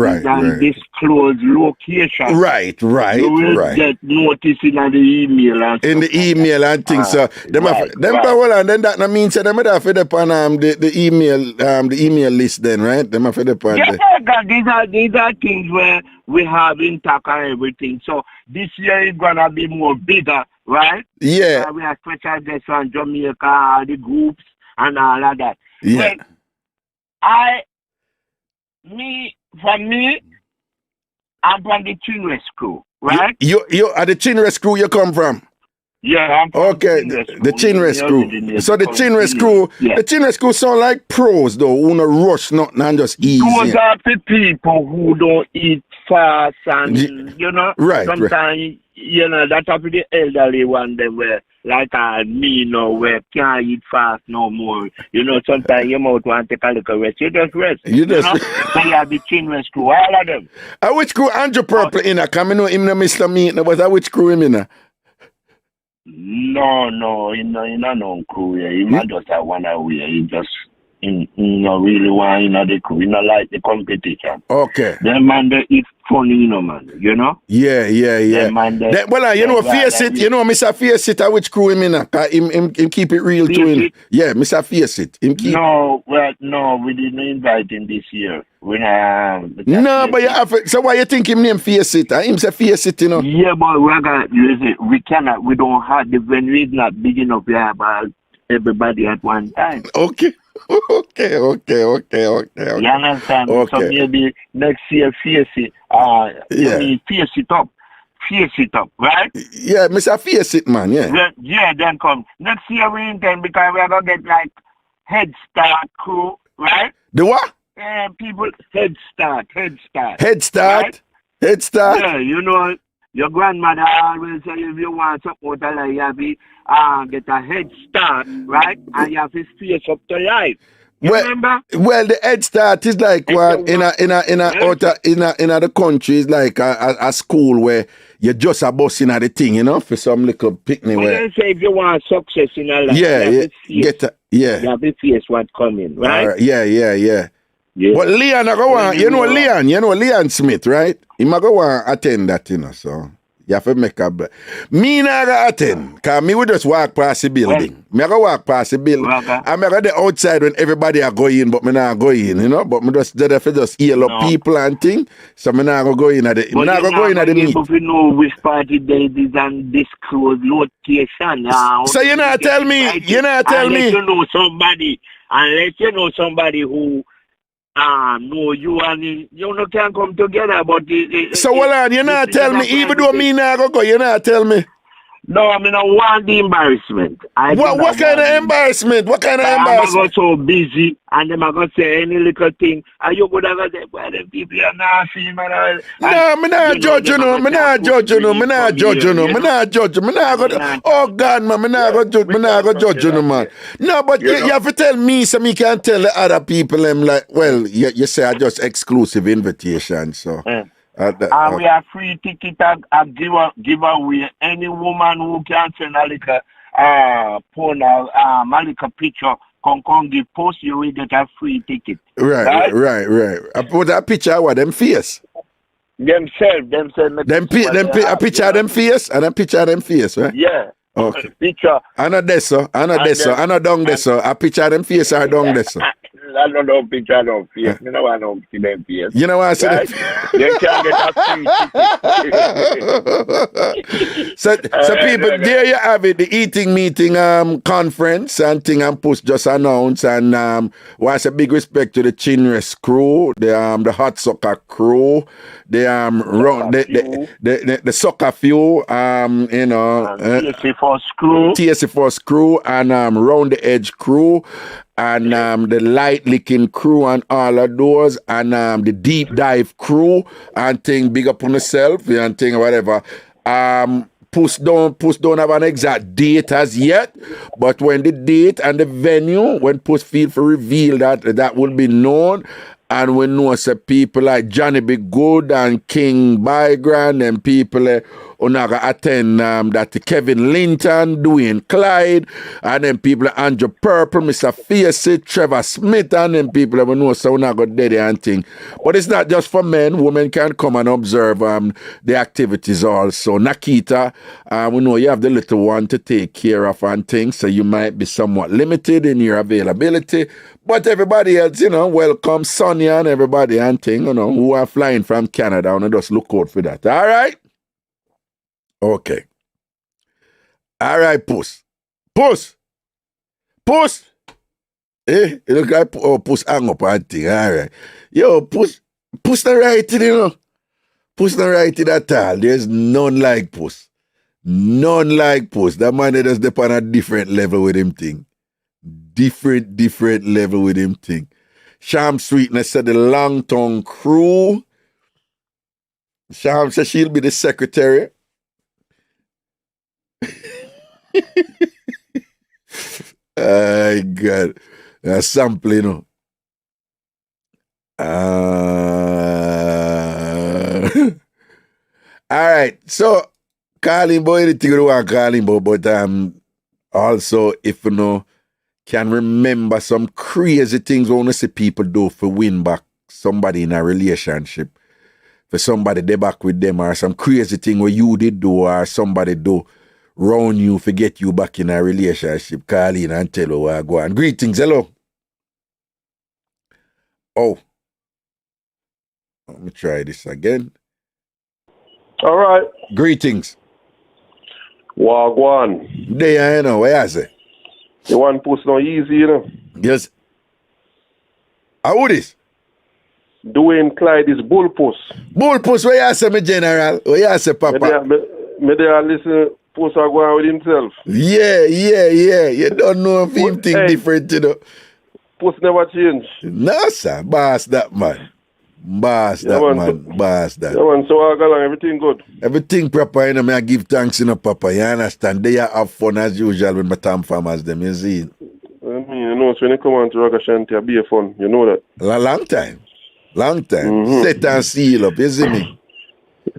Disclosed location.
Right.
You will get notice in the email and
in the email and things. So then that means that them have to depend on the email list then, right? Them have to depend.
Yeah, these are things where we have intact and everything. So this year is gonna be more bigger. Right?
Yeah.
We have special guests from Jamaica, the groups, and all of that.
Yeah.
For me, I'm from the Chinwes crew, right?
You are the Chinwes crew you come from?
Yeah, I'm from
the Chinwes crew. So the Chinwes crew, the Chinwes crew sound like pros though, who no rush nothing and just easy.
Those are the people who don't eat fast and, sometimes, that have the elderly one, they were like me, where can't eat fast no more. Sometimes you might want to take a little rest. You just rest. So you have the Chinwes crew, all of them.
Which crew Andrew Purple in? Come know him no Mr. Meat, but which crew him in?
No, no crew. He not just a one away. He just really want the crew. Like the competition.
Okay.
Them man they eat funny, man.
Yeah. Face it. Mr. Face it. Which crew him in? Him keep it real to him. Yeah, Mr. Face it. Him keep.
No, we didn't invite him this year.
No, but you have it. So why you think him name Face it? Him say Face it,
Yeah, but we cannot. We don't have the venue is not big enough to have everybody at one time.
Okay.
You understand?
Okay.
So maybe next year, face it. Face it up. Face it up, right?
Yeah, Mr. Face it, man,
Yeah, then come. Next year we intend because we are going to get like Head Start crew, right?
The what?
People, Head Start.
Head Start?
Yeah, your grandmother always say if you want something like you have to get a head start, right? And you have to face up to life. Remember?
Well, the Head Start is like what in the country is like a school where you're just a bus in the thing, for some little picnic.
Well,
where
say if you want success in a life, you have to face what's coming, right?
Yeah. But Leon, Leon Smith, right? He might go and attend that, so you have to make a break. Me not go attend, because me would just walk past the building. Me go walk past the building. I'm go the outside when everybody are going, but me not go in, But me just there for just heal up people and thing. So me not go in at the meet.
But you know which party they is and disclose location.
So you not tell me.
You know somebody. unless you know somebody who know you and you know can come together. But
so hold on, you not tell me, even though me not go, you not tell me.
No, I mean I want the embarrassment.
What kind of embarrassment? What kind of embarrassment?
I'm so busy and them are gonna say any little thing and you could have say, well, them people are not seeing man.
No, me not judge you, no. Me not judge you, no. Me not judge you, no. Me not judge you. Me not go. Oh God, man, me not go judge. Me not go judge you, no, man. No, but you have to tell me so me can tell the other people. Them like, well, you say I just exclusive invitation, so.
We are free ticket and give away any woman who can send a little phone a little picture come give post you will get a free ticket.
Right. I put a picture of them face.
Themselves.
A picture of them face and a picture of them face, right?
Yeah.
Okay.
Picture.
I know this, so. I know down this, so. A picture of them face or down this, so.
I don't know picture of them face. You know I don't see them face.
You know what I said?
They can't get a free ticket.
so people, there you have it, the eating meeting conference and thing and post just announced, and was a big respect to the Chinres crew, the hot soccer crew, the the soccer few, you know, TSC Force crew and round the edge crew. And the light licking crew and all of those, and the deep dive crew and thing big up on yourself and thing whatever. Puss don't have an exact date as yet, but when the date and the venue, when Puss feel for reveal that will be known. And we know some people like Johnny Be Good and King Bygrand and people who not gonna attend that Kevin Linton, Dwayne Clyde, and then people like Andrew Purple, Mr. Fierce, Trevor Smith, and then people that we know so we not gonna do and thing. But it's not just for men, women can come and observe the activities also. Nakita, we know you have the little one to take care of and things, so you might be somewhat limited in your availability. But everybody else, you know, welcome Sonia and everybody and thing, you know, who are flying from Canada, and just look out for that. All right? Okay. All right, Puss. Puss! Eh? It look like Puss hang up and thing. All right. Yo, Puss not right, you know. Puss not right at all. There's none like Puss. None like Puss. That man is just on a different level with him thing. Different level with him thing. Sham Sweetness said the long tongue crew. Sham said she'll be the secretary. Oh God. That's sample, you know. All right. So call him boy, anything you want to call him boy, but also if you know can remember some crazy things we want to see people do for win back somebody in a relationship. For somebody they back with them, or some crazy thing where you did do or somebody do round you for get you back in a relationship. Call in and tell you where I go on. Greetings, hello. Oh. Let me try this again.
All right.
Greetings.
Wagwan.
There you know, where is it?
The one post no easy, you know.
Yes. How is?
Dwayne Clyde is bull post.
Bull post, where you say, my general? Where you say, Papa?
Me there listen, post are going with himself.
Yeah. You don't know if him think different, you know.
Post never change.
No, sir. Boss that, man. Boss that.
Yeah, man, so I got on everything good.
Everything proper, you know, I give thanks, you know, Papa. You understand? They have fun as usual with my TamFam as them, you see.
I mean, you know, so when you come on to Ragashanti, it'll be a fun. You know that.
Long time. Mm-hmm. Set and seal up, you see me?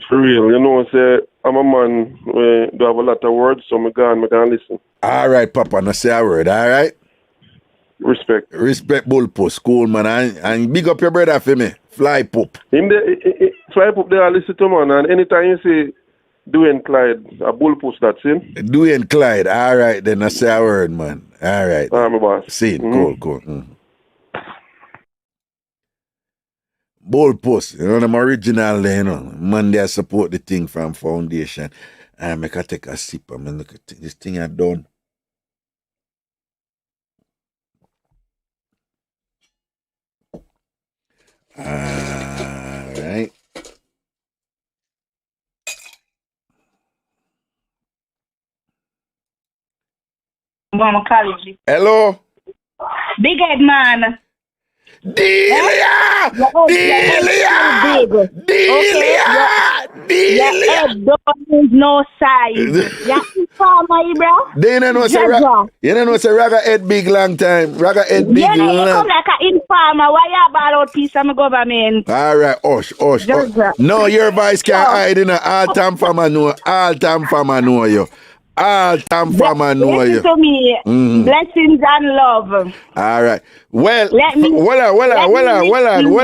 For real, you know, say, I'm a man who do have a lot of words, so I can listen.
All right, Papa, no say a word, all right?
Respect.
Bullpost, cool, man. And big up your brother for me. Fly Poop.
Fly Poop there, listen to man. And anytime you say Dwayne Clyde, a Bullpost, that's him.
Dwayne Clyde, all right, then I say a word, man. All right.
I'm a boss.
See it, cool. Bullpost, you know, them original, you know. Man, they support the thing from Foundation. I make a take a sip. I mean, look at this thing I done. Alright.
Mama College.
Hello?
Big head man.
Delia!
Delia! Your head don't need no size. You farmer, bro?
They don't know say you don't know say Raga head big long time. Raga head big
you
long.
come like an informer. Why you about out piece of my government?
Alright, hush. No, your voice can't hide in all TamFam know. All TamFam know you. All TamFam know you.
Listen to me. Blessings and love.
All right. Well, hold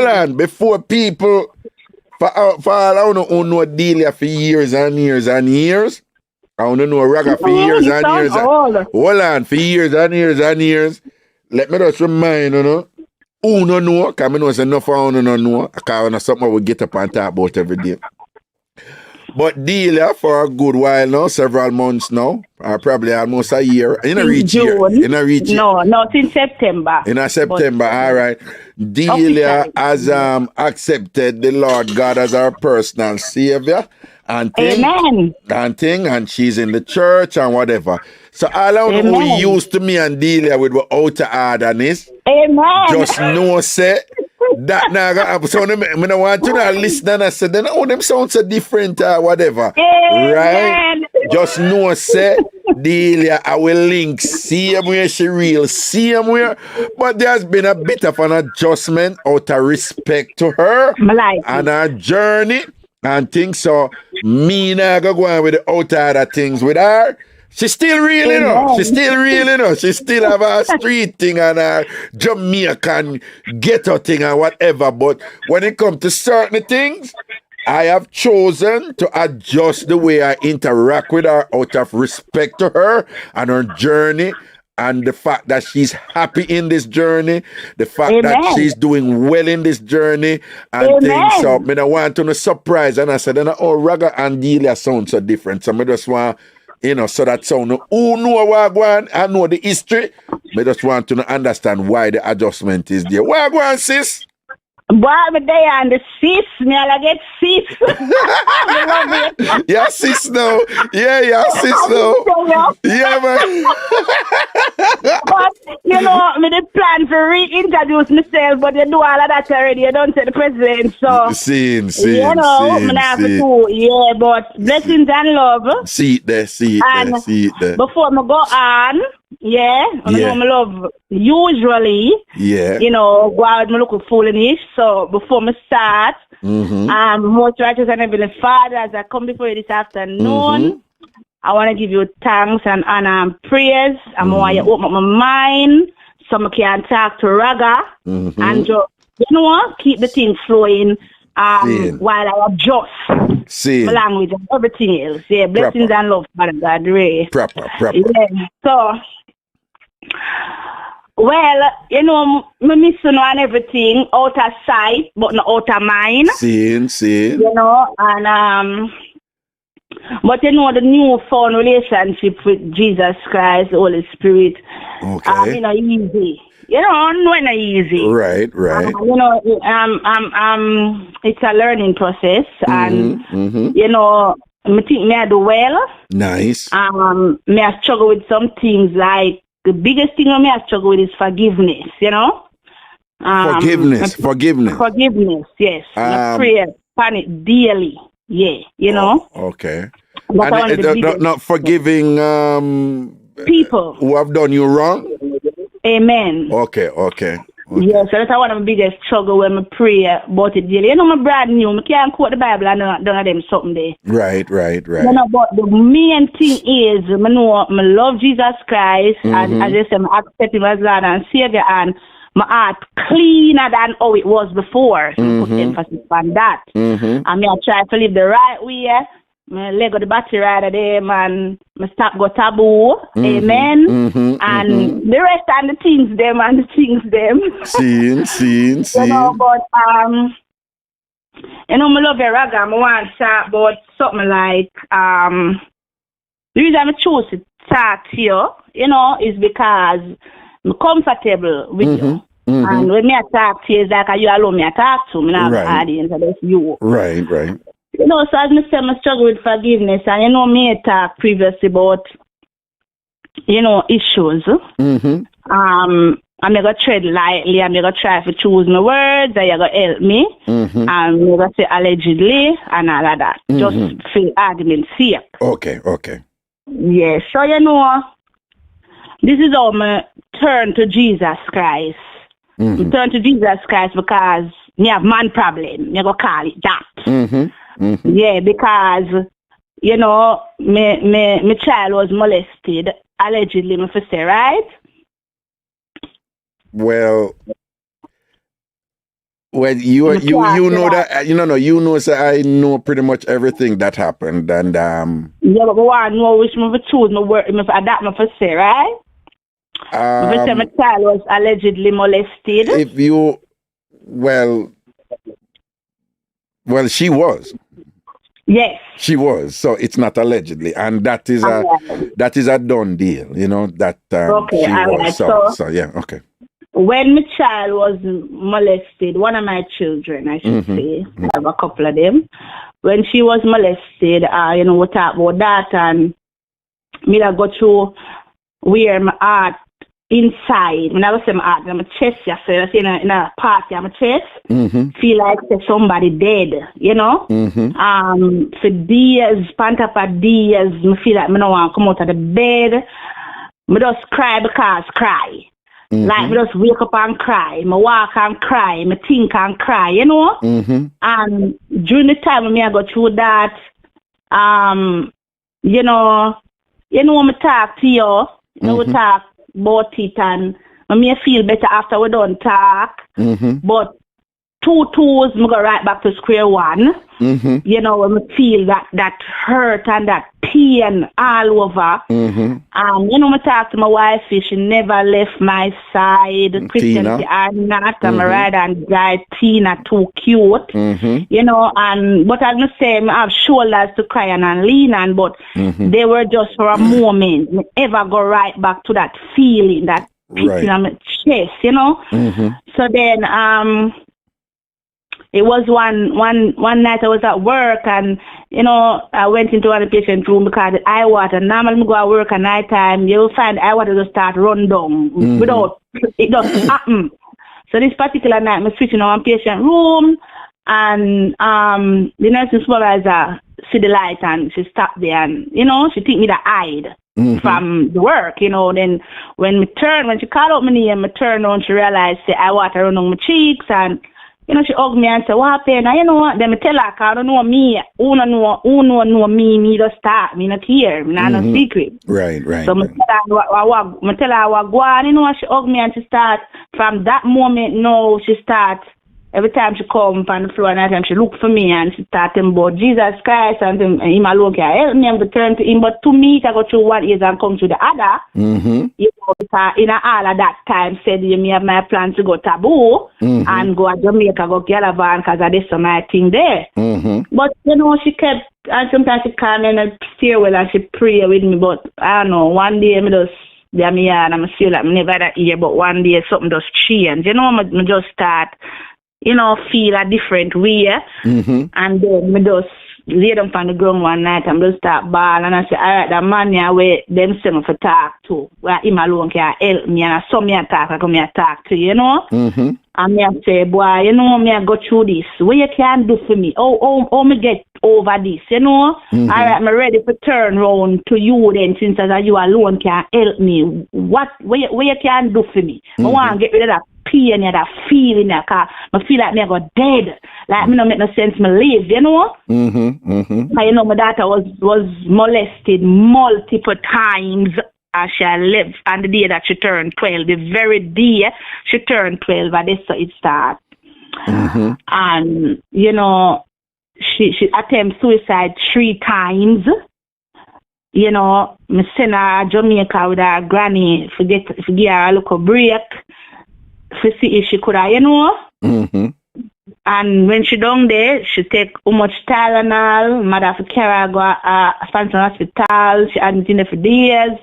on. Before people, for all I know Delia for years and years and years. I don't know Raga for years and years. Hold on, for years and years and years. Let me just remind you know. Who no know, because I know it's enough for who no know. Because I know something we get up and talk about every day. But Delia for a good while now, several months now, or probably almost a year. In a reach year.
No, since September.
In September, all right. Delia has accepted the Lord God as our personal savior. And and she's in the church and whatever. So all I know we used to me and Delia with outer hardness.
Amen.
Just know say that now so I don't want to listen and I said then them sound so different or whatever.
Amen.
Right? Just know say Delia I will link same where she real same where, but there's been a bit of an adjustment out of respect to her and her journey and things. So me now go on with the outer things with her. She still real, you know. She still have a street thing and a Jamaican ghetto thing and whatever. But when it comes to certain things, I have chosen to adjust the way I interact with her out of respect to her and her journey and the fact that she's happy in this journey, the fact that she's doing well in this journey and things. So I want to surprise and I said, Raga and Delia sound so different. So I just want so that sound who know Wagwan and know the history. I just want to understand why the adjustment is there. Wagwan, sis?
Boy, I'm there and the sis, me I get sis.
Yeah, sis now. Yeah, sis now. Yeah, man.
But, me the plan to reintroduce myself, but you do all of that already. You don't say the president, so.
Scene.
Yeah, but blessings and love.
See it there.
Before I go on, I know my love usually, go out and look foolish. So before I start, most righteous and heavenly Father, as I come before you this afternoon, I want to give you thanks and honor and praise. I want you to open up my mind so I can talk to Raga and just, keep the thing flowing while I adjust my language and everything else. Yeah, blessings and love, Father God. Ray.
Proper.
Yeah. So, well, me miss and everything out of sight, but not out of mind.
Seeing.
And but the newfound relationship with Jesus Christ, Holy Spirit, easy. Not easy.
Right.
It's a learning process, and I think me I do well.
Nice.
Me I struggle with some things like the biggest thing me I struggle with is forgiveness. Forgiveness. Yes. I pray upon it daily. Yeah.
Okay. And not forgiving
people
who have done you wrong.
Amen.
Okay.
Yeah, so that's one of my biggest struggle when I pray about it daily. I'm brand new. I can't quote the Bible and none of them something there.
Right.
But the main thing is, I know I love Jesus Christ and as I say, I accept him as Lord and Savior and my heart cleaner than how it was before. So I put emphasis on that. And I try to live the right way. I let go the battery rider them and I stop go taboo. Amen. And the rest and the things them.
Seeing.
But I love your Raga. I want to talk about something like the reason I choose to talk here, is because I'm comfortable with you. And when me I talk to you, it's like you alone me I talk to. Me not have an audience, that's you.
Right.
You know, so as I say, I struggle with forgiveness. And you know, me I talk previously about, you know, issues. I'm going to tread lightly. I'm going to try to choose my words. And you're going to help me. And I'm going to say allegedly and all of that. Just for argument's sake.
Okay.
Yeah. So, you know, this is how I turn to Jesus Christ. I turn to Jesus Christ because me have man problem. Me go call it that. Yeah, because, you know, my child was molested. Allegedly, me for say, right?
Well, you know that you know. So I know pretty much everything that happened, and
yeah, but I want to know which me for choose my word. Me for that me for say, right? Me for say my child was allegedly molested.
If you, well, she was.
Yes.
She was. So it's not allegedly, and that is a done deal. You know that.
Okay,
she
all
was.
right.
So yeah, okay.
When my child was molested, one of my children, I should say, I have a couple of them. When she was molested, you know, we talk about that, and me that go through where my heart inside. When I was saying my heart, in my chest, yesterday, in a party, in my chest, feel like somebody dead, you know. For days, pant up for days, I feel like I don't want to come out of the bed. I just cry because cry. Like, me just wake up and cry. I walk and cry. I think and cry, you know? And during the time when I go through that, you know, when I talk to you, we talk about it, and I feel better after we done talk. But 2 toes, I go right back to square one. You know, when I feel that hurt and that pain all over. You know, I talk to my wife, she never left my side. Christianity or not, I'm a ride and die. Tina, too cute. You know, but I'm not saying I have shoulders to cry and lean on, but they were just for a moment. I ever go right back to that feeling, that pity in my chest, you know. So then, it was one night I was at work, and you know I went into one patient room because the eye water. Normally I go to work at night time, you will find eye water just start run down without it just happen. So this particular night I switching on one patient room, and the nursing supervisor see the light and she stopped there, and you know she think me to hide from the work, you know. Then when she called out my name, I turned on, she realized the eye water run on my cheeks, and you know, she hugged me and said, what happened? And you know what? Then I tell her, I don't know me. Who know me just start. Me not here. Me not no secret.
Right.
So I tell her what go on. You know, she hugged me and she start, from that moment, no, she start, every time she come on the floor and every time she look for me and she start talking about Jesus Christ and him alone can help me and to turn to him. But to me, I go through one ears and come to the other. You know, because in all of that time, said you me have my plan to go taboo and go to Jamaica, go Galavan, because I did some my thing there. But you know, she kept, and sometimes she come in a stairwell and she pray with me. But I don't know, one day I just I'm here and I'm still like never that year, but one day something just change. You know, I just start, you know, feel a different way. And then I just lay down on the ground one night and just start bawling. And I say, all right, the man here where them send me for talk to, where him alone can help me. And I saw me a talk, I come here talk to you, you know. And me I say, boy, you know, me I go through this. What you can do for me? Oh, me get over this, you know. All right, I'm ready to turn around to you then, since as you alone can help me. What you can do for me? I want to get rid of that pain, that feeling, because I feel like me I go dead. Like me no make no sense me live, you know. And you know, my daughter was molested multiple times as she lived on the day that she turned 12. The very day she turned 12, and that's how it started. And you know, she attempted suicide 3 times. You know, me send her to Jamaica with her granny to give her a little break to see if she could, you know. And when she down there, she take how much Tylenol, mother for carry her go fancy hospital, she hadn't in there for days.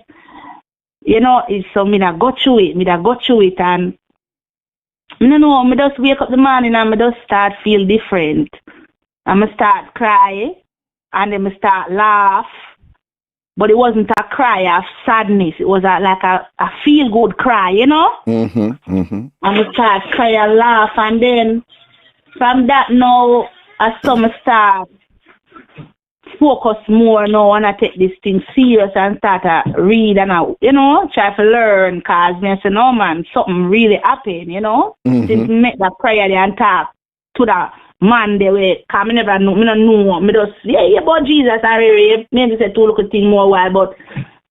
You know, it's so me that go through it, and No, I just wake up the morning and I just start feel different. And I start cry and then I start laugh. But it wasn't a cry of sadness. It was like a feel good cry, you know? And I start cry and laugh, and then from that now, as some start focus more now and I take this thing serious and start to read and try to learn, cause me say, no man, something really happened, you know? Since make that prayer there and talk to the man they way, cause me never know, me don't know, me just, about Jesus and really, maybe say two little thing more while, but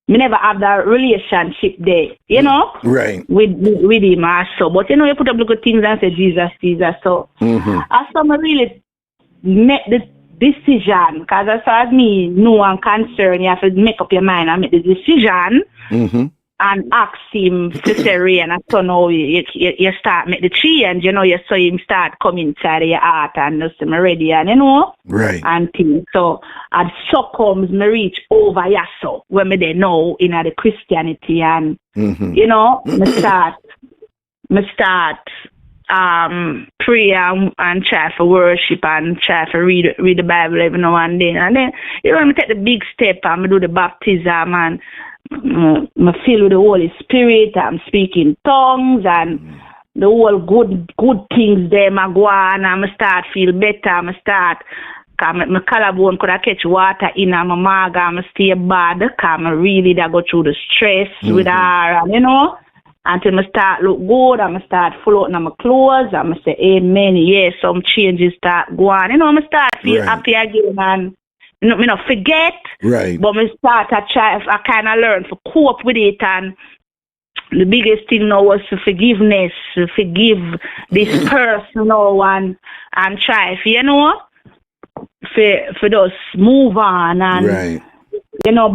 me never have that relationship there, you know?
Right.
With him also. But you put up little things and say Jesus, so after me really make the decision, because as far as me know and concerned, you have to make up your mind and make the decision and ask him to say, and so now you start make the change, you saw him start coming inside of your heart and just me ready and
right.
And things. So and so comes me reach over so when me they know in the Christianity and me start pray and try for worship and try for read the Bible every now and then. And then, me take the big step and me do the baptism and me fill with the Holy Spirit. I'm speaking tongues and the whole good things there, I go on and I start feel better. I start, cause my collarbone could catch water in my mouth and I stay bad, cause I really go through the stress with her and until I start look good, I start floating on my clothes, and I say, amen, yes, some changes start going. I start feel happy again, and me not forget, but I start to try, I kind of learn to cope with it, and the biggest thing now was forgiveness, to forgive this person now, and try, for just move on, and,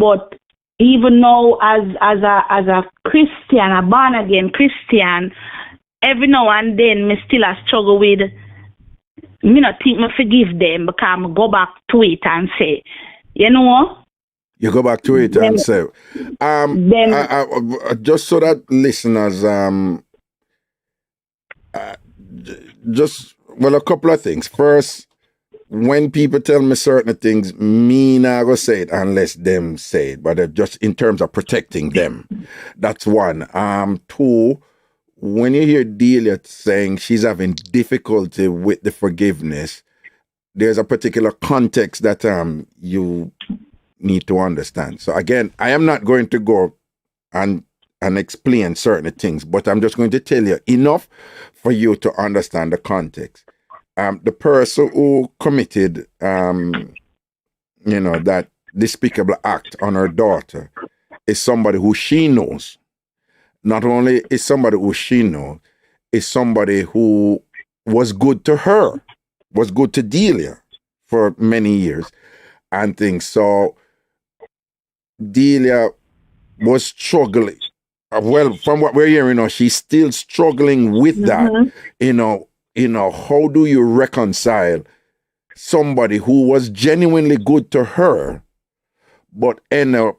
but even now as a Christian, a born again Christian, every now and then me still a struggle with me not think me forgive them because I go back to it and say, you
go back to it and say I just so that listeners a couple of things. First, when people tell me certain things, me not go say it unless them say it, but just in terms of protecting them. That's one. Two, when you hear Delia saying she's having difficulty with the forgiveness, there's a particular context that you need to understand. So again, I am not going to go and explain certain things, but I'm just going to tell you enough for you to understand the context. The person who committed, that despicable act on her daughter is somebody who she knows. Not only is somebody who she knows, is somebody who was good to her, was good to Delia for many years and things. So Delia was struggling. Well, from what we're hearing, she's still struggling with that, how do you reconcile somebody who was genuinely good to her, but end up,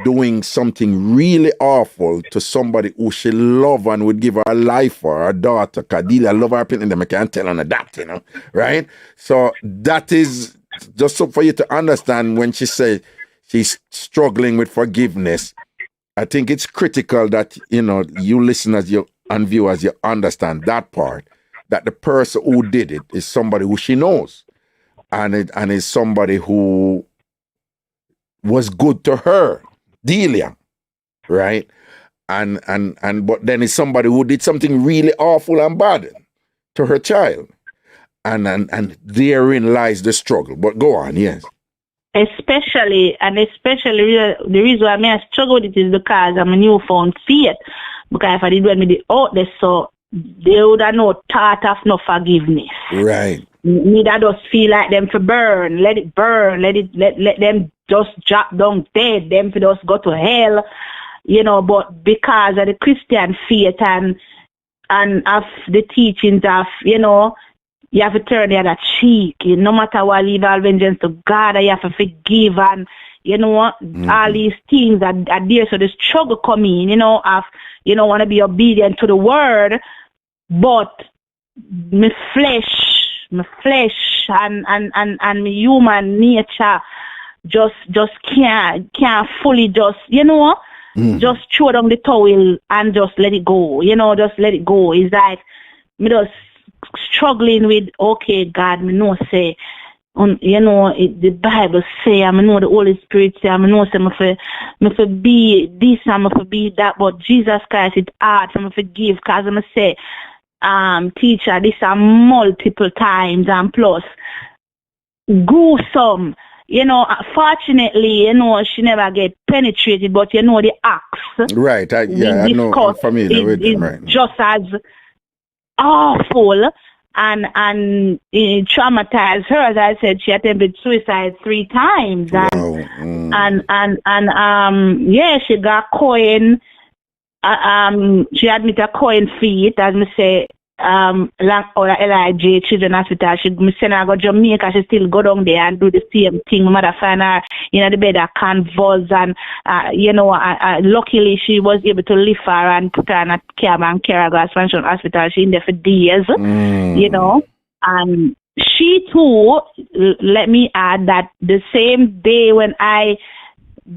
doing something really awful to somebody who she loved and would give her life for, her daughter? Delia love her, and I can't tell her that, right? So that is just so for you to understand when she says she's struggling with forgiveness. I think it's critical that, you listeners and viewers, you understand that part. That the person who did it is somebody who she knows, and is somebody who was good to her, Delia, right? And but then it's somebody who did something really awful and bad to her child, and therein lies the struggle. But go on, yes.
Especially the reason why I struggle with it is because I'm a newfound faith. Because if I did when me out there, so they would have no thought of no forgiveness.
Right.
Me that just feel like them to burn, let it burn, let them just drop down dead, them to just go to hell, but because of the Christian faith and of the teachings of, you have to turn the other cheek, no matter what, leave all vengeance to God, you have to forgive and all these things are there. So the struggle come in, of want to be obedient to the word, but my flesh and my human nature just can't fully just, just throw down the towel and just let it go, just let it go. It's like me just struggling with, okay, God, me know say, the Bible say, I know the Holy Spirit say, I know say, me for be this, and me for be that, but Jesus Christ, it's hard for me to forgive, because I say, teacher, this are multiple times, and plus, gruesome. Fortunately, she never get penetrated, but the acts.
Right, I know, I'm familiar with them, right.
Just as awful and it traumatized her. As I said, she attempted suicide 3 times. And she got coin. She admitted a coin feet, as me say, LIJ Children's Hospital. She send her go Jamaica. She still go down there and do the same thing. My mother find her in the bed, convulse, and luckily she was able to lift her and put her in a cab and carry her to Expansion Hospital. She in there for days, and she too. Let me add that the same day when I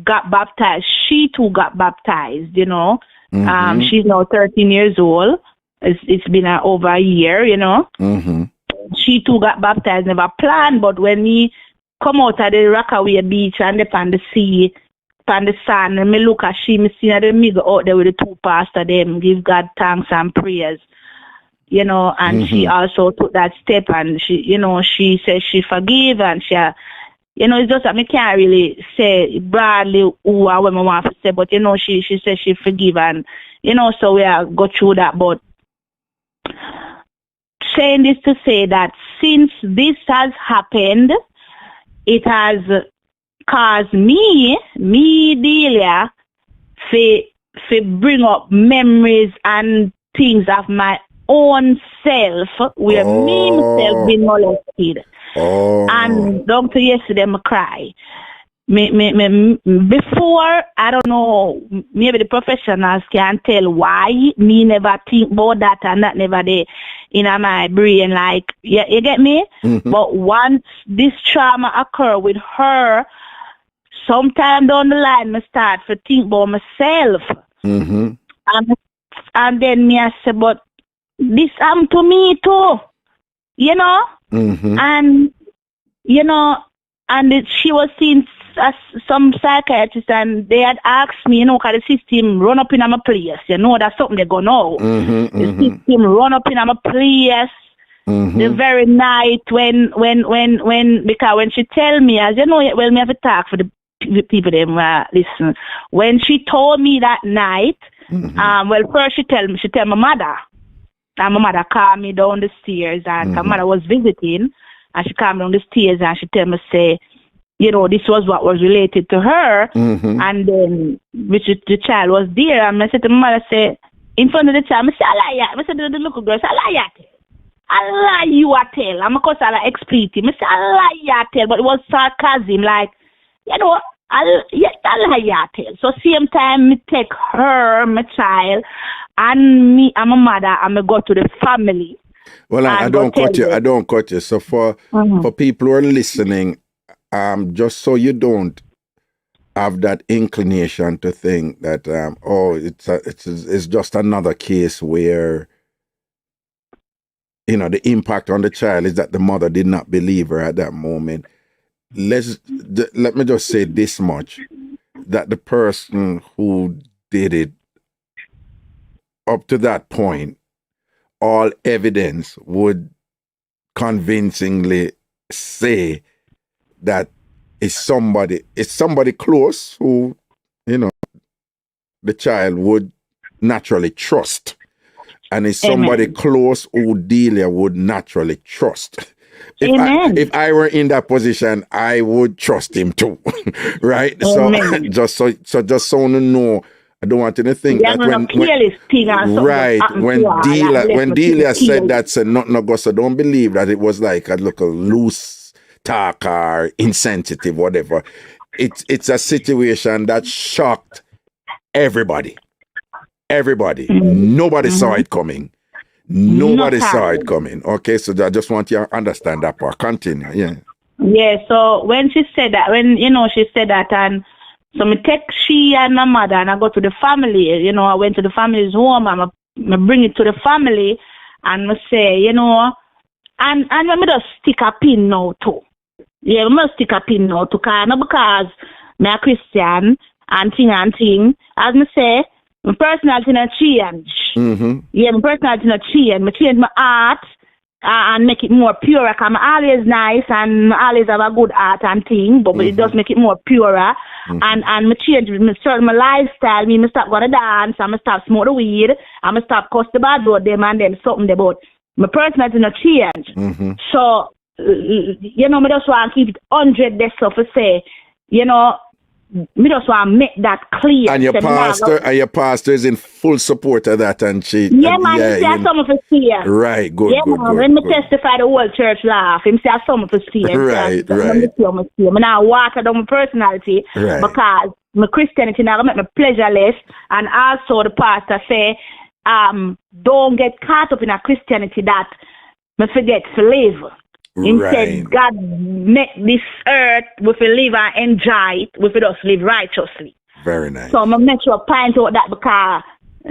got baptized, she too got baptized. She's now 13 years old. It's been over a year, She too got baptized, never planned, but when we come out of the Rockaway Beach and upon the sea, upon the sand, and me look at she, me see the middle out there with the 2 pastors, them give God thanks and prayers, and she also took that step, and she says she forgive, and she, it's just that I can't really say broadly who or what I want to say, but she says she forgive, and so we are go through that, but saying this to say that since this has happened, it has caused me, Delia, to bring up memories and things of my own self, where me myself been molested. And down to yesterday, I cry. Before, I don't know, maybe the professionals can tell why me never think about that, and that never there in my brain, like, you get me? But once this trauma occur with her, sometime down the line, I start to think about myself. And then me I say, but this happened to me too, and and she was seeing some psychiatrists, and they had asked me, because the system run up in my place. That's something they go know. The system run up in my place the very night when because when she tell me, as well, me have to talk for the people them listen. When she told me that night, well, first she tell my mother, and my mother called me down the stairs, and my mother was visiting, and she called me down the stairs, and she tell me, say, this was what was related to her, and then which the child was there, and I said to my mother, say, in front of the child, I say, I said to the little girl, I lie you a tell. I'm because I expletive. I say, I lie you a tell, but it was sarcasm, like, I lie you a tell. So same time, me take her, my child, and me and my mother, and me go to the family.
Well, I don't cut you. I don't cut you. So for people who are listening, just so you don't have that inclination to think that it's just another case where the impact on the child is that the mother did not believe her at that moment. Let me just say this much, that the person who did it up to that point, all evidence would convincingly say that it's somebody close who, the child would naturally trust. And it's somebody close who Delia would naturally trust. If I were in that position, I would trust him too. Right? Amen. So just so you know, I don't want you to think that when Delia said that, said nothing ago, so don't believe that it was like a little loose talk or insensitive, whatever. It's a situation that shocked everybody. Nobody saw it coming. Nobody
No
saw
time.
it coming. Okay, so I just want you to understand that part. Continue, yeah.
Yeah, so when she said that, she said that, and so me take she and my mother, and I go to the family, I went to the family's home, and I bring it to the family, and I say, and let me just stick a pin now too. Yeah, I must stick a pin now too, because me a Christian, and thing, as me say, my personality not change. Yeah, my personality not change. I change my art, and make it more pure. I'm always nice and I always have a good art and thing, but it does make it more purer. And I change my lifestyle. Me stop going to dance, I'm stop smoke the weed, I'm stop cuss the bad about them and them something about my personality not change. So me just want to keep it 100 this stuff to say, me just want to make that clear.
And your pastor is in full support of that, and she.
Yeah, man, he say something for steer.
Right, good.
Yeah,
good,
man,
good,
when
good.
me testify, the whole church laugh. Him say something for steer.
Right.
Me now water down my personality because my Christianity now make me pleasureless, and also the pastor say, don't get caught up in a Christianity that me forget to live. Instead, God make this earth with a live and enjoy it, with us live righteously.
Very nice.
So I'm make sure point out that because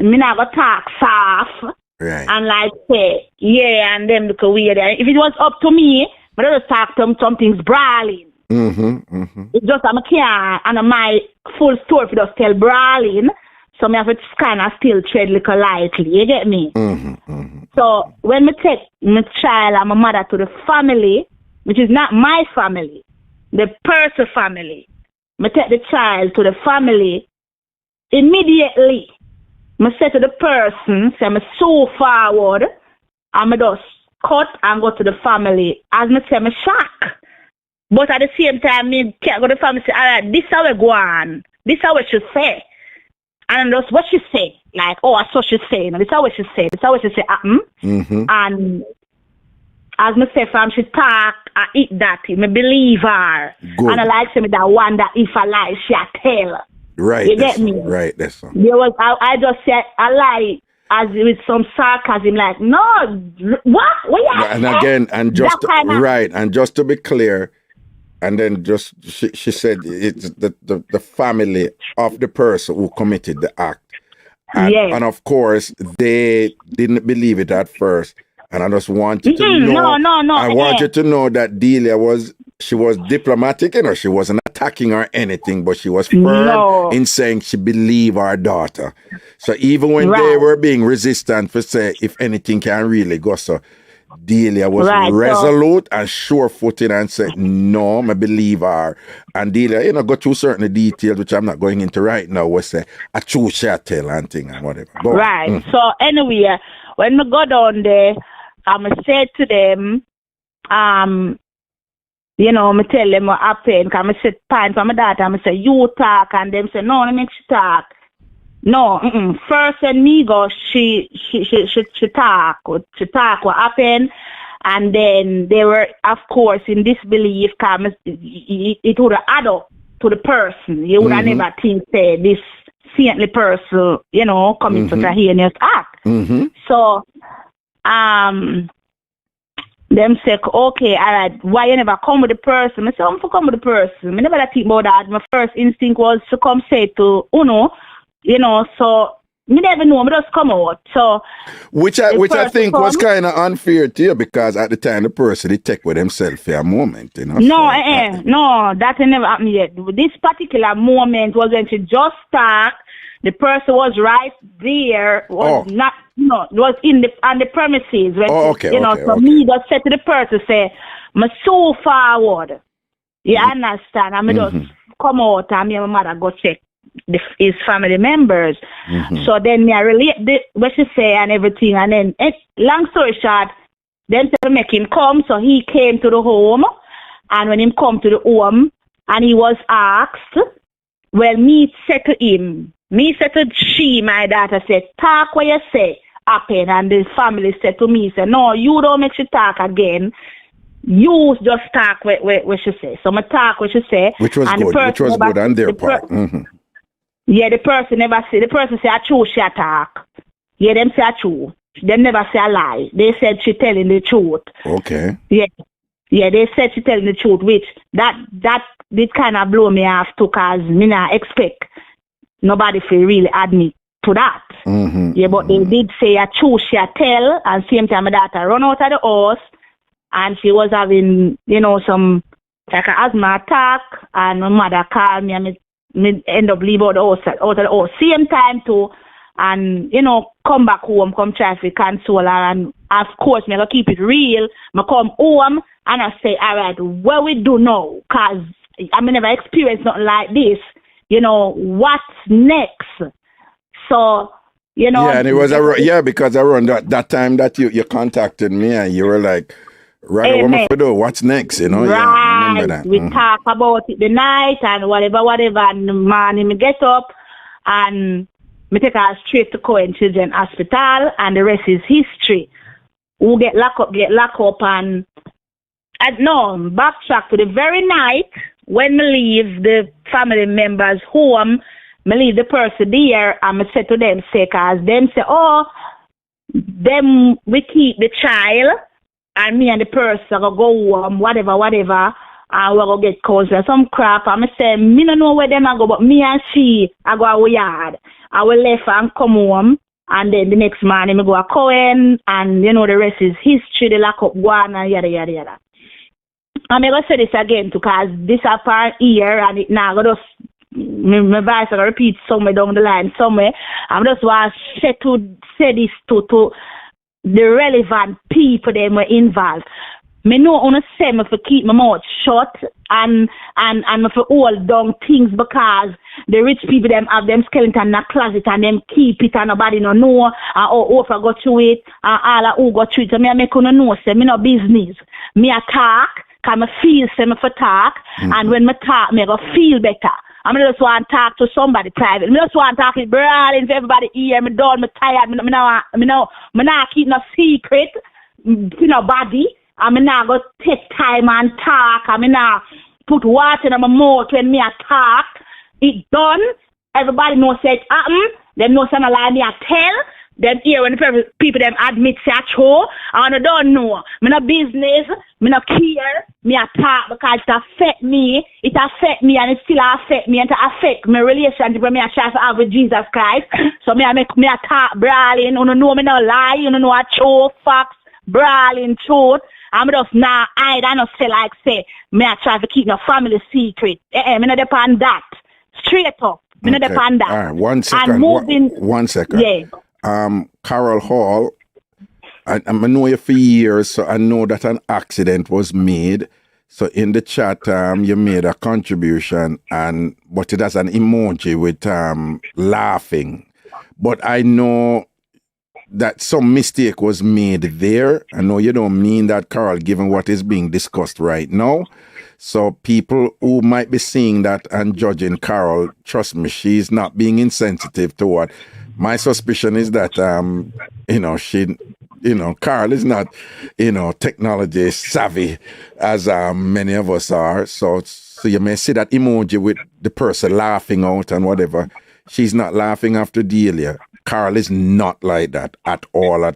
me not go talk soft and like say, and them look weird. If it was up to me, I would just talk to them something's brawling. It's just I'm a care and my full story for just tell brawling. So I have to kind of still tread little lightly, you get me? So when I take my child and my mother to the family, which is not my family, the person family, I take the child to the family, immediately, I say to the person, say I'm so forward, and I just cut and go to the family. As I say, I'm shocked. But at the same time, I can't go to the family and say, all right, this is how we go on. This is how we should say. And that's what she said. Like, I saw she saying. This is how she said. This is how she said, And as me say, fam, she talk, I eat that. Me believe her.
Good.
And I like say me that one that if I lie, she a tell.
Right.
You get me?
Right, that's all.
There was, I just said, I lie. As with some sarcasm, like, no, what?
And again, and just and just to be clear, and then just she said it's the family of the person who committed the act, and of course they didn't believe it at first, and I just want you to know.
No.
I want you to know that Delia was diplomatic, she wasn't attacking or anything, but she was firm in saying she believed our daughter. So even when they were being resistant for say if anything can really go, so Delia was resolute and sure-footed and said, no, I believe her. And Delia, go through certain details, which I'm not going into right now, was say, a true tell and thing and whatever.
So anyway, when I go down there, I said to them, I tell them what happened, because I said, pint for my daughter, I say, you talk, and them say, no, let me talk. No, first when me go, she talk what happened, and then they were, of course, in disbelief, because it would have add up to the person. You would have never think, say, this saintly person, coming such a heinous act. So, them say, okay, all right, why you never come with the person? I say, I'm for come with the person. I never think about that. My first instinct was to come say to Uno, so me never know, me just come out. So
which I think was kind of unfair to you, because at the time the person he take with himself for a moment,
No, no, that never happened yet. This particular moment was when she just start. The person was right there, was not, was on the premises. When me just said to the person, say, I'm so forward. You understand? I'm just come out and me and my mother go check his family members. So then I relate what she say and everything, and then long story short, then to make him come. So he came to the home, and when he come to the home and he was asked, well, me said to him, my daughter said, talk what you say happen, and the family said to me, said, no, you don't make she talk again. You just talk what she say. So I talk what she say,
which was good on their part.
Yeah, the person never say. The person say, I true, she attack. Yeah, them say, I true.
they never say a lie. They said she telling the truth.
Okay.
Yeah. Yeah, they said she telling the truth, which that did kind of blow me off too, cause me not expect nobody to really admit to that.
Mm-hmm.
Yeah, but they did say a truth she a tell, and same time my daughter run out of the house, and she was having, you know, some like an asthma attack, and my mother called me, and me end up leave out of the house same time too, and you know, come back home, come try to console her, and of course me gonna keep it real. Me come home and I say, all right, what we do now? Cause I never experienced nothing like this. You know, what's next? So, you know.
Yeah, and it was because around that time that you contacted me and you were like, Raga, what am I do? What's next? You know,
right.
Yeah, I remember that.
We talk about it the night and whatever, and the morning me get up and me take her straight to Cohen Children's Hospital, and the rest is history. Who get locked up, and no, backtrack to the very night when me leave the family members home, me leave the person there, and me say to them, cause them say, oh, them we keep the child, and me and the person go home, whatever, and we go get calls or some crap. And I say, me don't know where them I go, but me and she, I go our yard. I will left and come home, and then the next morning I go to Cohen, and you know the rest is history, the lock up one, and yada, yada, yada. I'm going to say this again, because this apart here, and it now going to my voice will repeat somewhere down the line somewhere. I just want to say this to the relevant people that were involved. Me know on say me for keep my mouth shut and me for hold down things, because the rich people them have them skeleton in the closet and them keep it and nobody no know and who for go through it and all who go through it. So me I make you know say me no business. Me attack, cause me feel say me for talk, and when me talk me go feel better. I just want to talk to somebody private. I just want to talk to brawling for everybody here. Me done, me tired. Me not keep no secret, you know, body. I not go take time and talk. I not put water in my mouth when me a talk. It done. Everybody knows it happen. Them know some lie me a tell. Them here when the people them admit say true. And I don't know. Me no business. Me no care. Me a talk because it affect me. It affect me and it still affect me and it affect my relationship when me a try to have with Jesus Christ. So me a make me a talk brawling. You know me no lie. You know a true facts. Brawling truth. I'm just now I don't say like say me I try to keep my family secret. Me not depend that. Straight up. Me not depend that.
All right, 1 second.
And moving,
1 second.
Yeah.
Carol Hall, I know you for years, so I know that an accident was made. So in the chat, you made a contribution, but it has an emoji with laughing. But I know that some mistake was made there. I know you don't mean that, Carl, given what is being discussed right now. So people who might be seeing that and judging Carol, trust me, she's not being insensitive to what. My suspicion is that, Carl is not, technology savvy as many of us are. So you may see that emoji with the person laughing out and whatever. She's not laughing after Delia. Carl is not like that at all.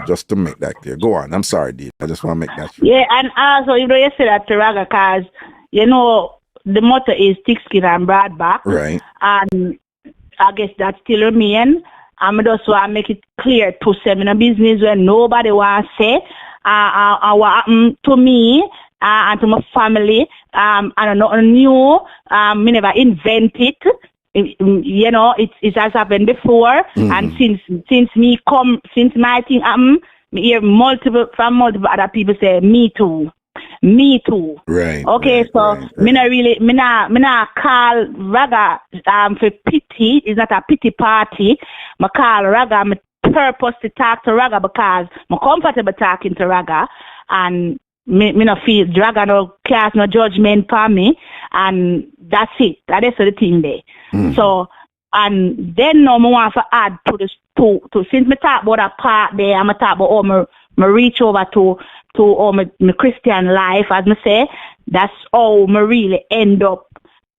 Just to make that clear. Go on. I'm sorry, Delia. I just want to make that sure.
Yeah, and also, you say that to Raga, because, the motto is thick skin and broad back.
Right.
And I guess that still remain. I just want to make it clear to say in a business where nobody wants to say what happened to me and to my family. I don't know, new. Me never invent it. It has happened before. And since my thing happened, me hear multiple other people say, me too.
Right.
Okay, me not call Raga for pity. It's not a pity party. Me call Raga, me purpose to talk to Raga because I'm comfortable talking to Raga, and me no feel Raga no class, no judgment for me, and that's it. That is the thing there. So, and then no me want to add to this to since me talk about a part there, I'm talk about me reach over to my Christian life, as me say, that's how me really end up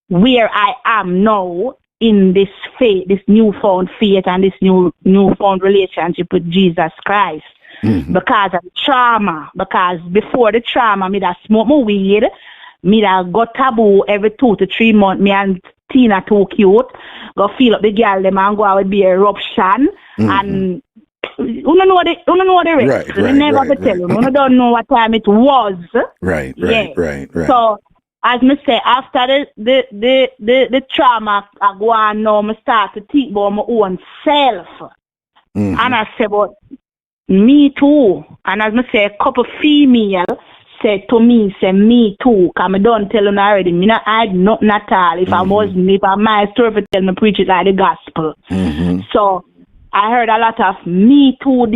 where I am now in this faith, this newfound faith and this newfound relationship with Jesus Christ. Because of the trauma. Because before the trauma, me da smoke my weed, me da got taboo every 2 to 3 months. Me and Tina too cute. Go feel up the girl them and go out with be eruption. And you don't know the rest. Right, never tell you. You don't know what time it was.
Right.
So as me say, after the trauma I go on now, me start to think about my own self. And I say, but me too. And as me say, a couple female said to me, say me too. Cause I don't tell them already. Me not hide nothing at all. If I my story for tell me preach it like the gospel. So I heard a lot of me too.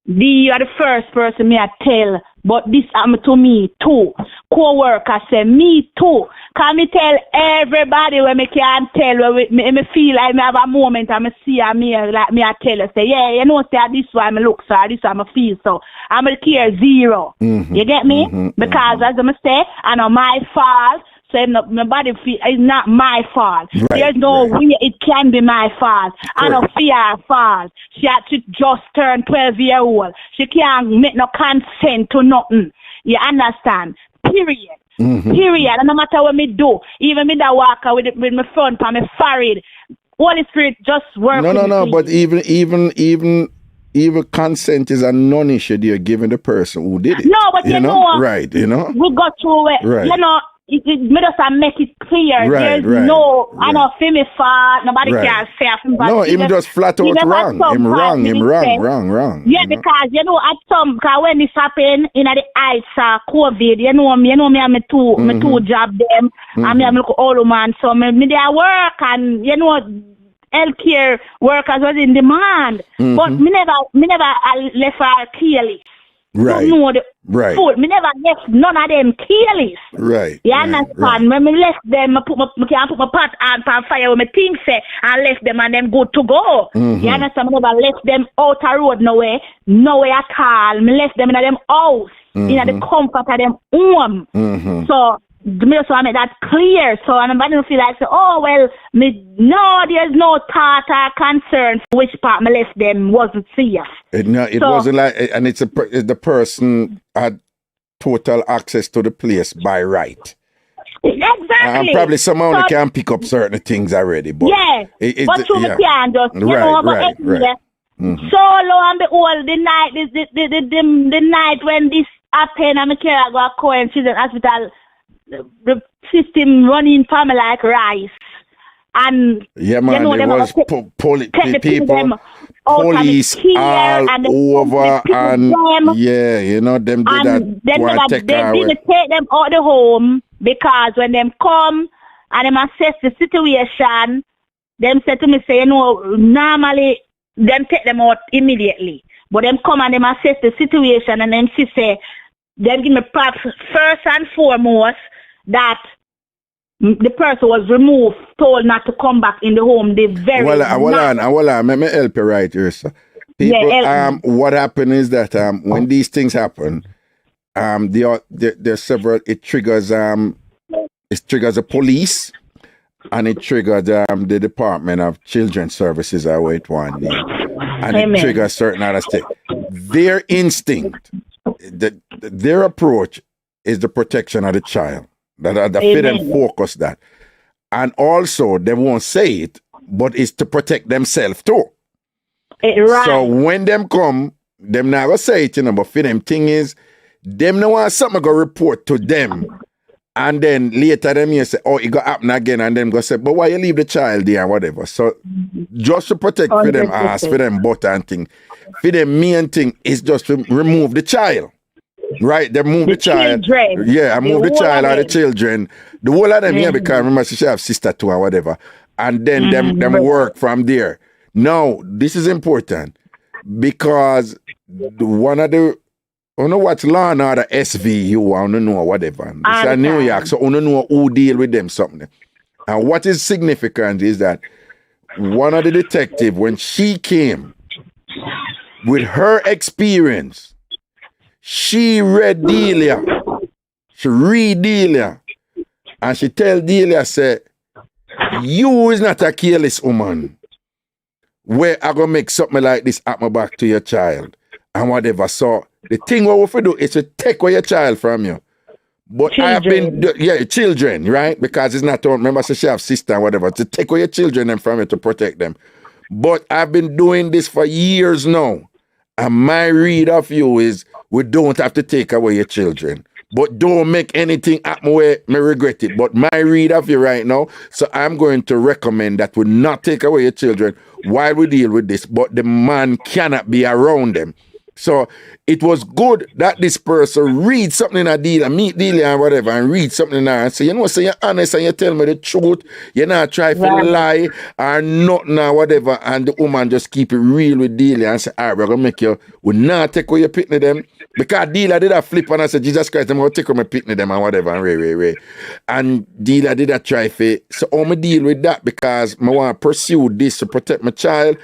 You are the first person me I tell, but this happened to me too. Co-worker say me too. Can me tell everybody when me can tell when me feel like me have a moment and me see me like me I tell you say yeah you know say this why me look so this why me feel so I'm a care zero. You get me? Because as I say I know my fault. So my body feel it's not my fault. There's no way it can be my fault. I don't fear her fault. She had to just turn 12-year-old. She can't make no consent to nothing. You understand? Period. Period. And no matter what me do, even me that walk with my front and my forehead, Holy Spirit just work.
No. But even consent is a non-issue you're giving the person who did it.
No, but you know,
right? You know,
we got through it. Right. You know. It made us make it clear. There's no, I don't feel me fault. Nobody can say him.
No, him just flat out wrong. Him wrong.
Yeah, because you know at some, because when this happened in the heights of COVID, you know me have two job them, and me have look all man. So me there work and you know healthcare workers was in demand, but me never left her careless.
Right. Right.
Food. Me never left none of them careless.
Right.
You understand? Right. When me left them, I can't put my pot on fire with my things say and left them and them good to go. You understand? Me never left them out the road nowhere at all. Me left them in them house, in the comfort of them home. So me just want to make that clear. So anybody don't feel like say, oh well, there's no thought or concern for which part me left them wasn't safe.
It wasn't like, and the person had total access to the place by right.
Exactly.
And probably somehow they can pick up certain things already. But
but through me can just, right. So lo and behold, the night when this happened, I'm care go to Kingston hospital. The system running for me like rice. And
yeah, man, there was people, police all over, and yeah, you know, them did that. They
didn't take them out the home because when them come and them assess the situation, them said to me, say, you know, normally them take them out immediately. But them come and them assess the situation and then she say, them give me props first and foremost that the person was removed, told not to come back in the home. They very
let me help you right here, sir. People, what happened is that when these things happen, there's several. It triggers the police, and it triggers the Department of Children's Services. I wait one day, and it triggers certain other stuff. Their instinct, their approach is the protection of the child. That fit them focus that. And also, they won't say it, but it's to protect themselves too.
Right.
So when them come, them never say it, you know, but for them thing is, them no want something go report to them. And then later them you say, oh, it got happen again, and them go say, but why you leave the child there and whatever. So just to protect for them ass, for them butt and thing. For them main thing is just to remove the child. Right, they move the child.
Children.
Yeah, I move the child or the children. The whole of them here because remember she have sister too or whatever. And then them work from there. Now, this is important because one of the I don't know what's law and order SVU, I don't know whatever. It's in New York, so I don't know who deal with them something. And what is significant is that one of the detectives, when she came with her experience, she read Delia. She read Delia. And she tell Delia, say, You is not a careless woman. Where I gonna make something like this happen back to your child and whatever. So the thing what we have to do is to take away your child from you. But I have been, children, right? Because it's not, remember, so she have sister and whatever, to take away your children and from you to protect them. But I've been doing this for years now. And my read of you is, we don't have to take away your children. But don't make anything happen where me regret it. But my read of you right now, so I'm going to recommend that we not take away your children while we deal with this. But the man cannot be around them. So it was good that this person read something in a deal and meet Delia and whatever and read something in her and say, you know, say you're honest and you tell me the truth. You're not trying to lie or nothing or whatever. And the woman just keep it real with Delia and say, all right, we're going to make you, we not take away your picnic them. Because Delia did a flip and I said, Jesus Christ, I'm going to take away my picnic them and whatever. And And Delia did a try for so I'm going to deal with that because I want to pursue this to protect my child.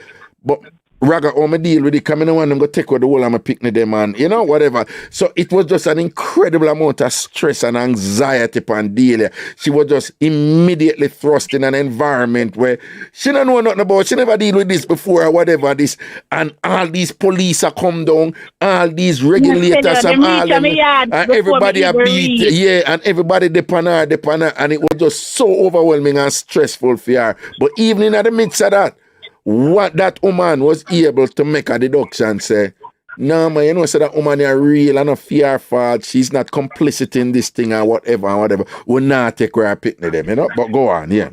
But Raga, how me deal with it, because I don't want them to take away the whole of my picnic them and, you know, whatever. So it was just an incredible amount of stress and anxiety upon Delia. She was just immediately thrust in an environment where she don't know nothing about, she never deal with this before or whatever this, and all these police are come down, all these regulators and all them, and everybody are beat, and everybody depend her, and it was just so overwhelming and stressful for her. But even in the midst of that, what that woman was able to make a deduction say, no man, you know, so that woman is real and not fear fault, she's not complicit in this thing or whatever. We'll not take her picnic them, you know. But go on, yeah.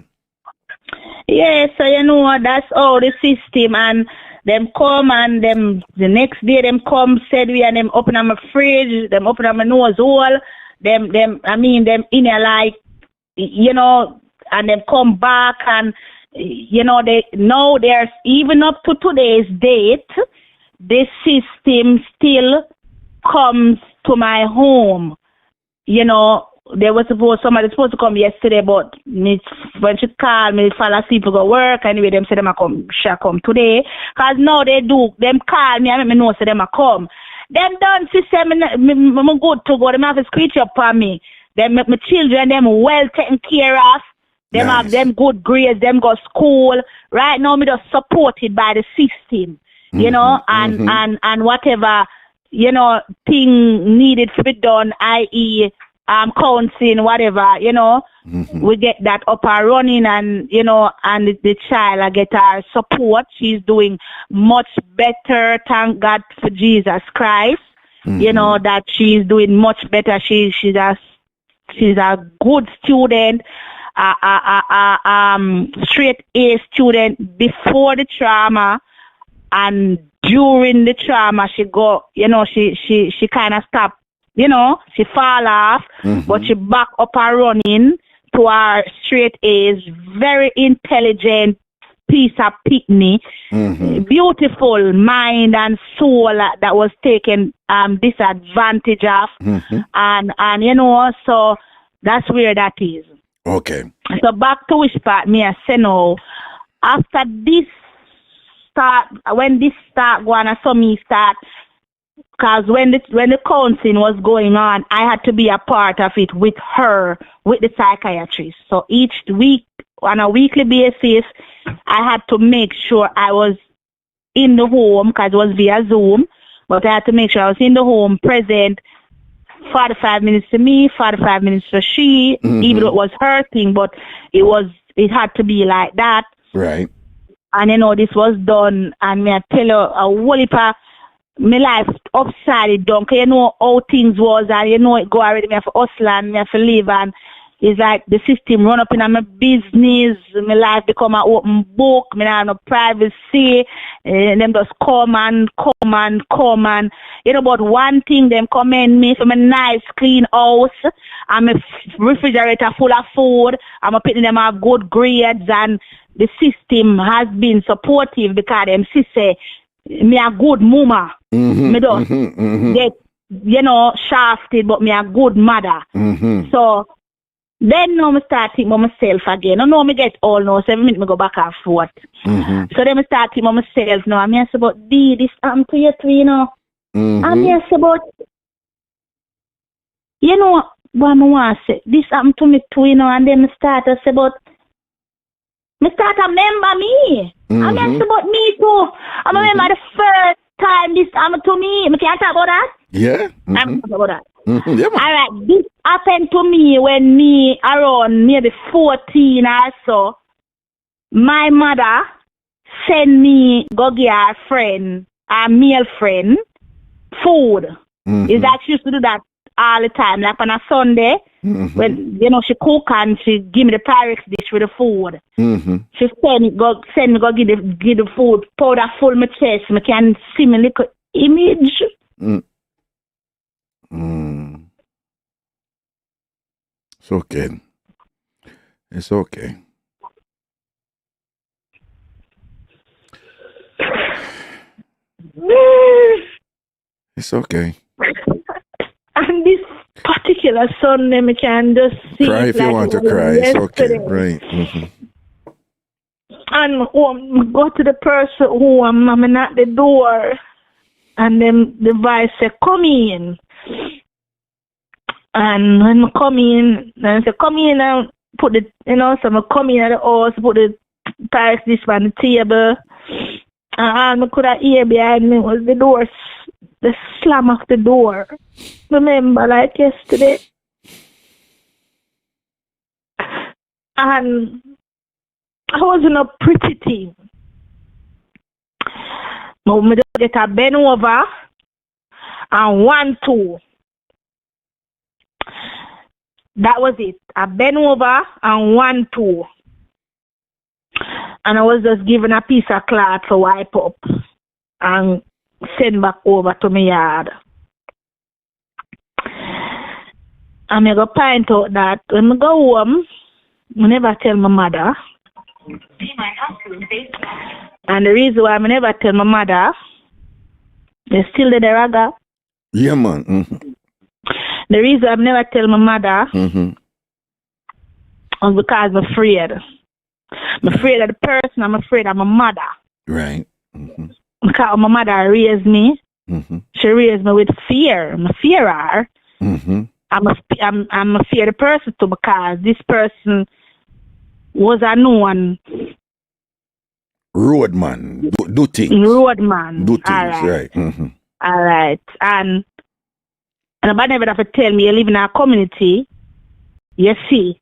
Yeah, so you know that's all the system and them come and them the next day them come said we and them open up my fridge, them open up my nose hole, them in there like, you know, and them come back and you know, there's even up to today's date, this system still comes to my home. You know, somebody supposed to come yesterday, but when she called me, fall asleep to go work. Anyway, them say them shall come today. Because now they do, them call me and let me know say them a come. Them done system, I'm good to go. Them have to screech up on me. Them my children, them well taken care of. Them have them good grades, them go school. Right now, me just supported by the system, you know, and whatever, you know, thing needed to be done, i.e., counseling, whatever, you know, we get that up and running and, you know, and the child, I get her support. She's doing much better, thank God for Jesus Christ, you know, that she's doing much better. She's a good student. Straight A student before the trauma and during the trauma she go, you know, she kind of stopped, you know, she fall off, but she back up and running to her straight A's, very intelligent piece of pitney, beautiful mind and soul that was taken disadvantage of, and you know, so that's where that is.
Okay.
So back to which part me I say no. After this start, when this start going, I saw me start, because when the counseling was going on, I had to be a part of it with her, with the psychiatrist. So each week, on a weekly basis, I had to make sure I was in the home, because it was via Zoom, but I had to make sure I was in the home, present, 45 minutes to me, 45 minutes for she, even though it was her thing, but it had to be like that.
Right.
And you know, this was done, and me I tell her a whole heap of my life upside down, because you know how things was, and you know it go already, me have to hustle and me have to live, and it's like the system run up in my business, my life become an open book, me not have no privacy, and them just come and, you know, but one thing, them commend me for my nice, clean house, and my refrigerator full of food, and my putting them have good grades, and the system has been supportive, because them say, me a good mama, me don't get, you know, shafted, but me a good mother, so, then now I start thinking about myself again. I know I get all now, so every minute I go back and forth. So then I start thinking about myself now. I'm here about, this happened to you too, you know. I'm here about, you know, what I want to say, this happened to me too, you know, and then I start to say about, Me start to remember me. I mean, about me too. I remember the first time this happened to me. Me can't talk about that.
Yeah.
I'm talk about that.
Yeah, man.
Alright, this happened to me when me around maybe 14 or so. My mother sent me go get her friend, a male friend, food. Is that she used to do that all the time, like on a Sunday, when she cook and she give me the Pyrex dish with the food. She send me go give the food, powder full my chest, I can see my little image.
It's okay. It's okay. It's okay.
And this particular Sunday, I can just see.
Cry if you want to cry. It's okay. Right.
And go to the person who I'm at the door, and then the voice said, "Come in." And when I come in, and I said, "Come in and put the, so I come in at the house, put the Pyrex dish on the table, and I could have hear behind me was the door, the slam of the door. Remember, like yesterday. And I wasn't a pretty thing. But I get a bend over and 1, 2. That was it. I bend over and 1, 2. And I was just given a piece of cloth to wipe up and send back over to my yard. And I go point out that when I go home, I never tell my mother. And the reason why I never tell my mother, they still the Raga.
Yeah, man.
The reason I never tell my mother was because I'm afraid. I'm afraid of the person. I'm afraid of my mother.
Right.
Because my mother raised me. She raised me with fear. I'm a fear her. I'm a fear the person too, because this person was a known
roadman. Do things.
Roadman.
Do things, right.
All right. And nobody never have to tell me you live in our community. You see,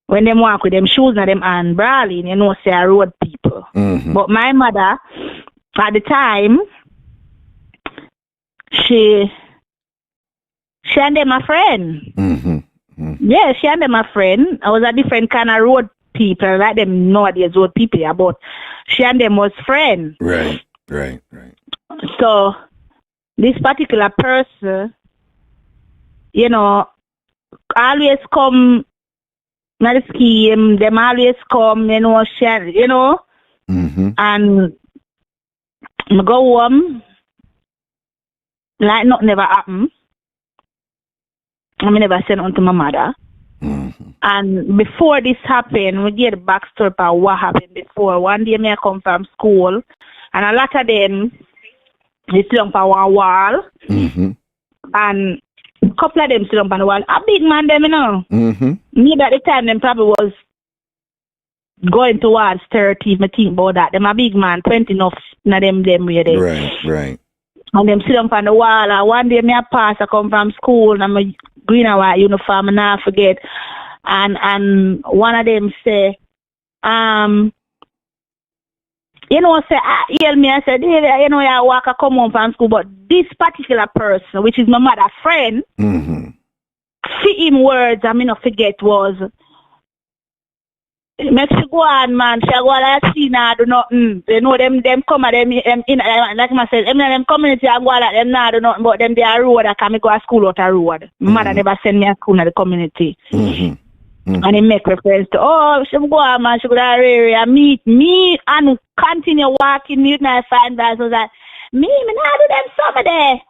when them walk with them shoes and them hand brawling, say are road people. But my mother, at the time, she and them a friend. Yeah, she and them a friend. I was a different kind of road people, like them nowadays road people, but she and them was friends.
Right.
So this particular person, always come na the scheme, them always come, share, and I go home like nothing never happened. I never sent on to my mother. And before this happened, we get a backstory about what happened before. One day I come from school, and a lot of them, they sit on one wall, and a couple of them sit on the wall. A big man, them, Me at the time, them probably was going towards 30, I think about that. Them a big man, 20 enough, them where they.
Right.
And them sit on the wall, and one day I pass, I come from school, and I'm a green and white uniform, and I forget. And one of them say, hear me, I said, I walk, I come home from school, but this particular person, which is my mother's friend, see him words, I not forget was, make she go on, man, she go like she nah do nothing. They know them come at them in like I said, them community I go like them nah do nothing, but them they are road I can go to school out a road. Mother never send me a school in the community. And he make reference to, she go on, man, she go to area, meet me and continue walking, meet my find guys. I was like, me nah do them summer there.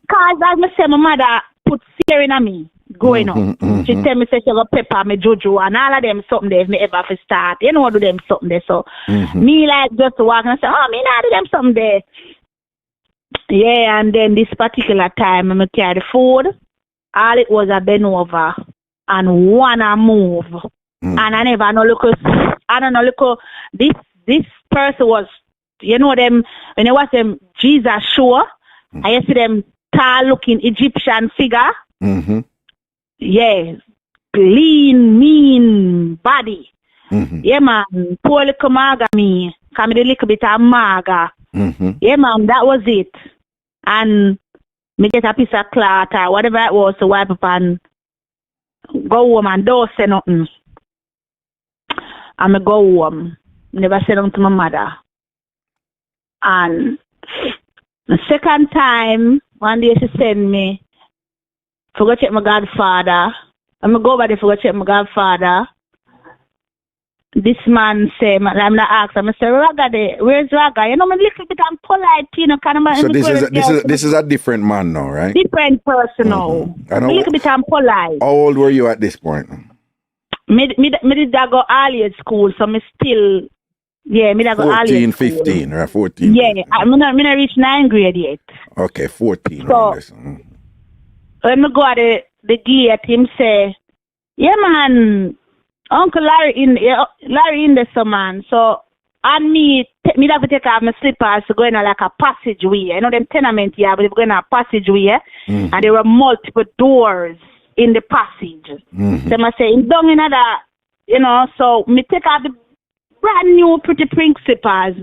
Cause as I say, my mother put fear in me. Going on. She tell me say she go pepper me juju and all of them something there if me ever for start. Do them something there. So me like just walk and say, me not do them something there. Yeah, and then this particular time I carry the food. All it was a bend over and one a move. And I never know look this person was, you know them when you watch them Jesus show, I see them tall looking Egyptian figure.
Mm-hmm.
Yeah. Lean, mean body. Yeah, man. Poor little maga me. Come a little bit of maga. Yeah, man. That was it. And me get a piece of cloth or whatever it was to wipe up and go home and don't say nothing. And me go home. Never say nothing to my mother. And the second time, one day she sent me to go check my godfather. I'm going to go over there to check my godfather. This man say, I'm not asking. I'm say, Raga, where's Raga? You know, I'm a little bit polite, you know, kind of.
So this is a different man now, right?
Different person now. I'm a little bit polite.
How old were you at this point?
Me did go earlier school, so me still, yeah, me did go earlier
15, right? 14.
Yeah, I'm not reach 9th grade yet.
Okay, 14.
So, when me go at the gate, him say, yeah, man, Uncle Larry in the man. So, and me have to take off my slippers to go in like a passageway. You know, them tenement here, but they go in a passageway, and there were multiple doors in the passage. So, I say, down in that, you know, so me take off the brand new pretty pink slippers,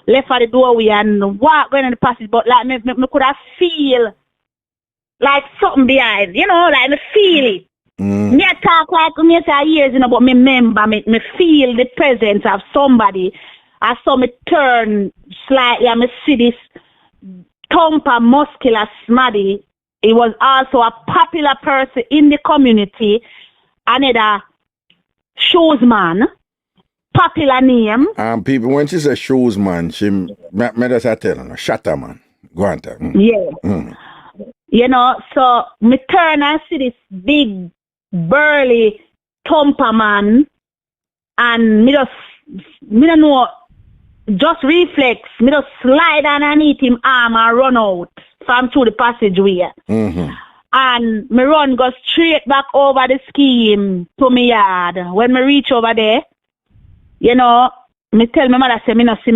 left at the doorway and walk going in the passage, but like me could have feel like something behind, you know, like me feel it. Me talk like me say years, you know, but me remember, me feel the presence of somebody. I saw me turn slightly and me see this thumper muscular smaddy. He was also a popular person in the community, another shoes man, popular name.
People, when she says shoes man, she me just tell her, shatter man. Go on, tell.
Yeah. You know, so me turn and see this big, burly thumper man, and me don't know, just reflex, me just slide underneath him arm and run out from through the passageway. And me run go straight back over the scheme to me yard. When me reach over there, you know, me tell my mother say me not see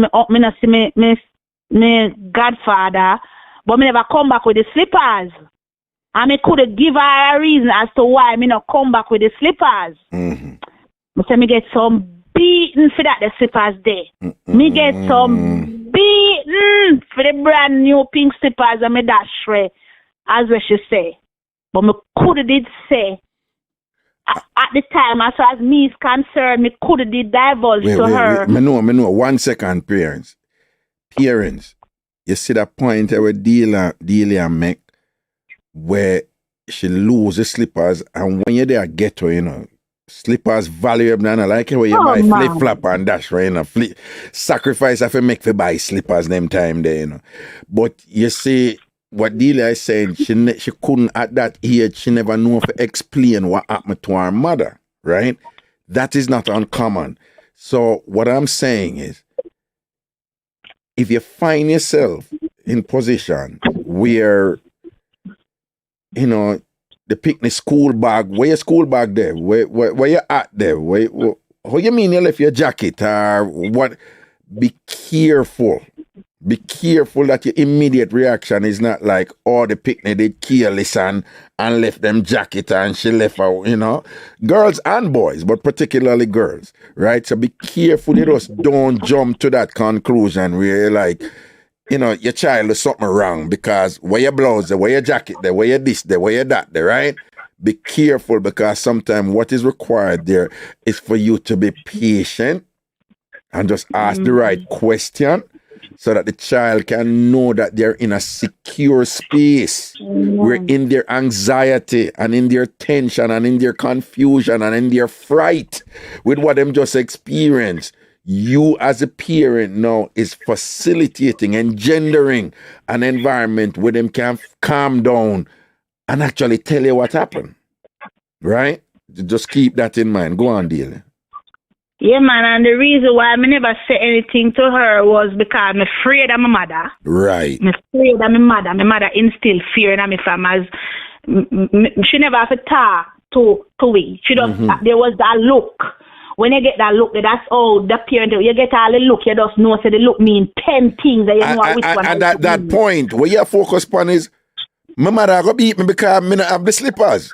me godfather, but me never come back with the slippers. And me could give her a reason as to why me not come back with the slippers. Me say me get some beaten for that the slippers there. Me get some beaten for the brand new pink slippers and me dash way, as what she say. But me could did say at the time, as far as me is concerned, me could did divulge to her.
Me know. 1 second, parents. You see that point where Delia make where she lose the slippers, and when you're there ghetto, you know, slippers valuable, and I like it where you buy flip flop and dash, right? You know, sacrifice if you make for buy slippers them time there, you know. But you see what Delia is saying, she couldn't at that age, she never knew to explain what happened to her mother, right? That is not uncommon. So what I'm saying is, if you find yourself in position where, you know, the picnic school bag, where your school bag there? Where you at there? How you mean you left your jacket or what? Be careful. Be careful that your immediate reaction is not like, oh, the picnic did careless and left them jacket and she left out, you know. Girls and boys, but particularly girls, right? So be careful. You just don't jump to that conclusion where you're like, you know, your child is something wrong because where your blouse there, where your jacket there, where your this there, where your that there, right? Be careful because sometimes what is required there is for you to be patient and just ask the right question so that the child can know that they're in a secure space where in their anxiety and in their tension and in their confusion and in their fright with what them just experienced, you as a parent now is facilitating, engendering an environment where them can calm down and actually tell you what happened. Right? Just keep that in mind. Go on, Delia.
Yeah, man, and the reason why I never say anything to her was because I'm afraid of my mother.
Right.
I'm afraid of my mother. My mother instilled fear in me from as she never have to talk to we. She don't. There was that look. when you get that look, that's all the parent, you get all the look, you just know, so the look mean 10 things, and you know which one.
And that point, where you focus on is, my mother go beat me because I don't have the slippers.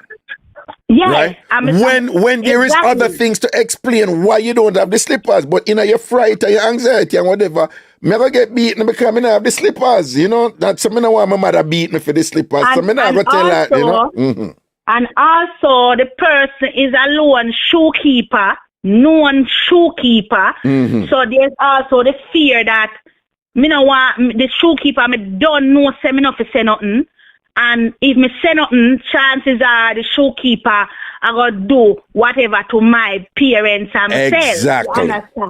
Yes.
Right? When there is other things to explain why you don't have the slippers, but in your fright or your anxiety and whatever, me go get beaten because I don't have the slippers. You know, that's something I want my mother beat me for the slippers. So I not go tell her, you know. Mm-hmm.
And also, the person is a known shoekeeper. Mm-hmm. So there's also the fear that me no want the shoekeeper, me don't know say me not to say nothing. And if me say nothing, chances are the shoekeeper are going to do whatever to my parents and myself.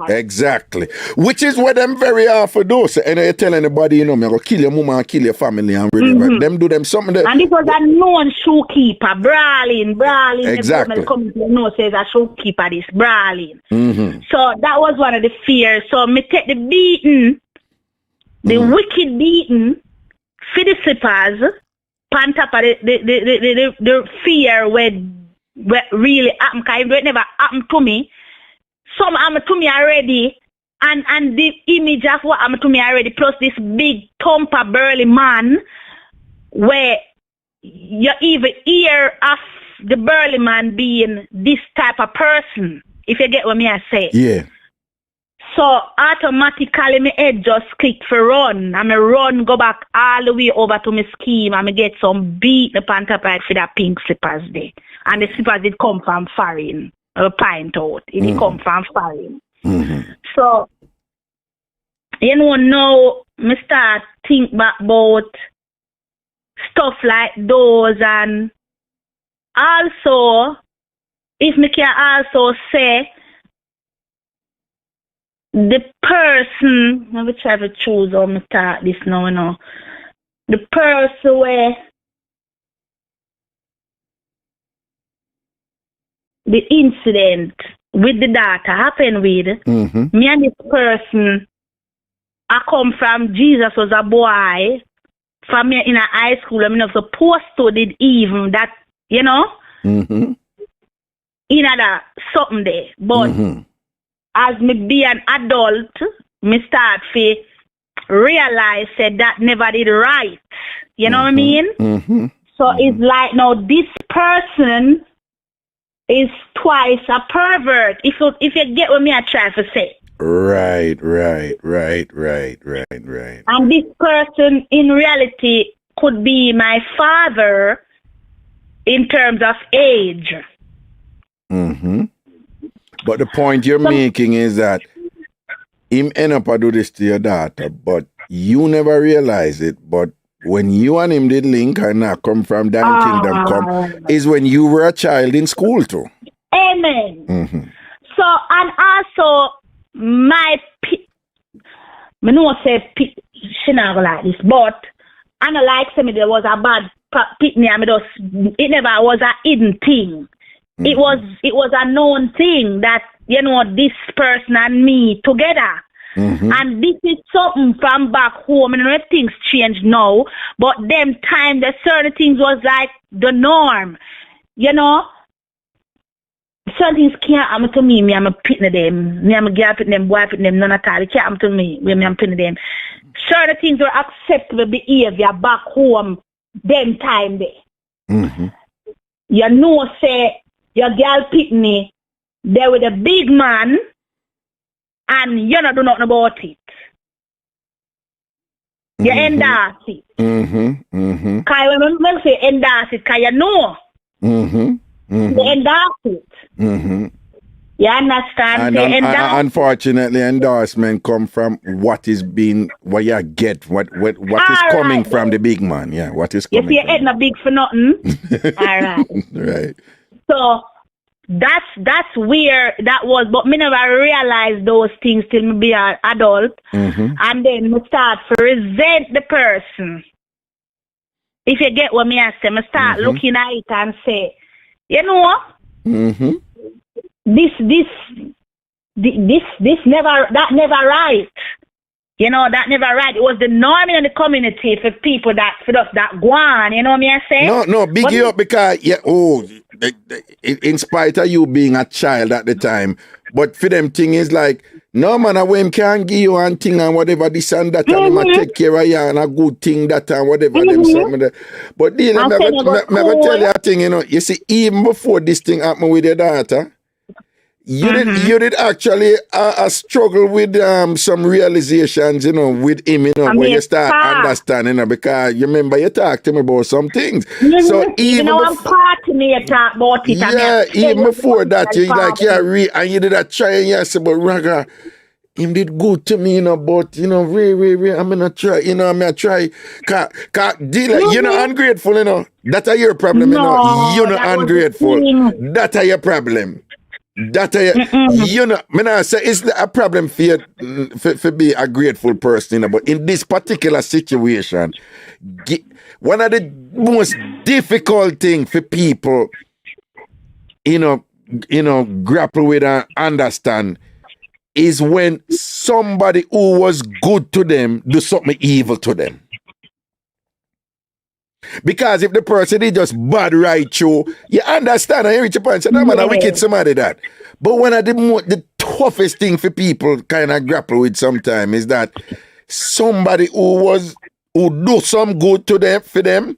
Exactly. Which is what them very often do. So, and you tell anybody, you know, me go kill your mama and kill your family and whatever. Them do them something.
And it was a known shoekeeper, brawling.
Exactly.
Come to know says a shoekeeper is brawling.
Mm-hmm.
So that was one of the fears. So me take the beating, the wicked beating, for the slippers. On top of the fear where really happened, because it never happened to me. Some happened to me already, and the image of what happened to me already, plus this big thumper burly man, where you even hear of the burly man being this type of person, if you get what me I say.
Yeah.
So automatically my head just clicked for run. And I run, go back all the way over to my scheme and I get some beat the pant right for that pink slippers there. And the slippers did come from foreign, pint out. It did come from foreign.
Mm-hmm.
So, you know, now I start think back about stuff like those, and also, if me can also say, the person, let me try to choose how to start this now, you know. The person where the incident with the daughter happened with, me and this person, I come from, Jesus was a boy, from me in a high school, I'm not supposed to did even that, you know, in other something there, but as me be an adult, me start to realize that never did right. You know what I mean? So it's like now this person is twice a pervert. If you get what me I try to say.
Right.
And this person in reality could be my father in terms of age.
But the point you're making is that him end up do this to your daughter, but you never realize it. But when you and him did link and not come from Dan Kingdom come, is when you were a child in school too.
Amen. So, and also, me no say she not go like this, but I don't like say me there was a bad pitney and it never was a hidden thing. It was a known thing that, you know, this person and me together. And this is something from back home. And things change now, but them time the certain things was like the norm. You know, certain things can't happen to me. Me I'm a pitney them. Me I'm a girl pitney them, boy pitney them. None at all. It can't happen to me. Me I'm pitney them. Certain things were acceptable behavior back home. Them time there. You know, say. Your girl pick me there with a big man and you don't do nothing about it. You endorse it. Because when I say endorse it, because you know. You endorse it. You understand?
And unfortunately, endorsement come from what you get, what is coming from the big man. Yeah, what is coming.
You see, you're not big for nothing. All right.
Right.
So that's where that was, but me never realized those things till me be an adult, and then me start to resent the person. If you get what me I say, me start looking at it and say, you know, this never right. You know, that never right. It was the norm in the community for people that go on. You know what I say?
No, big you up because in spite of you being a child at the time, But for them thing is like, no man, I him can give you and thing and whatever this and that, and him a take care of you and a good thing that and whatever them something there. But deal, I'm never tell you a thing, you know. You see, even before this thing happened with your daughter, you did actually struggle with some realizations, you know, with him, you know, when you start understanding, you know, because you remember you talked to me about some things. So even
you know, I'm part of me talk about it.
Yeah, even before that, you like and you did a try and you said, but Raga, him did good to me, you know, but you know, I'm gonna try, you know, I'm gonna try. Cause dealer, you're not ungrateful, you know. That's your problem, you know. You're not ungrateful. That's your problem. That you know, I say it's a problem for you for be a grateful person, you know, but in this particular situation, one of the most difficult things for people, you know, grapple with and understand is when somebody who was good to them do something evil to them. Because if the person is just bad right through, you understand and you reach a point and say, no man, I wicked somebody that. But one of the toughest thing for people kind of grapple with sometimes is that somebody who do some good to them for them,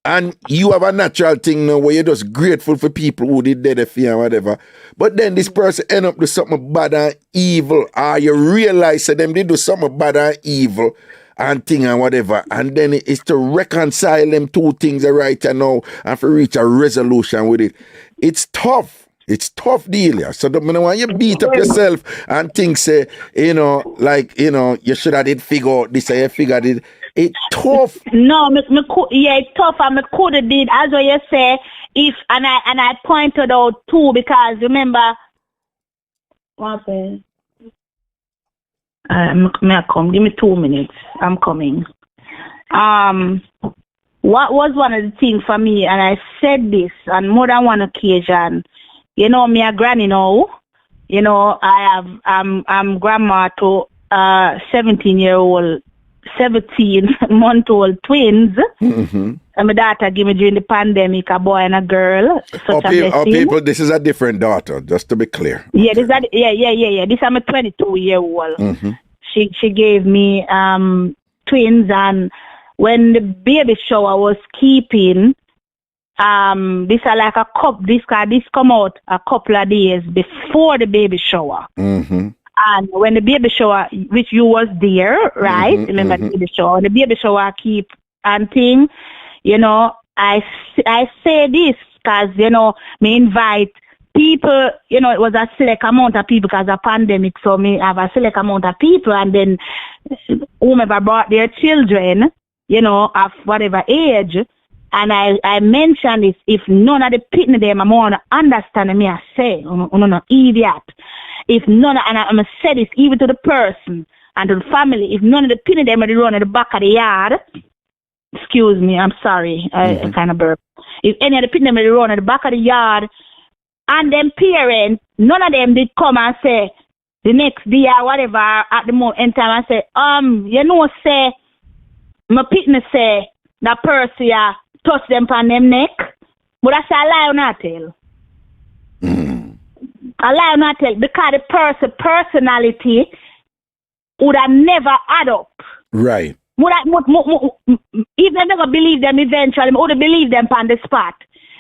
and you have a natural thing now where you're just grateful for people who did that for you and whatever. But then this person end up with something bad and evil, or you realize that them they do something bad and evil and thing and whatever, and then it's to reconcile them two things right now and to reach a resolution with it. It's tough. It's tough deal, yeah. So when you beat up yourself and think say, you know, like, you know, you should have did figure out this or you figured it. It's tough.
No, it's tough and I could have did as what you say, if and I pointed out too, because remember what happened? May I come? Give me 2 minutes. I'm coming. What was one of the things for me, and I said this on more than one occasion. You know, me a granny now. You know, I'm grandma to 17-month-old twins. And my daughter gave me during the pandemic a boy and a girl.
People, this is a different daughter, just to be clear.
Yeah, this is This is my 22-year-old. She gave me twins, and when the baby shower was keeping, this are like a cup. This come out a couple of days before the baby shower. And when the baby shower, which you was there, right? Remember the baby shower? When the baby shower keep and thing, you know, I say this because, you know, me invite people, you know, it was a select amount of people because of pandemic, so me have a select amount of people, and then whomever brought their children, you know, of whatever age, and I mentioned this, if none of the pitting them, I'm going to understand me, I say, no idiot. If none, and I'm going to say this even to the person and to the family, if none of the pitting them are run at the back of the yard, excuse me, I'm sorry, I kind of burp. If any of the pitting them are run at the back of the yard, and them parents, none of them did come and say, the next day or whatever, at the moment in time, and say, you know, say, my pitting say, that person, touch them on them neck, but I say a lie or not tell. A lie or not tell, because the person personality would have never add up.
Right.
Even if they don't believe them eventually, would have believe them on the spot.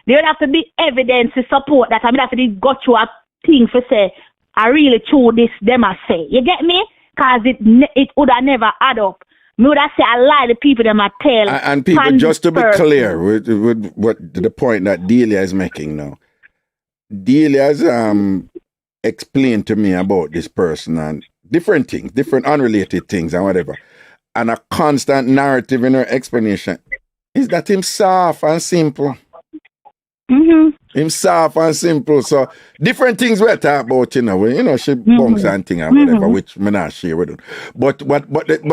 There would have to be evidence to support that. I mean, have to go through a thing for say, I really true this, them I say. You get me? Because it would have never add up. Me would have say I lie to people them I tell.
And people, just to be clear with what the point that Delia is making now. Delia's explained to me about this person and different things, different unrelated things and whatever. And a constant narrative in her explanation is that him soft and simple. Him soft and simple. So different things we're talking about, you know, she bunks and things and whatever, which me not share with her. But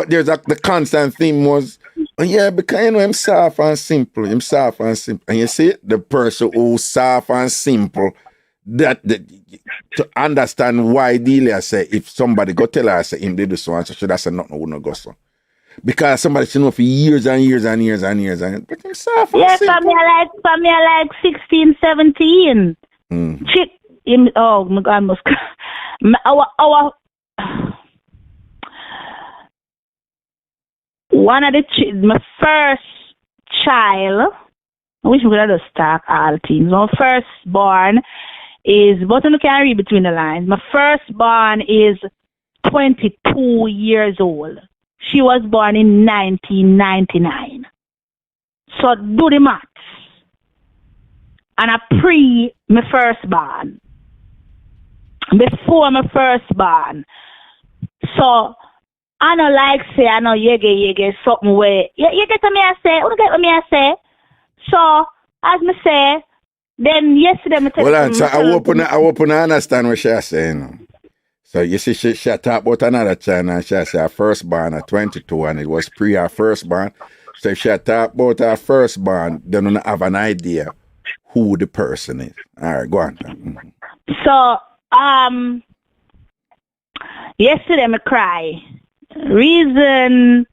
there's the constant theme was, because you know him soft and simple. Him soft and simple. And you see the person who's soft and simple, that to understand why Delia say if somebody go tell her say him did so and so should I say nothing wouldn't go so. Because somebody should know for years and years and years and years and but him soft and simple.
For me like 16, 17. Oh my God, Our one of my first child. I wish we could have just talk all things. My firstborn is, but I can read between the lines. My firstborn is 22 years old. She was born in 1999. So do the maths. And I pre my firstborn. Before my firstborn. So I don't like say I know yege something where you get what me I say. You get what me I say. So as me say, then yesterday me tell
hold on, so I open to understand what she's saying. So you see she talked about another child and she said her firstborn at 22 and it was pre her firstborn. So if she talked about her firstborn, then you don't have an idea who the person is. All right, go on. Mm-hmm.
So yesterday me cry. Reason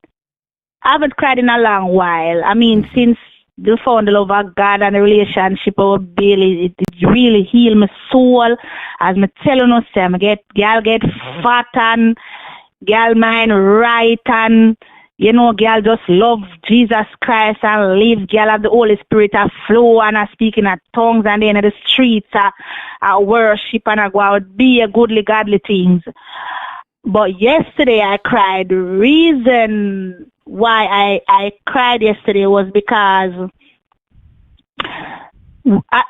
I haven't cried in a long while. I mean, since they found the love of God and the relationship of Billy, it really healed my soul. As me telling us, girl get fat and girl mind right and girl just love Jesus Christ and live. Girl have the Holy Spirit a flow and a speaking at tongues and then in the streets I worship and I go out be a goodly godly things. But yesterday I cried. The reason why I cried yesterday was because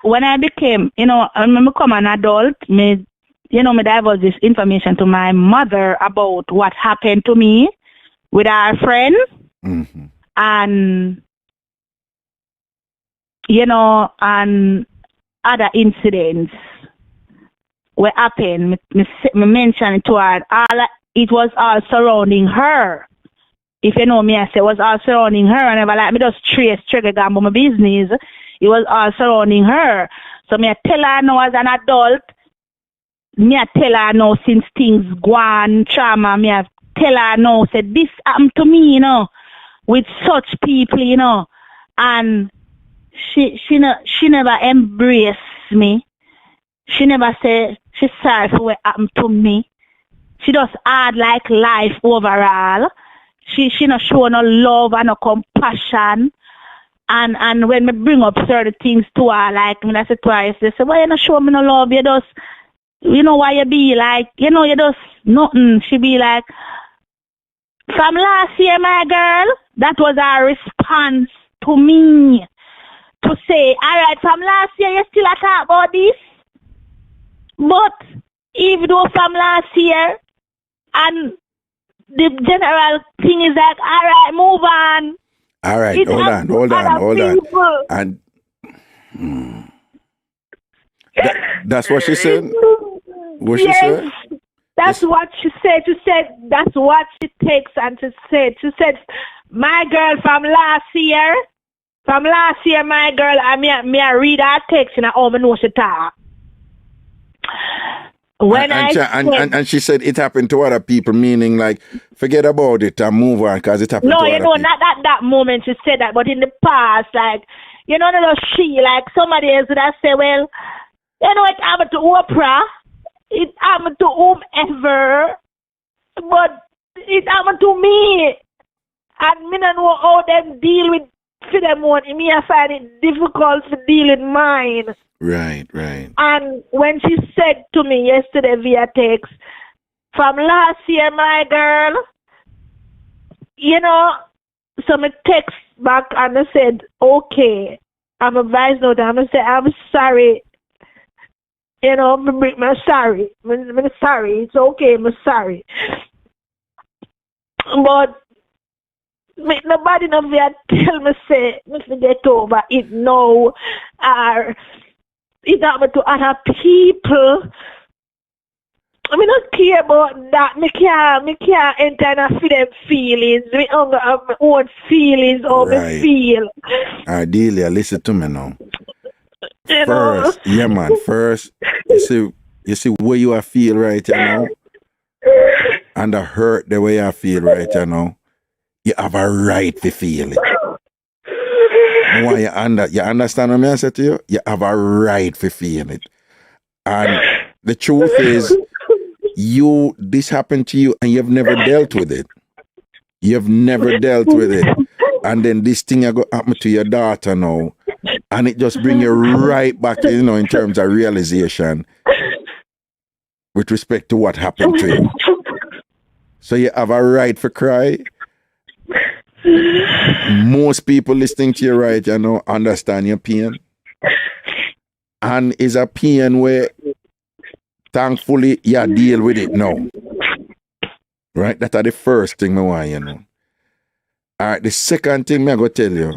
when I became, when I become an adult, me divulge this information to my mother about what happened to me with our friend.
Mm-hmm.
And, and other incidents what happened, me mentioned it to her. It was all surrounding her. If you know me, I say it was all surrounding her. And never like me just trace trigger about my business. It was all surrounding her. So me I tell her now as an adult. Me I tell her now since things go on trauma. Me I tell her now say this happened to me, with such people, and she never embraced me. She never said she's sorry for what happened to me. She just had like life overall. She not show no love and no compassion. And when me bring up certain things to her, like when I said to her, they say, why you not show me no love? You just, why you be like, you just nothing. She be like, from last year, my girl, that was her response to me. To say, all right, from last year, you still talk about this? But even though from last year, and the general thing is like, all right, move on.
All right, hold on. And that's what she said? What she said?
That's what she said. She said that's what she takes and she said, my girl from last year, my girl, I read her text and I know she talk.
And she said it happened to other people, meaning like forget about it and move on because it happened to other people.
Not at that moment she said that, but in the past, like, she, like somebody else would have said, well, it happened to Oprah, it happened to whomever, but it happened to me. And me don't know how them deal with for them one. Me I find it difficult to deal with mine.
Right.
And when she said to me yesterday via text, from last year, my girl, so me text back and I said, okay, I'm a voice note. I'm say, I'm sorry. I'm sorry. I'm sorry. It's okay. I'm sorry. But nobody never tell me say, me get over it now. Or it happened to other people. I mean, not care about that. Me can't enter and feel them feelings. Me have my own feelings how me feel.
Delia, listen to me now. First, you see where you are feel right now, and the hurt the way I feel right now. You have a right to feel it. Why you understand what I say to you? You have a right to feel it. And the truth is, this happened to you and you've never dealt with it. You've never dealt with it. And then this thing I got happen to your daughter now. And it just bring you right back, in terms of realization with respect to what happened to you. So you have a right for cry. Most people listening to you right, understand your pain. And it's a pain where thankfully you deal with it now. Right? That's the first thing I want you know. All right, the second thing I'm going to tell you,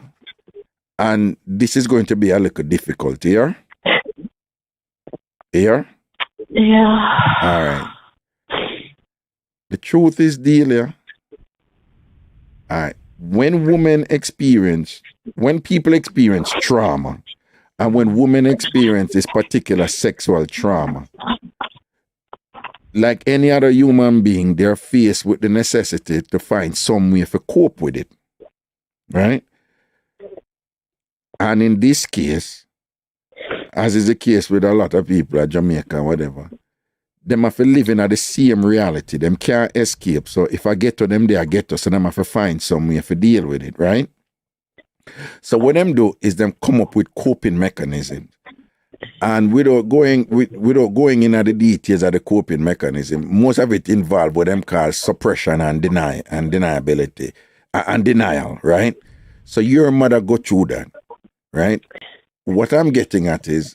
and this is going to be a little difficult here. Here?
Yeah.
All right. The truth is, Delia, all right, when people experience trauma, and when women experience this particular sexual trauma, like any other human being, they're faced with the necessity to find some way to cope with it. Right? And in this case, as is the case with a lot of people at Jamaica or whatever, them have to live in the same reality. Them can't escape. So if I get to them, I get to. So them have to find some way to deal with it, right? So what them do is them come up with coping mechanisms. And without going into the details of the coping mechanism, most of it involve what them call suppression and deniability and denial, right? So your mother go through that, right? What I'm getting at is,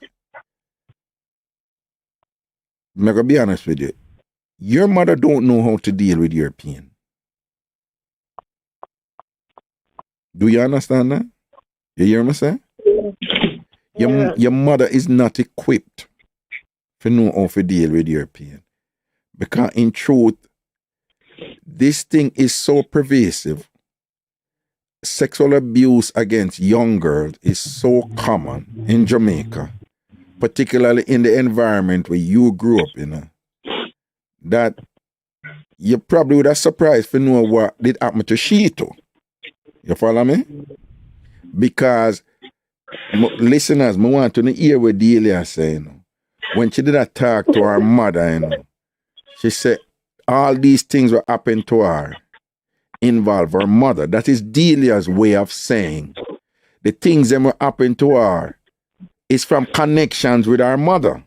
I'm gonna be honest with you, your mother don't know how to deal with your pain. Do you understand that? You hear me say? Your mother is not equipped to know how to deal with your pain. Because in truth, this thing is so pervasive. Sexual abuse against young girls is so common in Jamaica, particularly in the environment where you grew up in, that you probably would have surprised to know what did happen to she too. You follow me? Because listeners, I want to hear what Delia saying. When she did not talk to her mother, she said all these things were happening to her involve her mother. That is Delia's way of saying the things that were happening to her is from connections with her mother.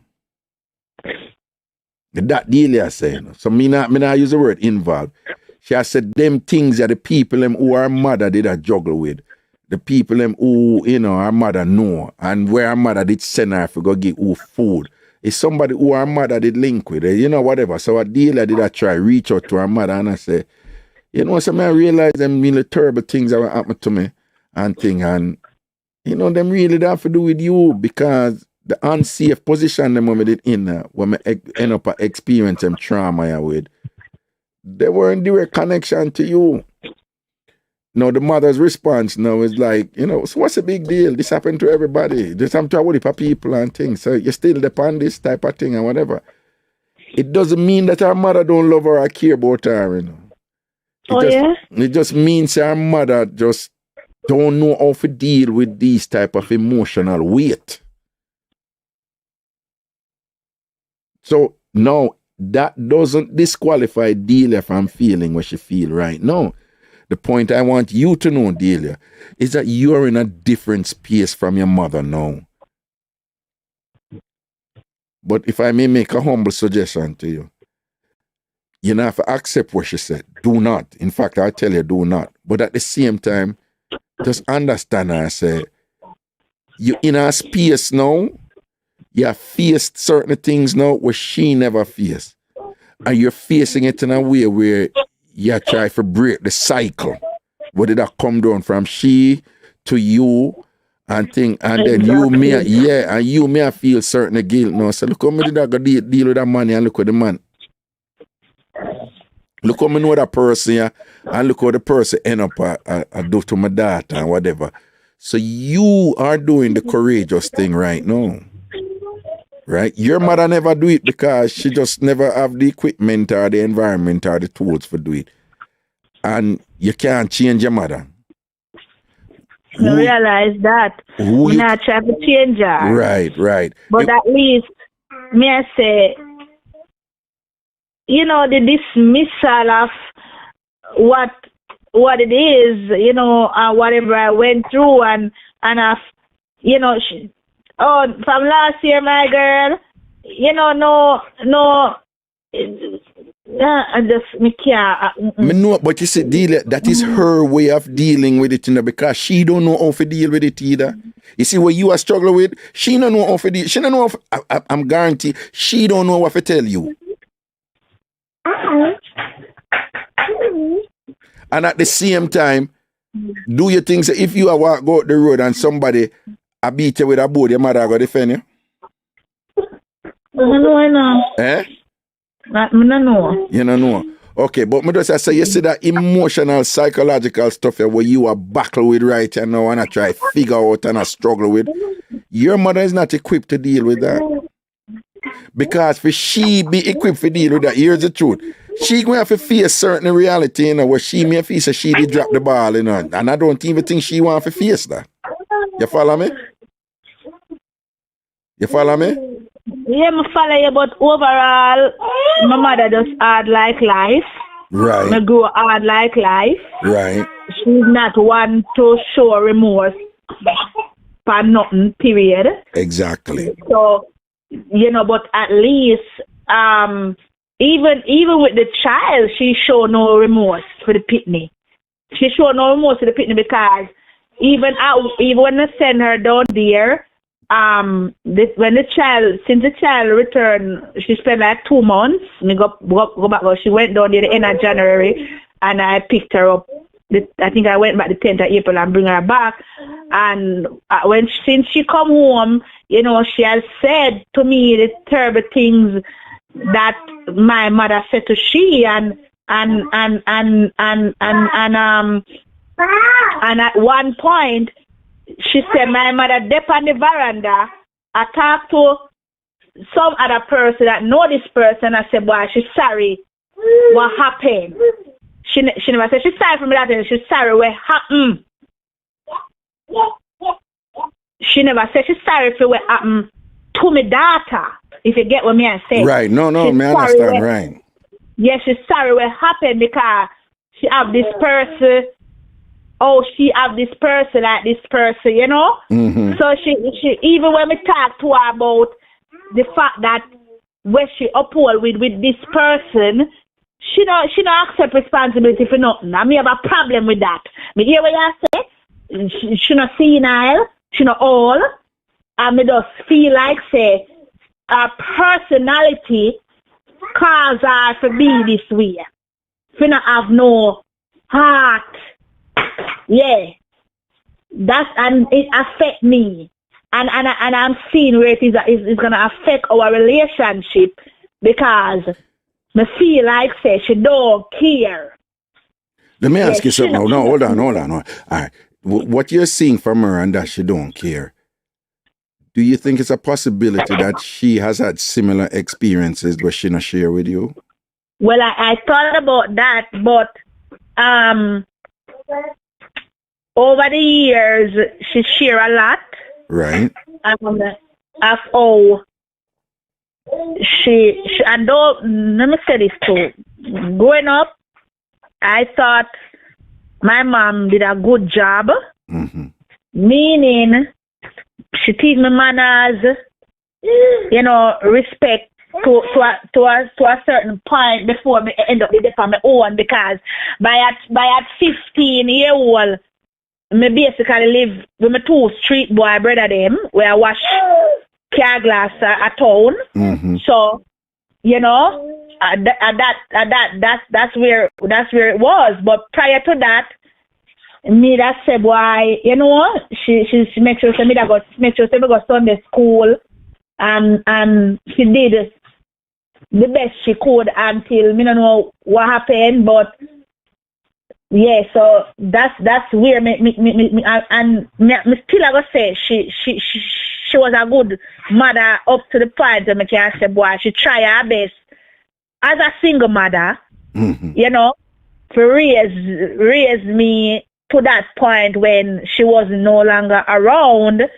That Delia saying. So me not use the word involve. She has said them things that the people who her mother did a juggle with. The people who, her mother know, and where her mother did send her to go get who food. It's somebody who her mother did link with, whatever. So what Delia did I try reach out to her mother and I say, so I realize them really terrible things that were happening to me and thing, and them really don't have to do with you, because the unsafe position them when did in when I end up experiencing trauma with, they were in direct connection to you. Now, the mother's response now is like, so what's the big deal? This happened to everybody. This happened to a lot of people and things. So you still depend this type of thing and whatever. It doesn't mean that her mother don't love her or care about her, It just means her mother just don't know how to deal with these type of emotional weight. So, no, that doesn't disqualify Delia from feeling what she feel right now. The point I want you to know, Delia, is that you're in a different space from your mother now. But if I may make a humble suggestion to you, you don't have to accept what she said. Do not. In fact, I tell you, do not. But at the same time, just understand her. Say, you in a space now, you have faced certain things now where she never faced. And you're facing it in a way where you try to break the cycle. Where did that come down from she to you and thing, and then you may feel certain guilt now. So look how me did I go deal with that money and look at the man. Look how me know that person and look how the person end up I do to my daughter and whatever. So you are doing the courageous thing right now. Right? Your mother never do it because she just never have the equipment or the environment or the tools for do it. And you can't change your mother.
I realize that. I'm not trying to change her.
Right.
But at least, may I say, you know, the dismissal of what it is, you know, whatever I went through, and I've, you know, from last year, my girl, you know, no. I just me can't.
Me know, but you see, that is her way of dealing with it, you know, because she don't know how to deal with it either. You see what you are struggling with? She don't know how to deal. She don't know. I'm guaranteed she don't know what to tell you. And at the same time, do you think so if you are walk out the road and somebody a beat you with a board, your mother go defend you?
No.
Eh?
I don't know.
You don't know. Okay, but me just say you see that emotional, psychological stuff here where you are battle with right now and I try figure out and I struggle with. Your mother is not equipped to deal with that. Because for she be equipped to deal with that, here's the truth. She going to have to face certain reality, you know, where she may face that she did drop the ball, you know, and I don't even think she want to face that. You follow me? You follow me?
Yeah, I follow you, but overall, my mother just hard like life.
Right.
I grew hard like life.
Right.
She's not one to show remorse for nothing, period.
Exactly.
So, you know, but at least, even with the child, she showed no remorse for the pitney. She showed no remorse for the pitney because even when I send her down there, since the child returned, she spent like 2 months. Me go back. She went down there the end of January, and I picked her up. I think I went back the 10th of April and bring her back. And since she come home, you know, she has said to me the terrible things that my mother said to she, and at one point she said my mother dep on the veranda. I talked to some other person that know this person. I said, boy, she's sorry what happened. She never said she's sorry for me that thing. She's sorry what happened. She never said she's sorry for what happened to my daughter. If you get what me I say.
Right. No, me understand, right.
Yeah, she's sorry what happened because she have this person. Oh, she have this person like this person, you know? Mm-hmm. So she even when we talk to her about the fact that when she uphold with this person, she don't accept responsibility for nothing. I mean, have a problem with that. Me hear what you say? She not senile, she not old. And me just feel like say her personality cause her to be this way. She not have no heart. Yeah. And it affect me. And I'm seeing where it is gonna affect our relationship because I feel like say she don't care.
Let me ask you something. No, hold on. All right. What you're seeing from her and that she don't care, do you think it's a possibility that she has had similar experiences but she not share with you?
Well, I thought about that, but over the years she share a lot.
Right.
Of how she and though, let me say this too. Growing up, I thought my mom did a good job. Mm-hmm. Meaning she teach me manners, you know, respect to a certain point before me end up with it on my own, because by at 15-year-old, me basically live with my 2 street boy brother them where I wash car glass at town. Mm-hmm. So, you know, that's where it was. But prior to that, me that said, boy, you know, she make sure me go Sunday school, and she did the best she could until me don't know what happened, but yeah, so that's where me still I go say she was a good mother up to the point that me can say, boy, she try her best as a single mother, mm-hmm. you know, to raise me to that point when she was no longer around,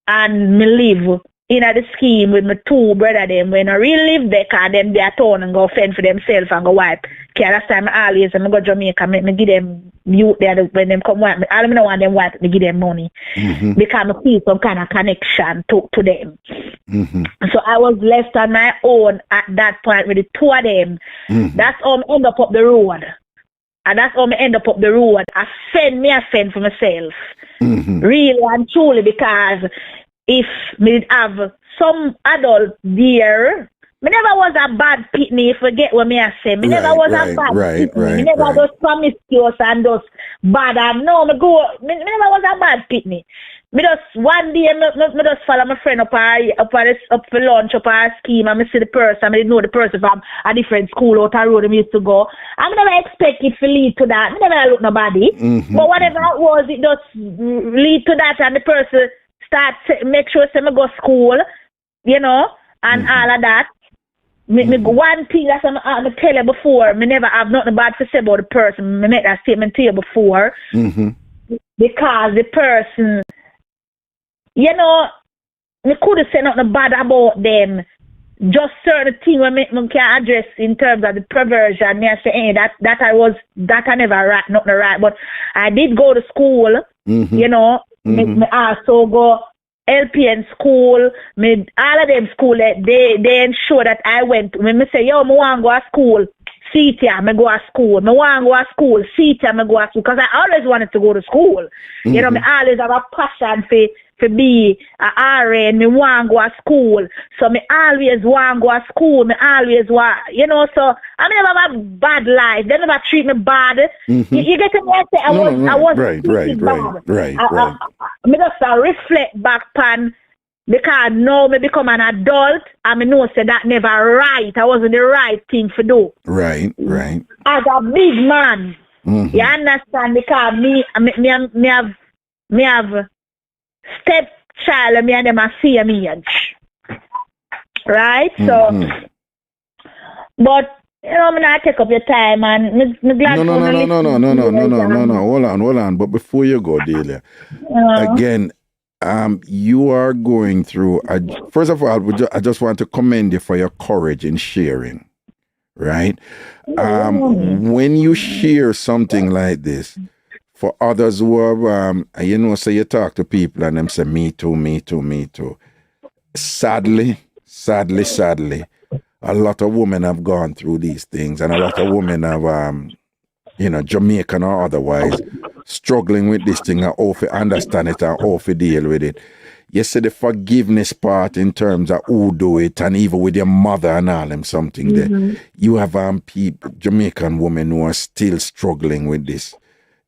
and me live in the scheme with my two brother them when I really live there, cause them they are town and go fend for themselves and go wipe. Cause last time I always when I go Jamaica, me give them youth there when them come wipe. I don't want them wipe, me give them money because I feel some kind of connection to them. So I was left on my own at that point with the two of them. That's how I end up the road. And that's how I end up the road. I fend for myself. Really and truly, because if me have some adult there, me never was a bad pitney, forget what me I say. Me never was a bad pitney. Me never was promiscuous and just bad. And no, me never was a bad pitney. Me just one day, me just follow my friend up for lunch, up our scheme, and me see the person, I didn't know the person from a different school out the road I used to go. I never expect it to lead to that. Me never look nobody. But whatever it was, it just lead to that, and the person start make sure say me go school, you know, and all of that. Me one thing that I tell you before, me never have nothing bad to say about the person. Me make that statement to you before. Because the person, you know, me could have said nothing bad about them. Just certain things when me can address in terms of the perversion. Me I say, hey, that I never right, nothing right. But I did go to school, you know. Me also go LPN school, all of them school, they ensure that I went. When me say, yo, me want to go to school, see ya, me go to school. Me want to go to school, see ya, me go to school. Because I always wanted to go to school. You know, me always have a passion for be a RN, me want to go to school. So me always want to go to school. Me always want, you know, so I never have a bad life. They never treat me bad. You get to me, I say, I was right. Me just reflect back pan because now me become an adult and me know say that never right. I wasn't the right thing to do. Right. As a big man, you understand? Because me have stepchild and me and them are same age. Right? So, but you know, I'm not take up your time and me glad
No. Hold on. But before you go, Delia, again, you are going through. First of all, I just want to commend you for your courage in sharing. Right? When you share something like this, for others who have, you know, say you talk to people and them say, me too. Sadly, a lot of women have gone through these things, and a lot of women have, you know, Jamaican or otherwise, struggling with this thing and how to understand it and how to deal with it. You see the forgiveness part in terms of who do it, and even with your mother and all them something there. You have people, Jamaican women who are still struggling with this.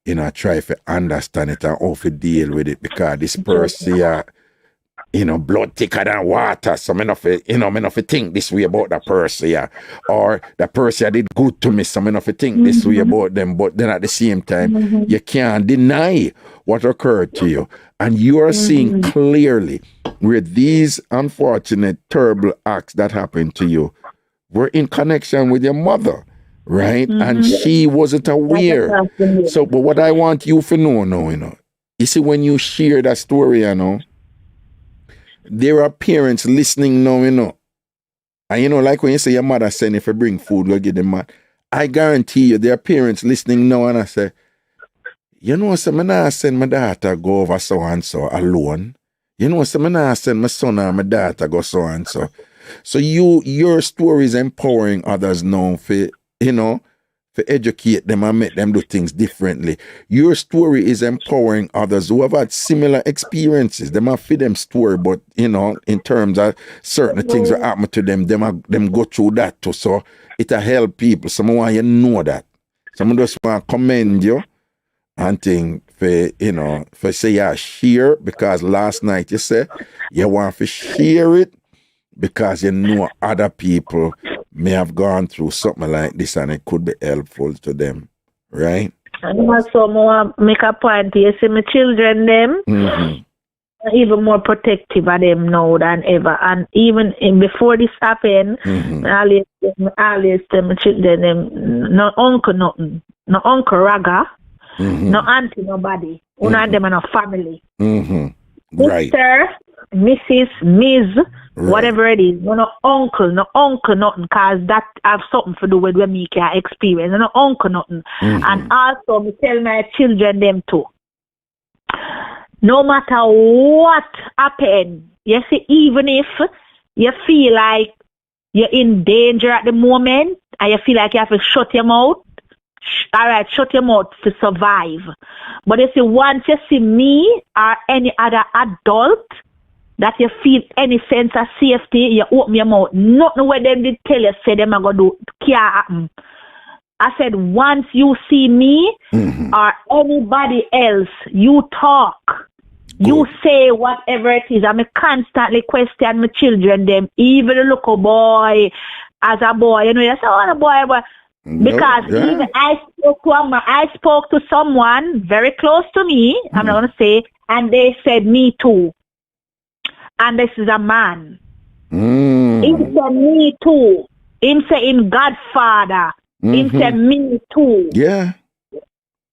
You know, try to understand it and how to deal with it because this person, you know, blood thicker than water. So me not think this way about that person, or that person did good to me. So me not think this way about them. But then at the same time, you can't deny what occurred to you, and you are seeing clearly where these unfortunate, terrible acts that happened to you were in connection with your mother. Right? And she wasn't aware. So, but what I want you to know now, you know, you see, when you share that story, you know, there are parents listening now, you know. And you know, like when you say your mother send if you bring food, go get them mad. I guarantee you, there are parents listening now, and I say, you know, so I'm not send my daughter go over so and so alone. You know, so I'm not send my son or my daughter go so and so. So your story is empowering others now for, you know, to educate them and make them do things differently. Your story is empowering others who have had similar experiences. They might fit them story, but, you know, in terms of certain things that happen to them go through that too. So it'll help people. Someone want you know that. Someone just want to commend you and think for, you know, for say you share, because last night you say you want to share it because you know other people may have gone through something like this and it could be helpful to them, right?
And also more make a point, you see my children them even more protective of them now than ever. And even before this happened, I always tell my children them no uncle nothing, no uncle Raga, no auntie nobody. One of them are no family.
Right.
Sister, Mrs., Ms., whatever it is. No uncle, nothing, because that have something to do with what me can experience. No uncle, nothing. And also, me tell my children them too. No matter what happen, you see, even if you feel like you're in danger at the moment and you feel like you have to shut your mouth, all right, shut your mouth to survive. But you see, once you see me or any other adult that you feel any sense of safety, you open your mouth. Nothing what them did tell you, say them are going to do, can't happen. I said, once you see me or anybody else, you talk. Good. You say whatever it is. I constantly question my children, them, even a little boy, as a boy, you know, you say, oh, a boy, but because even I spoke to someone very close to me, I'm not going to say, and they said me too. And this is a man. He said me too. Him say in Godfather. Him say me too.
Yeah.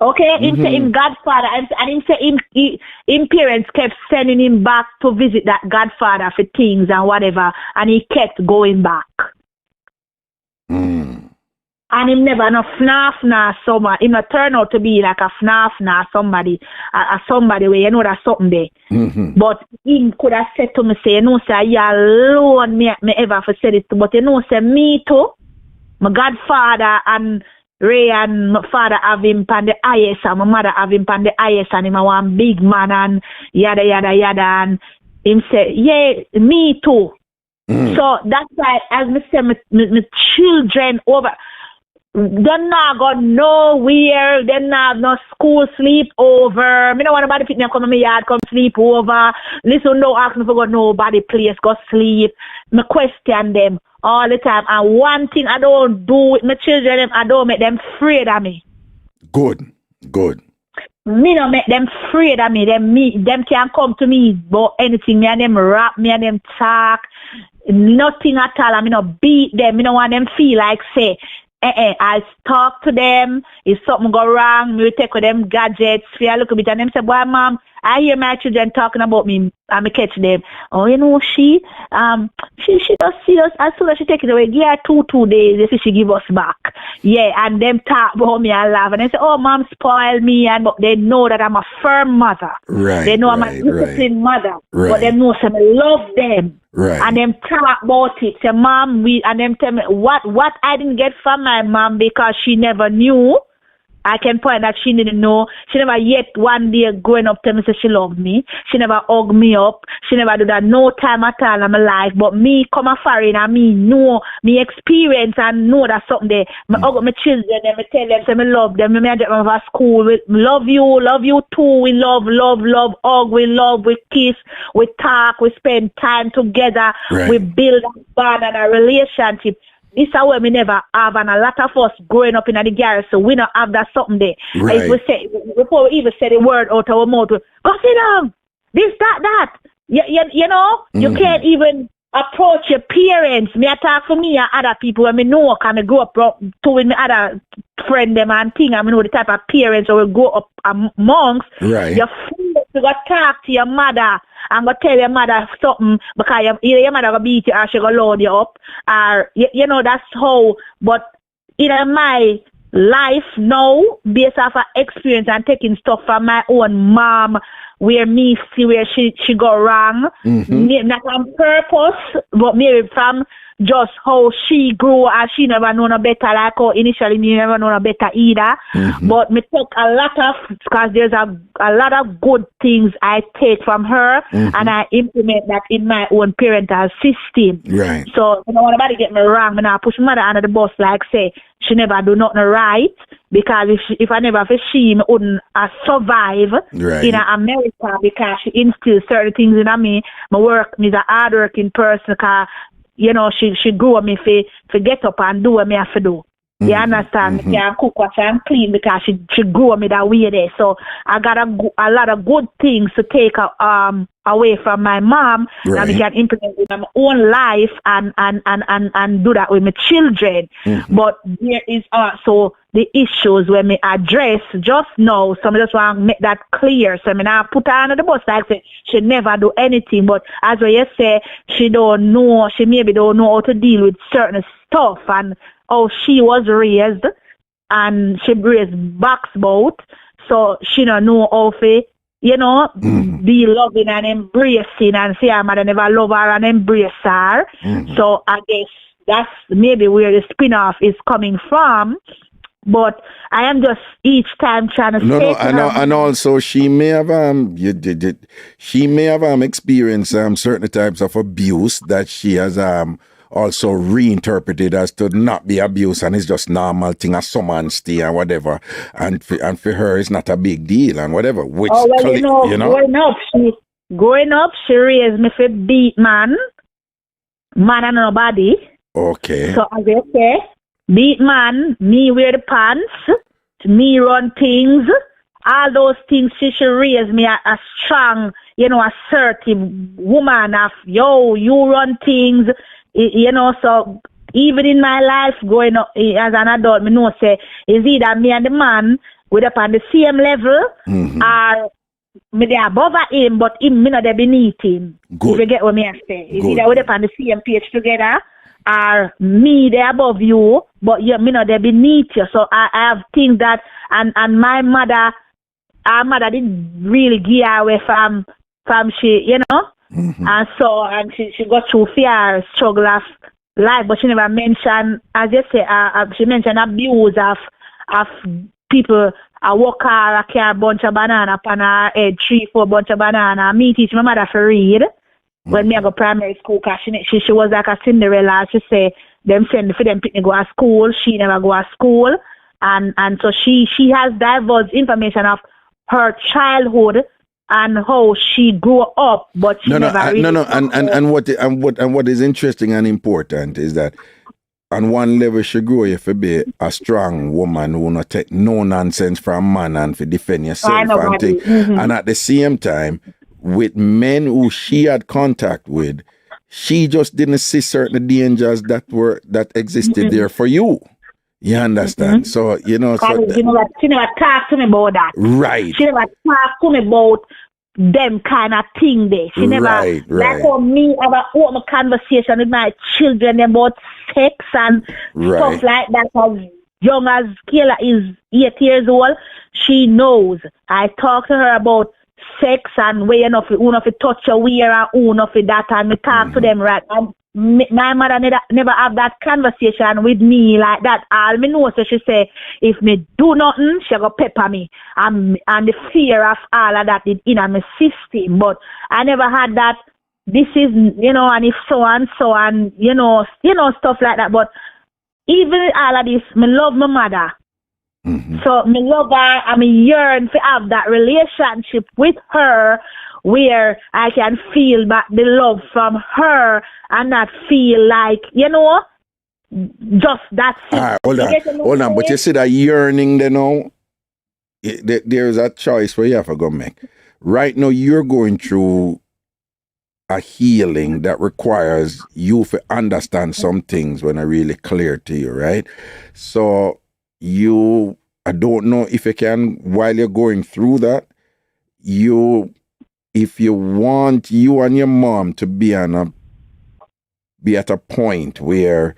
Okay, him say him Godfather, and him say him parents kept sending him back to visit that Godfather for things and whatever, and he kept going back. And him never no fnaf somebody. Him not turn out to be like a fnaf somebody, somebody where you know that's something there. But he could have said to me, say, you know, say, you alone me ever for said it, but you know, say me too. My Godfather and Ray and my father have him on the IS and my mother have him on the IS and him a one big man and yada yada yada, and him say, yeah, me too. So that's why, as me say, my children over, they're not go nowhere, they're not no school sleep over. Me don't want nobody pick me up come in my yard, come sleep over. Listen, no ask me for go nobody place, go sleep. Me question them all the time. And one thing I don't do with my children, I don't make them afraid of me. Good. Me don't make them afraid of me. Them can come to me about anything. Me and them rap, me and them talk. Nothing at all. I mean, not beat them. Me don't want them feel like say, I talk to them. If something go wrong, me will take with them gadgets. I look a bit and them say, boy, mom, I hear my children talking about me. I catch them. Oh, you know, she does see us. As soon as she take it away, give her 2 days. They say she give us back. Yeah, and them talk about me and laugh. And they say, oh, mom spoil me. But they know that I'm a firm mother. Right. They know I'm a disciplined mother. Right. But they know I love them. Right. And them talk about it. Say, mom, and them tell me what I didn't get from my mom because she never knew. I can point that she didn't know. She never yet one day going up to me say she loved me. She never hugged me up. She never do that no time at all in my life. But me come a foreign and me know, me experience and know that something there. Me hug up my children and me tell them, say me love them. Me get them over school. We love you too. We love, hug, we love, we kiss, we talk, we spend time together. Right. We build a bond and a relationship. This is where we never have, and a lot of us growing up in the garrison, we don't have that something there. Right. If we say, before we even say the word out of our mouth, go sit down, this, that. You know, you can't even approach your parents. Me I talk for me and other people when me know, because I grew up to with me other friend them and thing, I know the type of parents or we grow up amongst. Right. You're free to go talk to your mother and go tell your mother something because either your mother go beat you or she go load you up, or you know that's how. But in my life now, based off of experience and taking stuff from my own mom, where me see where she go wrong, not on purpose, but maybe from just how she grew and she never know no better, like how initially me never know no better either. But me take a lot of, because there's a lot of good things I take from her and I implement that in my own parental system. Right. So I don't want nobody get me wrong. Me not push mother under the bus like say she never do nothing right, because if I never for she wouldn't survive in America, because she instills certain things in me. My work, me's a hard-working person, because you know, she grew up me for get up and do what me have to do. You understand? Me can cook what I'm clean because she grew up me that way there. So I got a lot of good things to take out away from my mom, and we can implement it in my own life and do that with my children. But there is also the issues when me address just now. So I just want to make that clear. So I now put her under the bus like say she never do anything. But as you say, she maybe don't know how to deal with certain stuff and how she was raised, and she raised box boat. So she don't know how to, be loving and embracing, and say her mother never love her and embrace her. So I guess that's maybe where the spin-off is coming from. But I am just each time trying to say
and also she may have experienced certain types of abuse that she has also reinterpreted as to not be abuse, and it's just normal thing as someone stay and whatever, and for her it's not a big deal and whatever. Which
growing up, she raised me for beat man and nobody.
Okay.
So as I say, beat man, me wear the pants, me run things, all those things. She raised me a strong, assertive woman of, you run things, so even in my life growing up as an adult, me know say, is either me and the man, we're up on the same level, or me they above him, but him, me not they beneath him.
Good.
If you get what me I say. Is either we're up on the same page together, or me they above you, but me not they beneath you. So I have things that, and my mother, our mother didn't really give her away from she, and so, and she got through fear, struggle of life, but she never mentioned, as you say, she mentioned abuse of people. I walk her, I carry a bunch of banana upon her head, 3-4 bunch of banana. Me teach my mother to read when me I go primary school, cause she was like a Cinderella. She say them send for them to go to school. She never go to school, and so she has diverse information of her childhood and how she grew up, but she never really.
And what is interesting and important is that on one level she grew you to be a strong woman who not take no nonsense from man and to defend yourself and thing. And at the same time, with men who she had contact with, she just didn't see certain dangers that existed there for you. You understand? So,
she never talked to me about that.
Right.
She never talked to me about them kind of thing there. She never,
right.
Like for me, I have an open conversation with my children about sex and stuff like that. As young as Kayla is 8 years old, she knows. I talk to her about sex and where enough to touch your wear and enough that, and we talk to them right. And my mother never have that conversation with me like that. All me know, so she say, if me do nothing, she go pepper me. And the fear of all of that is in my system. But I never had that, this is, and if so and so, and, stuff like that. But even all of this, me love my mother. So me love her, and me yearn to have that relationship with her where I can feel back the love from her and not feel like, just that.
Hold on. But you see that yearning there now, there's a choice where you have to go make. Right now, you're going through a healing that requires you to understand some things when are really clear to you, right? So I don't know if you can, while you're going through that, if you want you and your mom to be at a point where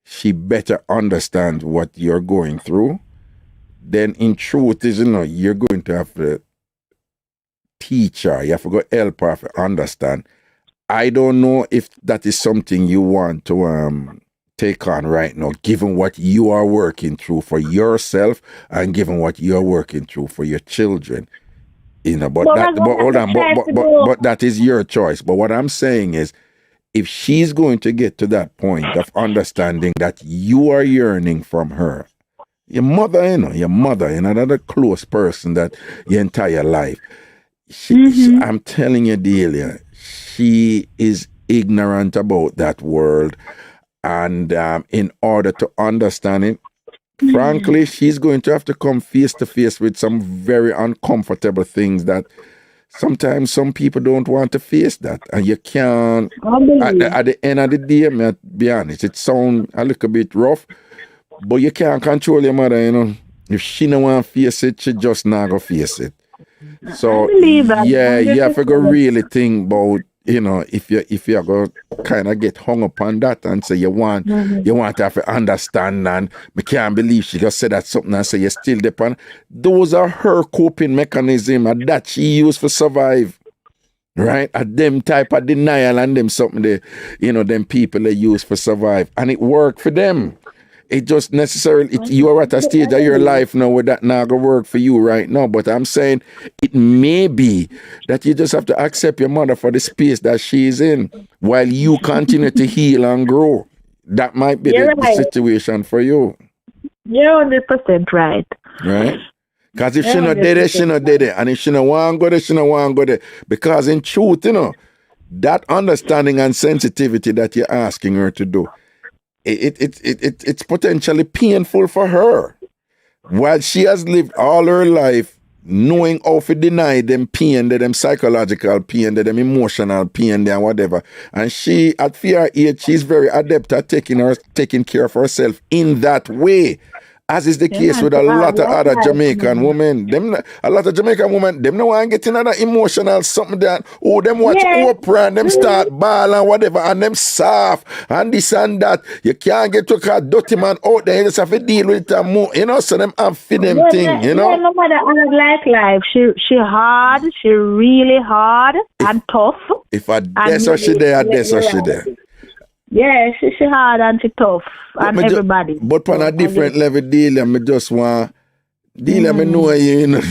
she better understands what you're going through, then in truth is, you're going to have to teach her. You have to go help her to understand. I don't know if that is something you want to take on right now, given what you are working through for yourself and given what you're working through for your children. But that is your choice. But what I'm saying is, if she's going to get to that point of understanding that you are yearning from her, your mother, another close person that your entire life, I'm telling you, Delia, she is ignorant about that world. And in order to understand it, frankly, she's going to have to come face to face with some very uncomfortable things that sometimes some people don't want to face that, and you can't. At the end of the day, me be honest, it sounds a little bit rough, but you can't control your mother, you know. If she don't want to face it, she just not go face it. So yeah, you have to go really think about, you know, if you're going to kind of get hung up on that and say you want to have to understand, and me can't believe she just said that something and say you're still depend. Those are her coping mechanism and that she used for survive. Right? At them type of denial and them something they, you know, them people they use for survive. And it worked for them. It just necessarily, you are at a stage of your life now where that not gonna work for you right now. But I'm saying it may be that you just have to accept your mother for the space that she's in while you continue to heal and grow. That might be the situation for you.
You're 100% right.
Right? Because if she not did it, she not did it. And if she not want to go there, she not want to go there. Because in truth, you know, that understanding and sensitivity that you're asking her to do, it's potentially painful for her. While she has lived all her life knowing how to deny them pain, them psychological pain, them emotional pain, and whatever. And she, at her age, she's very adept at taking care of herself in that way. As is the case with a lot of other Jamaican women. A lot of Jamaican women, them no want to get in another emotional something that, oh, them watch Oprah and them start ball and whatever, and them soft and this and that. You can't get to a dirty man out there. You just have to deal with it and more, you know, so them have for them thing, you know.
No matter like life, she hard, she really hard and tough.
If I that's what she there, that's what she there.
Yeah, she hard and she tough and everybody.
But on a different level, Delia, me just want Delia, me know you know.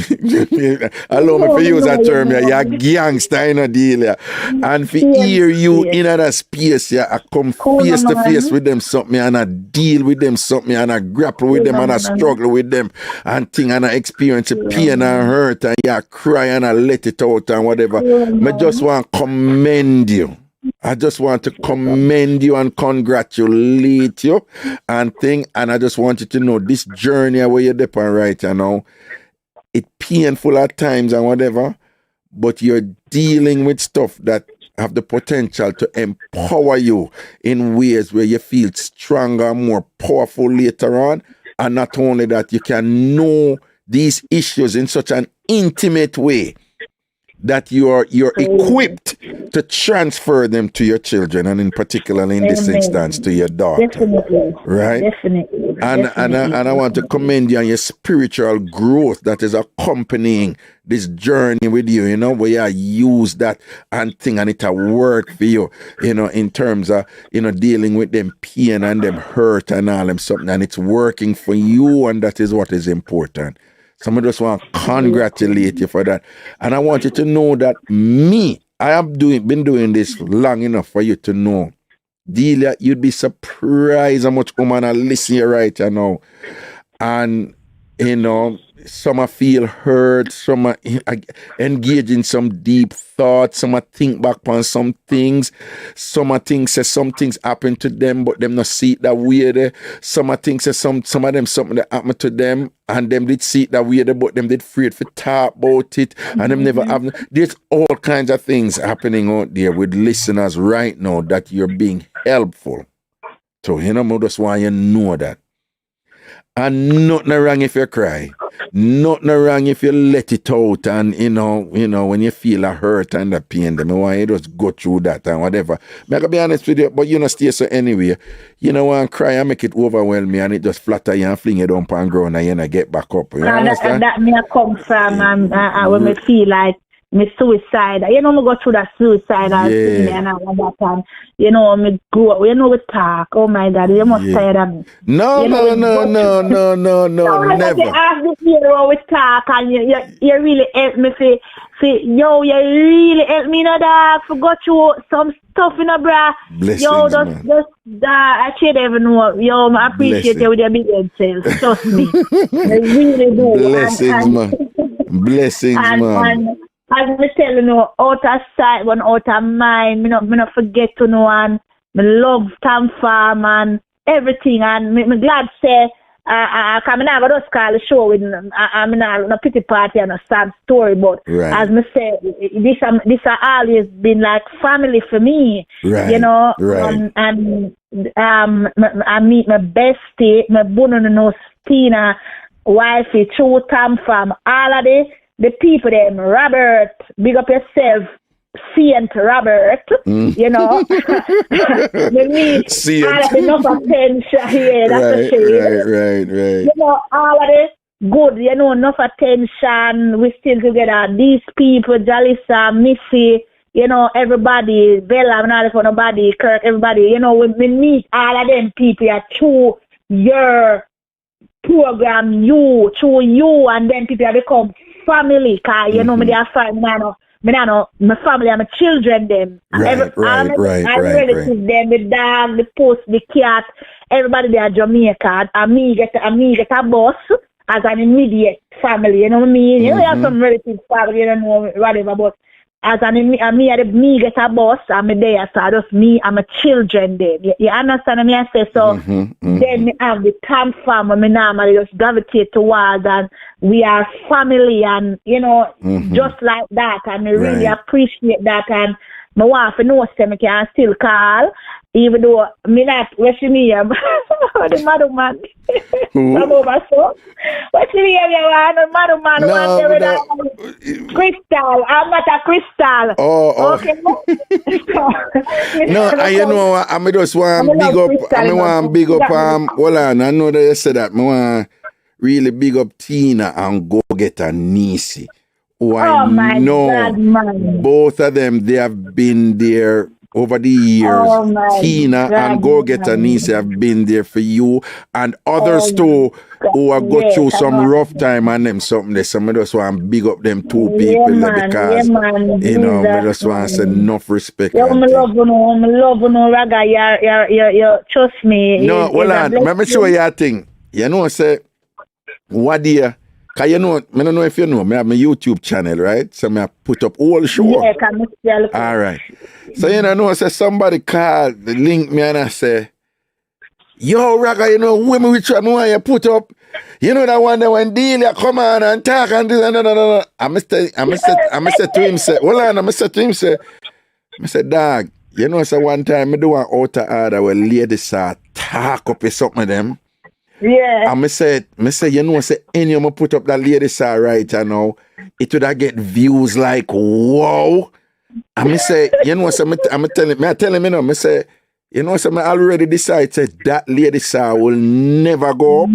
Allow me to use that term, you're a gangster, you know, Delia. And for hear you in that space, I come face to face with them something and I deal with them something and I grapple with them and I struggle with them and thing and I experience pain and hurt and I cry and I let it out and whatever. Me just want to commend you. I just want to commend you and congratulate you and I just want you to know this journey where you're depending right now, it's painful at times and whatever, but you're dealing with stuff that have the potential to empower you in ways where you feel stronger, more powerful later on. And not only that, you can know these issues in such an intimate way that you're equipped to transfer them to your children, and in particular in this instance to your daughter.
Definitely.
Right?
Definitely.
And I want to commend you on your spiritual growth that is accompanying this journey with you, you know, where you use that and thing and it'll work for you, you know, in terms of, you know, dealing with them pain and them hurt and all them something, and it's working for you, and that is what is important. So I just want to congratulate you for that. And I want you to know that I have been doing this long enough for you to know. Delia, you'd be surprised how much women are listening right now. And, you know, some are feel hurt, some are engage in some deep thoughts, some are think back on some things, some are think say some things happen to them, but them not see it that way there. Some are think say some of them something that happened to them, and them did see it that way there, but them did afraid to talk about it, and them never have. There's all kinds of things happening out there with listeners right now that you're being helpful. So, you know, I just want you to know that. And nothing wrong if you cry. Nothing wrong if you let it out and, you know, when you feel a hurt and a pain, then I want you to just go through that and whatever. I can be honest with you, but you know, stay so anyway. You know, when I cry and make it overwhelm me and it just flatter you and fling it down on ground and you know, get back up. You understand?
That me come from when me feel like me suicide. You know, me go through that suicidal thing and all that, and you know, me go, you know, we talk. Oh my God, you must tired of me.
No, never.
You ask this hero we talk, and you really help me. Yo, you really help me, dog. Forgot you some stuff in a bra.
Blessings,
yo, just I should even know. Yo, I appreciate you with your big head self. Trust me, I really do.
Blessings, man. Blessings, man.
As me tell you, out of sight, one out of mind, me not forget to know, and me love TamFam and everything, and me glad say I never just call the show with I'm not a pity party and a sad story, but as me say, this has always been like family for me, you know. And I meet my bestie, my Bono Tina, wifey, true TamFam, all of the people them, Robert, big up yourself. Saint Robert, you know, we need enough attention here. That's right. You know, all of it good, you know, enough attention. We still together. These people, Jalissa, Missy, you know, everybody, Bella, I'm not for nobody, Kirk, everybody, you know, we meet all of them people through your program, through you, and then people become family, cause you know, me they are friends, my family and my children, them. Right. Relatives, them, the dog, the post, the cat, everybody there at Jamaica. And me get a boss as an immediate family, you know what I mean? You know, have some relatives, family, you know, whatever, but as me get a boss, I'm there, so just me and my children there. You understand me? I say so. Then me have the TamFam, and me normally just gravitate towards, and we are family, and you know, just like that, and I really appreciate that, and my wife knows that I can still call, even though me not wishing me the mother man. What's the name of mother man? Crystal. I'm not a crystal. Okay.
No, you know, I just want to big up, hold on, I know that you said that. I want really big up Tina and go get a Nisi. I know God, both of them, they have been there over the years. Tina and Go Get Nisi have been there for you, and others too who have got through some rough time and them something. They some of us want to big up them two people because you know, I just want to say enough respect.
I love you, Raga. You trust me.
No, hold on. Let me show you a thing. You know, say what dear. Cause you know, I don't know if you know, I have my YouTube channel, right? So I put up all the show.
Yeah,
all right. So you know, say somebody called, link me and I say, yo, Raga, you know, women which one want you put up? You know that one that when Delia come on and talk and this and that. I say to him, say, hold on, I say to him, say, dog, you know, say one time I do an outer order where ladies start talk up with something of them.
Yeah.
And I said, you know, say any of them put up that lady star right now, it would have get views like wow. And I say, you know, so I'm telling him, you know, I say, you know, so I already decided that lady star will never go up.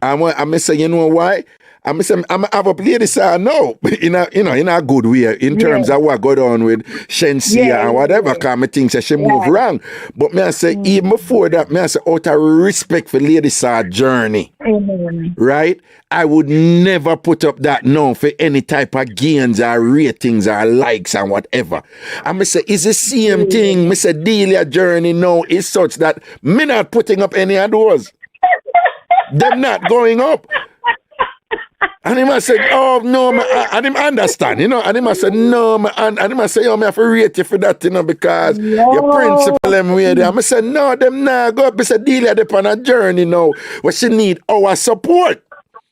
And I say, you know why? I'm have up lady star now, in a good way, in terms of what go on with Shensia and whatever, because I think she move wrong. But me I say, even before that, me I say, out of respect for lady star journey, right? I would never put up that now for any type of gains or ratings or likes and whatever. And I say, it's the same thing. I say, Delia journey now is such that me not putting up any of those. Them not going up. And he must say, oh, no, and him understand, you know. And he must say, no, and he must say, yo, me have to rate you for that, you know, because your principle them way there. I say, no, them nah go up. I say, Delia, they on a journey now where she need our support.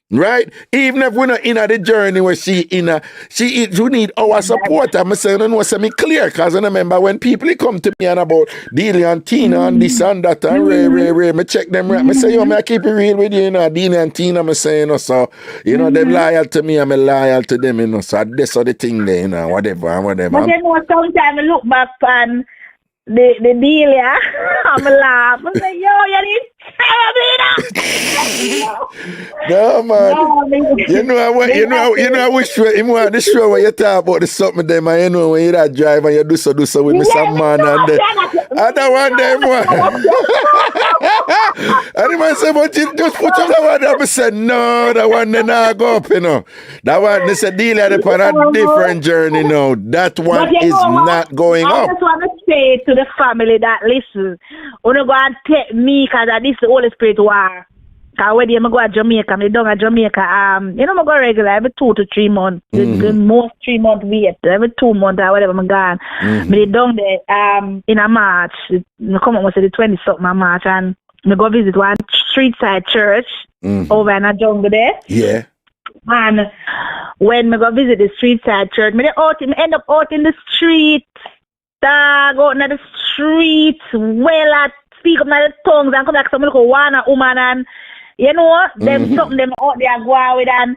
Right? Even if we're not in the journey where she need our support. I'm saying, I know, say me clear, because I remember when people come to me and about Delia and Tina and this and that and Ray, me check them right. I say, yo, I keep it real with you, you know, Delia and Tina, I'm saying, you know, so, you know, them loyal to me, I'm loyal to them, you know, so that's all the thing there, you know, whatever.
But you know, sometimes I look back and the Delia, I'm laugh. I say, yo, you need
no man, you know I wish him want the show when you talk about the something them and you know when you that drive and you do so with me some man and I don't want them one. And the man say, but you just put up that one up. I said, no, that one they not go up, you know. That one they said Delia they on a different journey now. That one is not going up.
I just want to say to the family that listen, you go and take me because this is the Holy Spirit war. Because when I go to Jamaica, I down at Jamaica, you know, I go regular every 2 to 3 months. The most 3 month wait, every 2 months or whatever I'm gone. But I down there in a March, I come up with the 20 something of March, and I go visit one street side church
Mhm.
over in a jungle there.
Yeah.
And when me go visit the street side church, me end up out in the street, go in the street, well I speak up my tongues and come like some little woman and you know, them something them out there go out with, and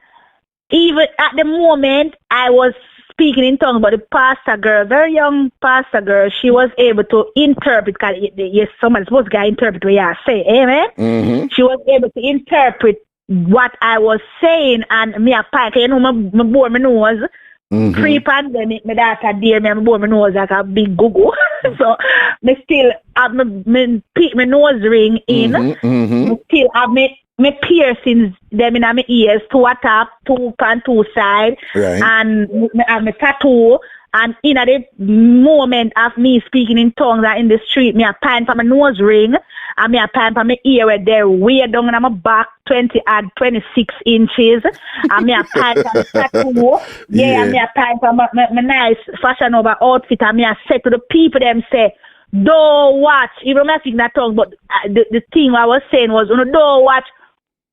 even at the moment I was speaking in tongues, but the pastor girl, very young pastor girl, she was able to interpret, because yes, someone's supposed to interpret what you say, amen? She was able to interpret what I was saying, and me a pike, you know, my bore my nose. Pre-pandemic, my daughter dear me, I bore my nose like a big goo. So me still have me nose ring in. Me still have me piercings them in my ears, two at top, two on two side,
Right.
and me have my tattoo. And in a the moment of me speaking in tongues and in the street, me a pine for my nose ring, and me a pine for my ear where they're way down in my back, 26 inches, and me a pine for my tattoo. Yeah, and me a pine for my nice fashion over outfit, and me a say to the people them say, don't watch, even though I speak that tongue, but the thing I was saying was, don't watch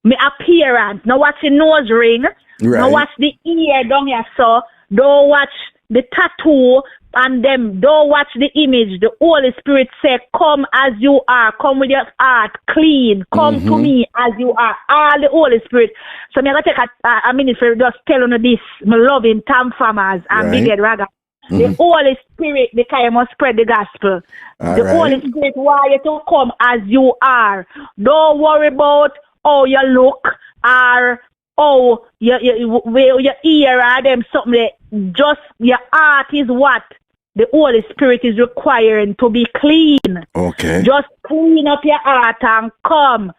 my appearance, no watch the nose ring, no watch the ear down here, so don't watch the tattoo, and them don't watch the image. The Holy Spirit say, come as you are, come with your heart clean, come to me as you are, all the Holy Spirit. So I'm going to take a minute for just telling you this, my loving TamFamers and Big Head Raga. The Holy Spirit, the kind must spread the gospel. The Holy Spirit want you to come as you are. Don't worry about how you look or oh, your ear or them something. Just your heart is what the Holy Spirit is requiring to be clean. Okay. Just clean up your heart and come.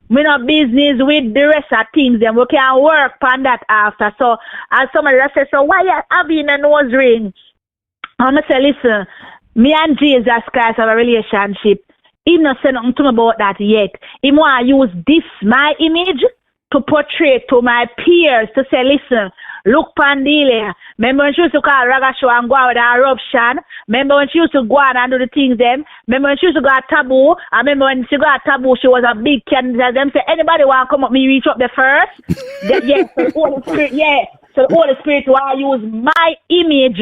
We no business with the rest of things. Then we can work on that after. So as somebody says, so why you having a nose ring? I'm gonna say, listen, me and Jesus Christ have a relationship. He not say nothing to me about that yet. He want to use this my image to portray to my peers to say, listen, look Pandile. Remember when she used to call Ragashanti and go out with her eruption? Remember when she used to go out and do the things them? Remember when she used to go at Taboo? I remember when she got Taboo, she was a big candidate. Them say, anybody want to come up, me reach up there first? Yes, so the Holy Spirit, So the Holy Spirit want to use my image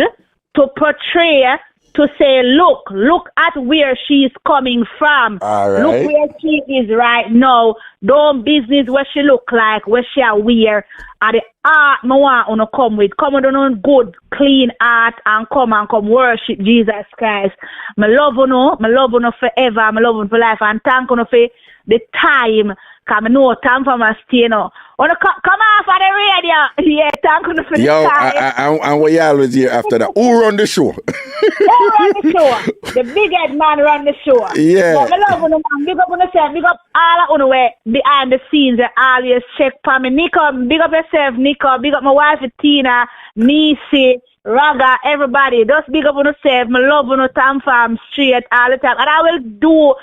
to portray, to say, look at where she is coming from. All right. Look where she is right now. Don't business where she look like, where she are wear. At the art I want to come with. Come with on good, clean art and come worship Jesus Christ. I love you forever. I love you for life. And thank you for the time. Because I know TamFam must stay now. Come off on the radio. Yeah, thank you for the time.
And we always here after that. Who run the show?
Who run the show? The big head man run the show. Yeah. But I love you, man. Big up on yourself. Big up all of the way behind the scenes. They always check for me. Nico, big up yourself, Nico. Big up my wife, Tina, Nisi, Raga, everybody. Just big up on yourself. I love you, TamFam straight all the time. And I will do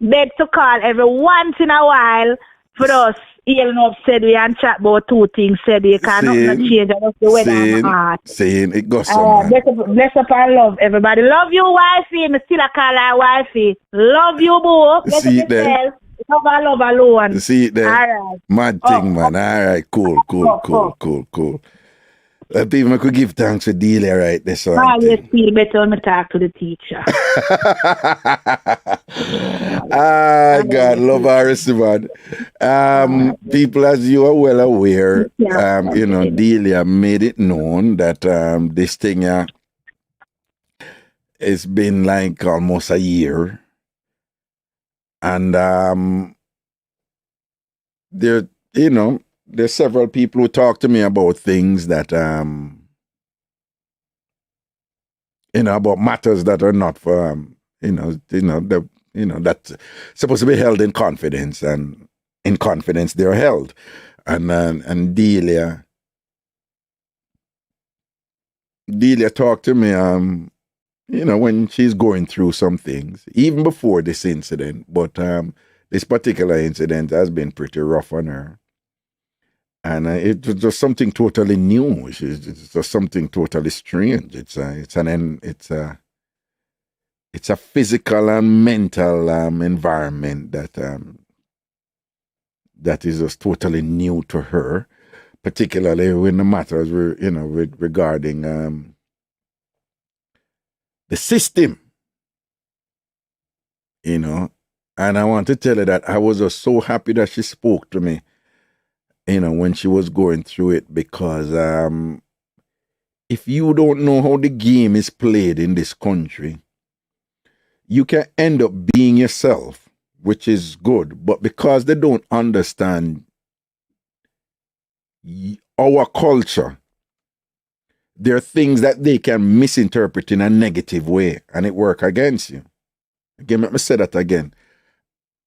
beg to call every once in a while for us. Healing up said we and chat about two things said we can't change just the weather and heart.
Saying it goes on.
Bless up and love everybody. Love you, wifey. Me still a call her wifey. Love you, boo. Bless up yourself. Love alone.
See it there. All right. Mad thing, man. All right, cool. People could give thanks to Delia right this one.
I always feel better when I talk to the teacher.
God, love our man. People, as you are well aware, Delia made it known that this thing it's been like almost a year. And there's several people who talk to me about things that, about matters that are not for, that's supposed to be held in confidence, and in confidence they're held. And Delia talked to me, when she's going through some things, even before this incident, but this particular incident has been pretty rough on her. And it was just something totally new. It's just something totally strange. It's a physical and mental environment that that is just totally new to her, particularly when the matters were, regarding the system, And I want to tell her that I was just so happy that she spoke to me, when she was going through it, because if you don't know how the game is played in this country, you can end up being yourself, which is good. But because they don't understand our culture, there are things that they can misinterpret in a negative way, and it work against you. Again, let me say that again.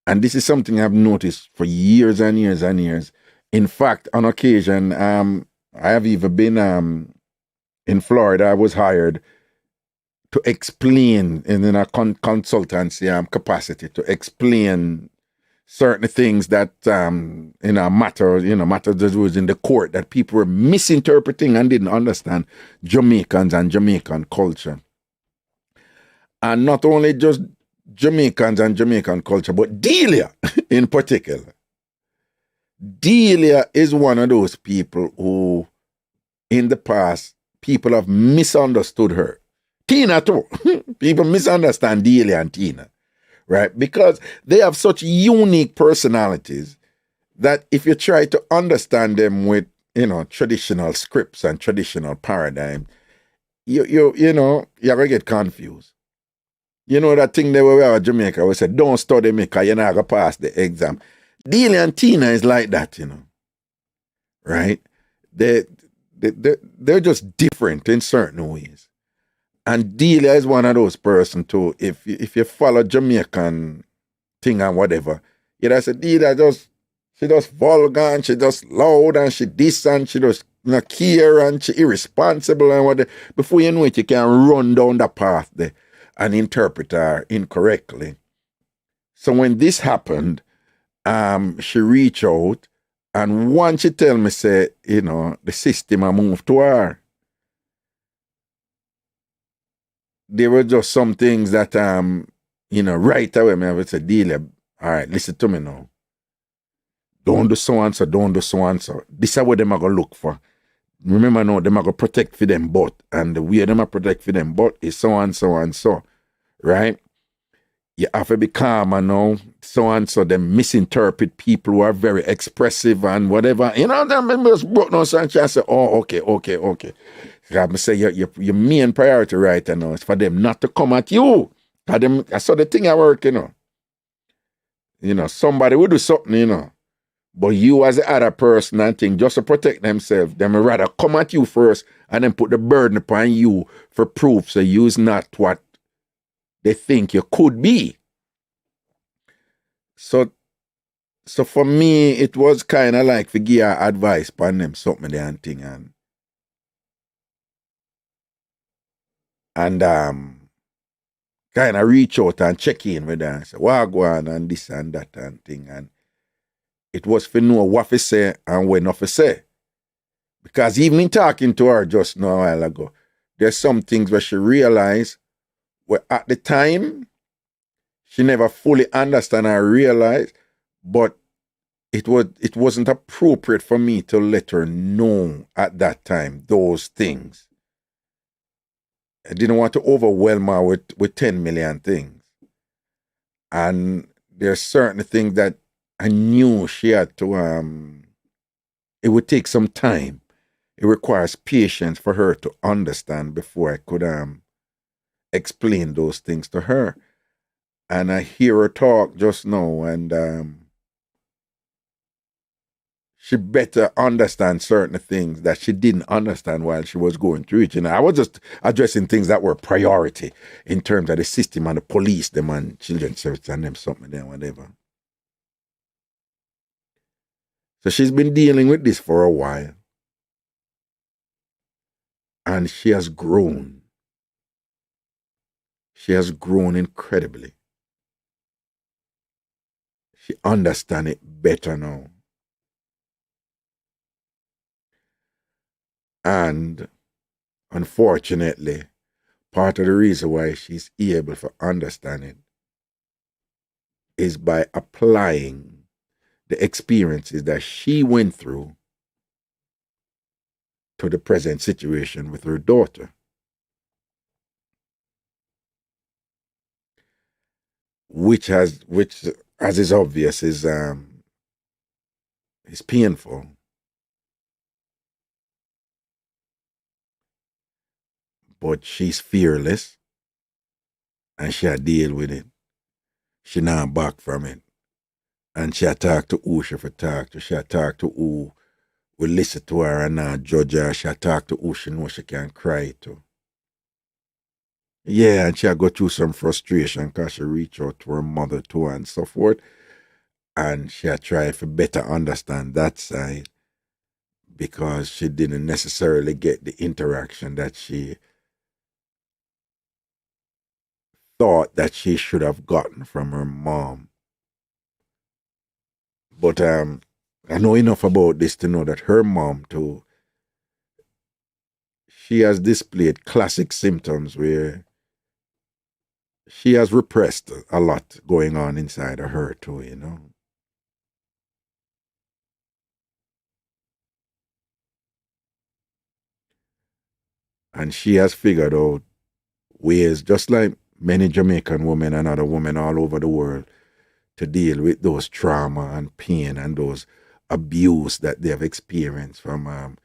And this is something I've noticed for years and years and years. In fact, on occasion, I have even been in Florida. I was hired to explain in a consultancy capacity to explain certain things that matters that was in the court that people were misinterpreting and didn't understand Jamaicans and Jamaican culture. And not only just Jamaicans and Jamaican culture, but Delia in particular. Delia is one of those people who, in the past, people have misunderstood her. Tina too. People misunderstand Delia and Tina, right? Because they have such unique personalities that if you try to understand them with, traditional scripts and traditional paradigm, you're gonna get confused. You know that thing they were at Jamaica, we said, don't study me because you're not going to pass the exam. Delia and Tina is like that, right? They're just different in certain ways. And Delia is one of those persons too. If you follow Jamaican thing and whatever, you know, say Delia she just vulgar and she just loud and she this and she just not care and she irresponsible and whatever. Before you know it, you can run down the path there and interpret her incorrectly. So when this happened, she reached out, and once she tell me, say, the system I moved to her, there were just some things that, right away, I would say, Delia, all right, listen to me now. Don't do so-and-so, don't do so-and-so. This is what them are going to look for. Remember now, them are going to protect for them butt. And the way them are protect for them butt is so and so and so. Right? You have to be calmer now. So and so, them misinterpret people who are very expressive and whatever. Them just broke no sunshine and say, oh, okay. I say your main priority right now is for them not to come at you. For them, I saw the thing I work, somebody will do something, But you as the other person and thing, just to protect themselves, them would rather come at you first and then put the burden upon you for proof so you's not what they think you could be. So for me, it was kind of like to give advice upon them something there and thing and kind of reach out and check in with them and say, what go on and this and that and thing. And it was for know what to say and when not to say. Because even in talking to her just now a while ago, there's some things where she realized where at the time she never fully understand or realized, but it wasn't appropriate for me to let her know at that time those things. I didn't want to overwhelm her with 10 million things. And there's certain things that I knew she had to, it would take some time. It requires patience for her to understand before I could explain those things to her. And I hear her talk just now, and she better understand certain things that she didn't understand while she was going through it. I was just addressing things that were priority in terms of the system and the police, them and children's service and them something there, whatever. So she's been dealing with this for a while. And she has grown. She has grown incredibly. She understands it better now. And unfortunately, part of the reason why she's able to understand it is by applying the experiences that she went through to the present situation with her daughter. Which as is obvious, is painful. But she's fearless and she'll deal with it. She not back from it. And she'll talk to who she for talk to. She'll talk to who will listen to her and not judge her. She'll talk to who she know she can cry to. Yeah, and she'll go through some frustration because she reach out to her mother too and so forth. And she'll try to better understand that side because she didn't necessarily get the interaction that she thought that she should have gotten from her mom. But I know enough about this to know that her mom too, she has displayed classic symptoms where she has repressed a lot going on inside of her too, you know. And she has figured out ways, just like many Jamaican women and other women all over the world, to deal with those trauma and pain and those abuse that they have experienced from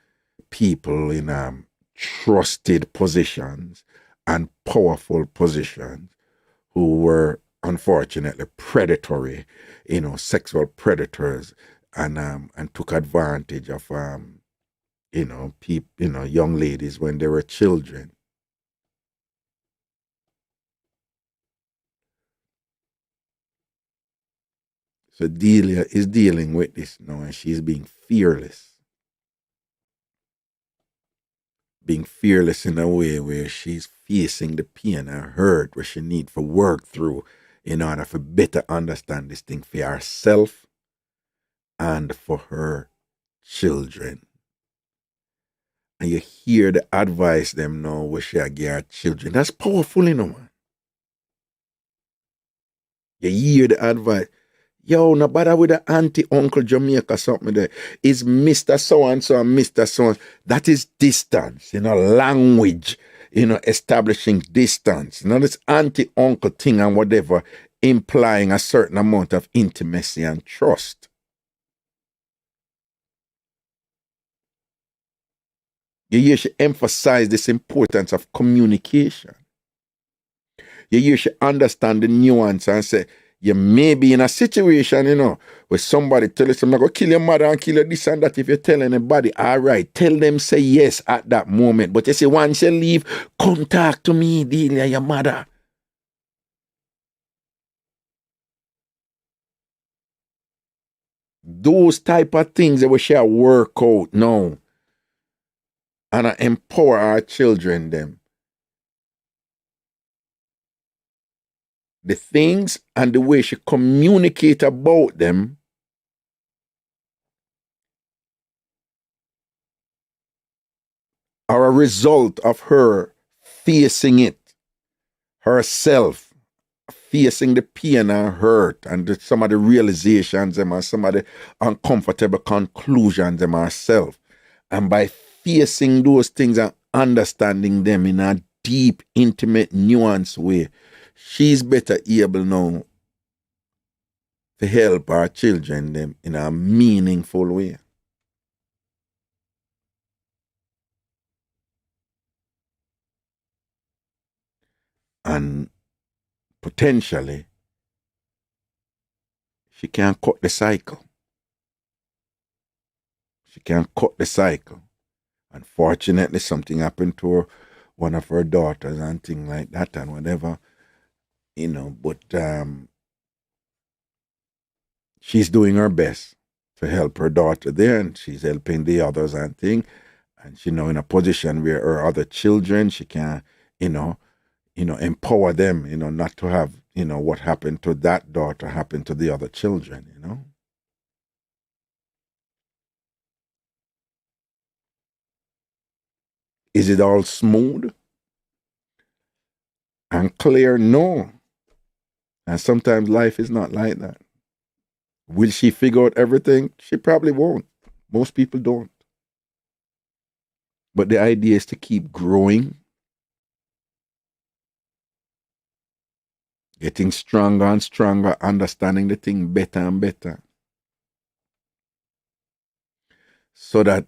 people in trusted positions and powerful positions who were unfortunately predatory, sexual predators, and took advantage of young ladies when they were children. So Delia is dealing with this now, and she's being fearless. Being fearless in a way where she's facing the pain and hurt where she need to work through in order to better understand this thing for herself and for her children. And you hear the advice them now where she give her children. That's powerful, man. You hear the advice. Yo, no bother with the auntie, uncle Jamaica, something there. It's Mr. So-and-so and Mr. So. That is distance, language, establishing distance. This auntie, uncle thing and whatever, implying a certain amount of intimacy and trust. You should emphasize this importance of communication. You should understand the nuance and say, you may be in a situation, where somebody tell you, I'm going to kill your mother and kill your this and that. If you tell anybody, all right, tell them say yes at that moment. But you say, once you leave, come talk to me, Delia, your mother. Those type of things that we shall work out now. And I empower our children, them. The things and the way she communicate about them are a result of her facing it herself, facing the pain and hurt and some of the realizations and some of the uncomfortable conclusions them herself. And by facing those things and understanding them in a deep, intimate, nuanced way, she's better able now to help our children them in a meaningful way. And potentially, she can cut the cycle. She can cut the cycle. Unfortunately, something happened to her, one of her daughters and things like that and whatever. But she's doing her best to help her daughter there, and she's helping the others and thing. And she's now in a position where her other children, she can, empower them, not to have, what happened to that daughter happen to the other children, Is it all smooth and clear? No. And sometimes life is not like that. Will she figure out everything? She probably won't. Most people don't. But the idea is to keep growing, getting stronger and stronger, understanding the thing better and better. So that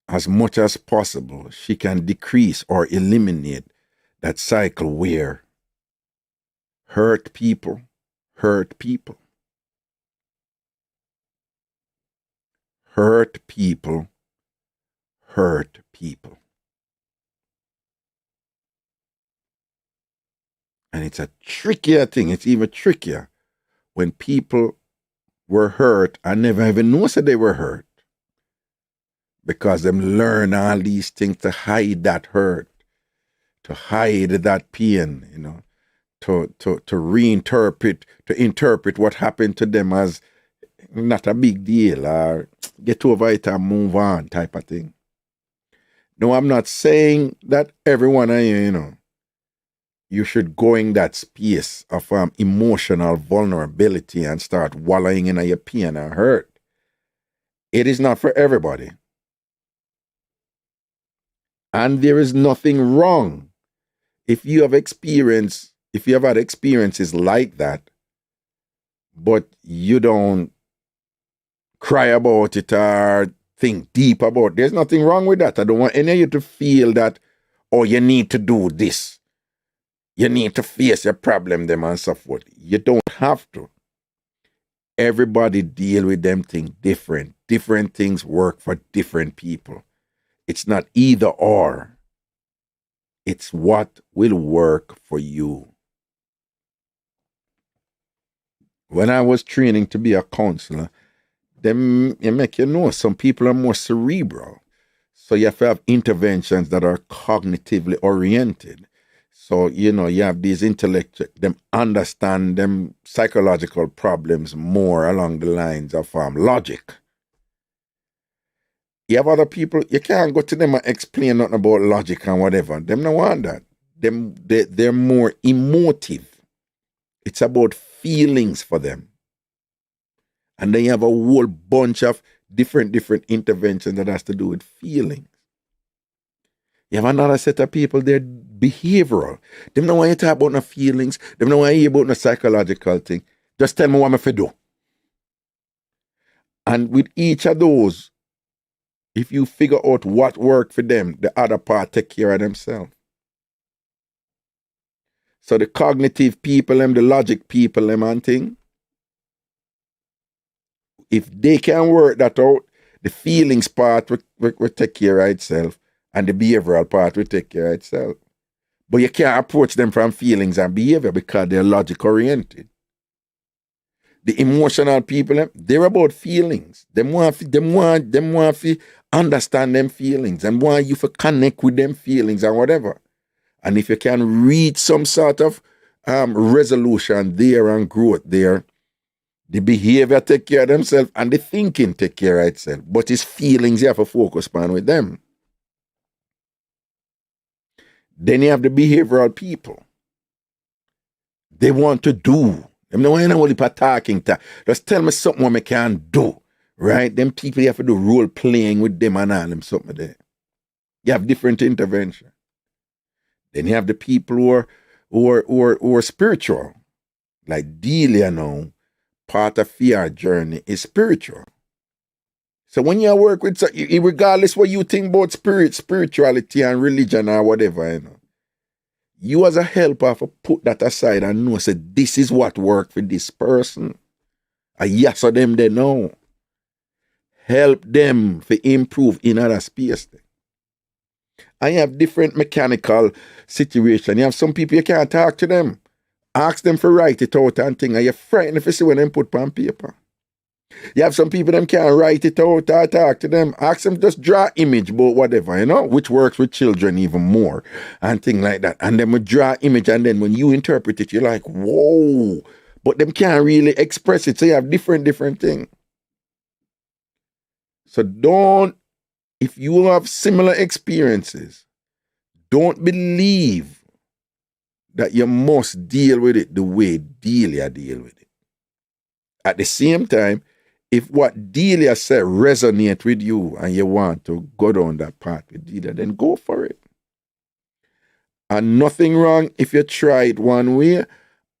as much as possible, she can decrease or eliminate that cycle where hurt people, hurt people, hurt people, hurt people. And it's a trickier thing. It's even trickier when people were hurt and never even know that they were hurt. Because them learn all these things to hide that hurt, to hide that pain, you know, to reinterpret, to interpret what happened to them as not a big deal or get over it and move on type of thing. No, I'm not saying that everyone, you know, you should go in that space of emotional vulnerability and start wallowing in your pain and hurt. It is not for everybody. And there is nothing wrong if you have had experiences like that, but you don't cry about it or think deep about it. There's nothing wrong with that. I don't want any of you to feel that, oh, you need to do this. You need to face your problem, them and so forth. You don't have to. Everybody deal with them things different. Different things work for different people. It's not either or. It's what will work for you. When I was training to be a counselor, them you make you know some people are more cerebral. So you have to have interventions that are cognitively oriented. So, you know, you have these intellectual, them understand them psychological problems more along the lines of logic. You have other people, you can't go to them and explain nothing about logic and whatever. Them don't want that. They're more emotive. It's about feelings for them. And then you have a whole bunch of different interventions that has to do with feelings. You have another set of people, they're behavioral. Them don't want you to talk about no feelings. Them don't want you to hear about no psychological thing. Just tell me what I'm going to do. And with each of those, if you figure out what worked for them, the other part take care of themselves. So the cognitive people, them, the logic people, them and thing, if they can work that out, the feelings part will take care of itself, and the behavioral part will take care of itself. But you can't approach them from feelings and behavior because they're logic oriented. The emotional people, they're about feelings. Them want to understand them feelings and want you to connect with them feelings and whatever. And if you can reach some sort of resolution there and growth there, the behavior take care of themselves and the thinking take care of itself. But it's feelings you have to focus on with them. Then you have the behavioral people. They want to do. Them no one only talking to. Just tell me something what I can do. Right? Them people you have to do role playing with them and all them something there. You have different intervention. Then you have the people who are spiritual. Like Delia now, part of your journey is spiritual. So when you work with, regardless what you think about spirituality and religion or whatever, you know, you as a helper have to put that aside and know, say, this is what worked for this person. And yes, so them they know. Help them to improve in other space. And you have different mechanical situations. You have some people you can't talk to them. Ask them to write it out and thing. And you're frightened if you see when them put on paper. You have some people them can't write it out or talk to them. Ask them just draw image about whatever, you know, which works with children even more and things like that. And then we draw image and then when you interpret it, you're like, whoa. But them can't really express it. So you have different things. So if you have similar experiences, don't believe that you must deal with it the way Delia deal with it. At the same time, if what Delia said resonate with you and you want to go down that path with Delia, then go for it. And nothing wrong if you try it one way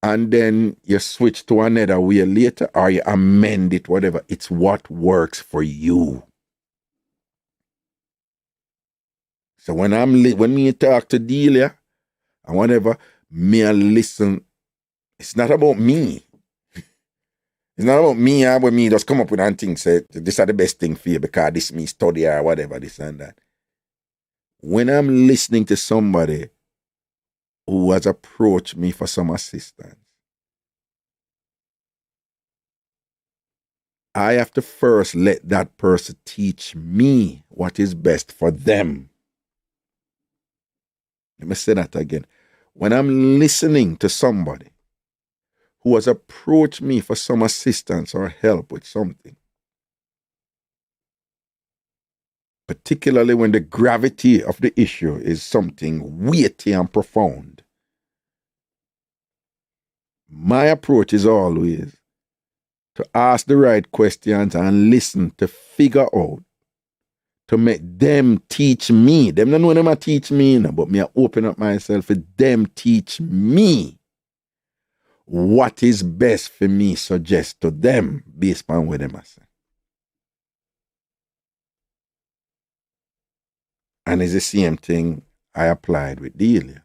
and then you switch to another way later, or you amend it, whatever. It's what works for you. So when me talk to Delia and whatever, me I listen. It's not about me. It's not about me, when me just come up with one thing, say, this are the best thing for you because this me study or whatever, this and that. When I'm listening to somebody who has approached me for some assistance, I have to first let that person teach me what is best for them. Let me say that again. When I'm listening to somebody who has approached me for some assistance or help with something, particularly when the gravity of the issue is something weighty and profound, my approach is always to ask the right questions and listen to figure out, to make them teach me. Them don't know them teach me, but me I open up myself for them teach me what is best for me, suggest to them based on what them I say. And it's the same thing I applied with Delia.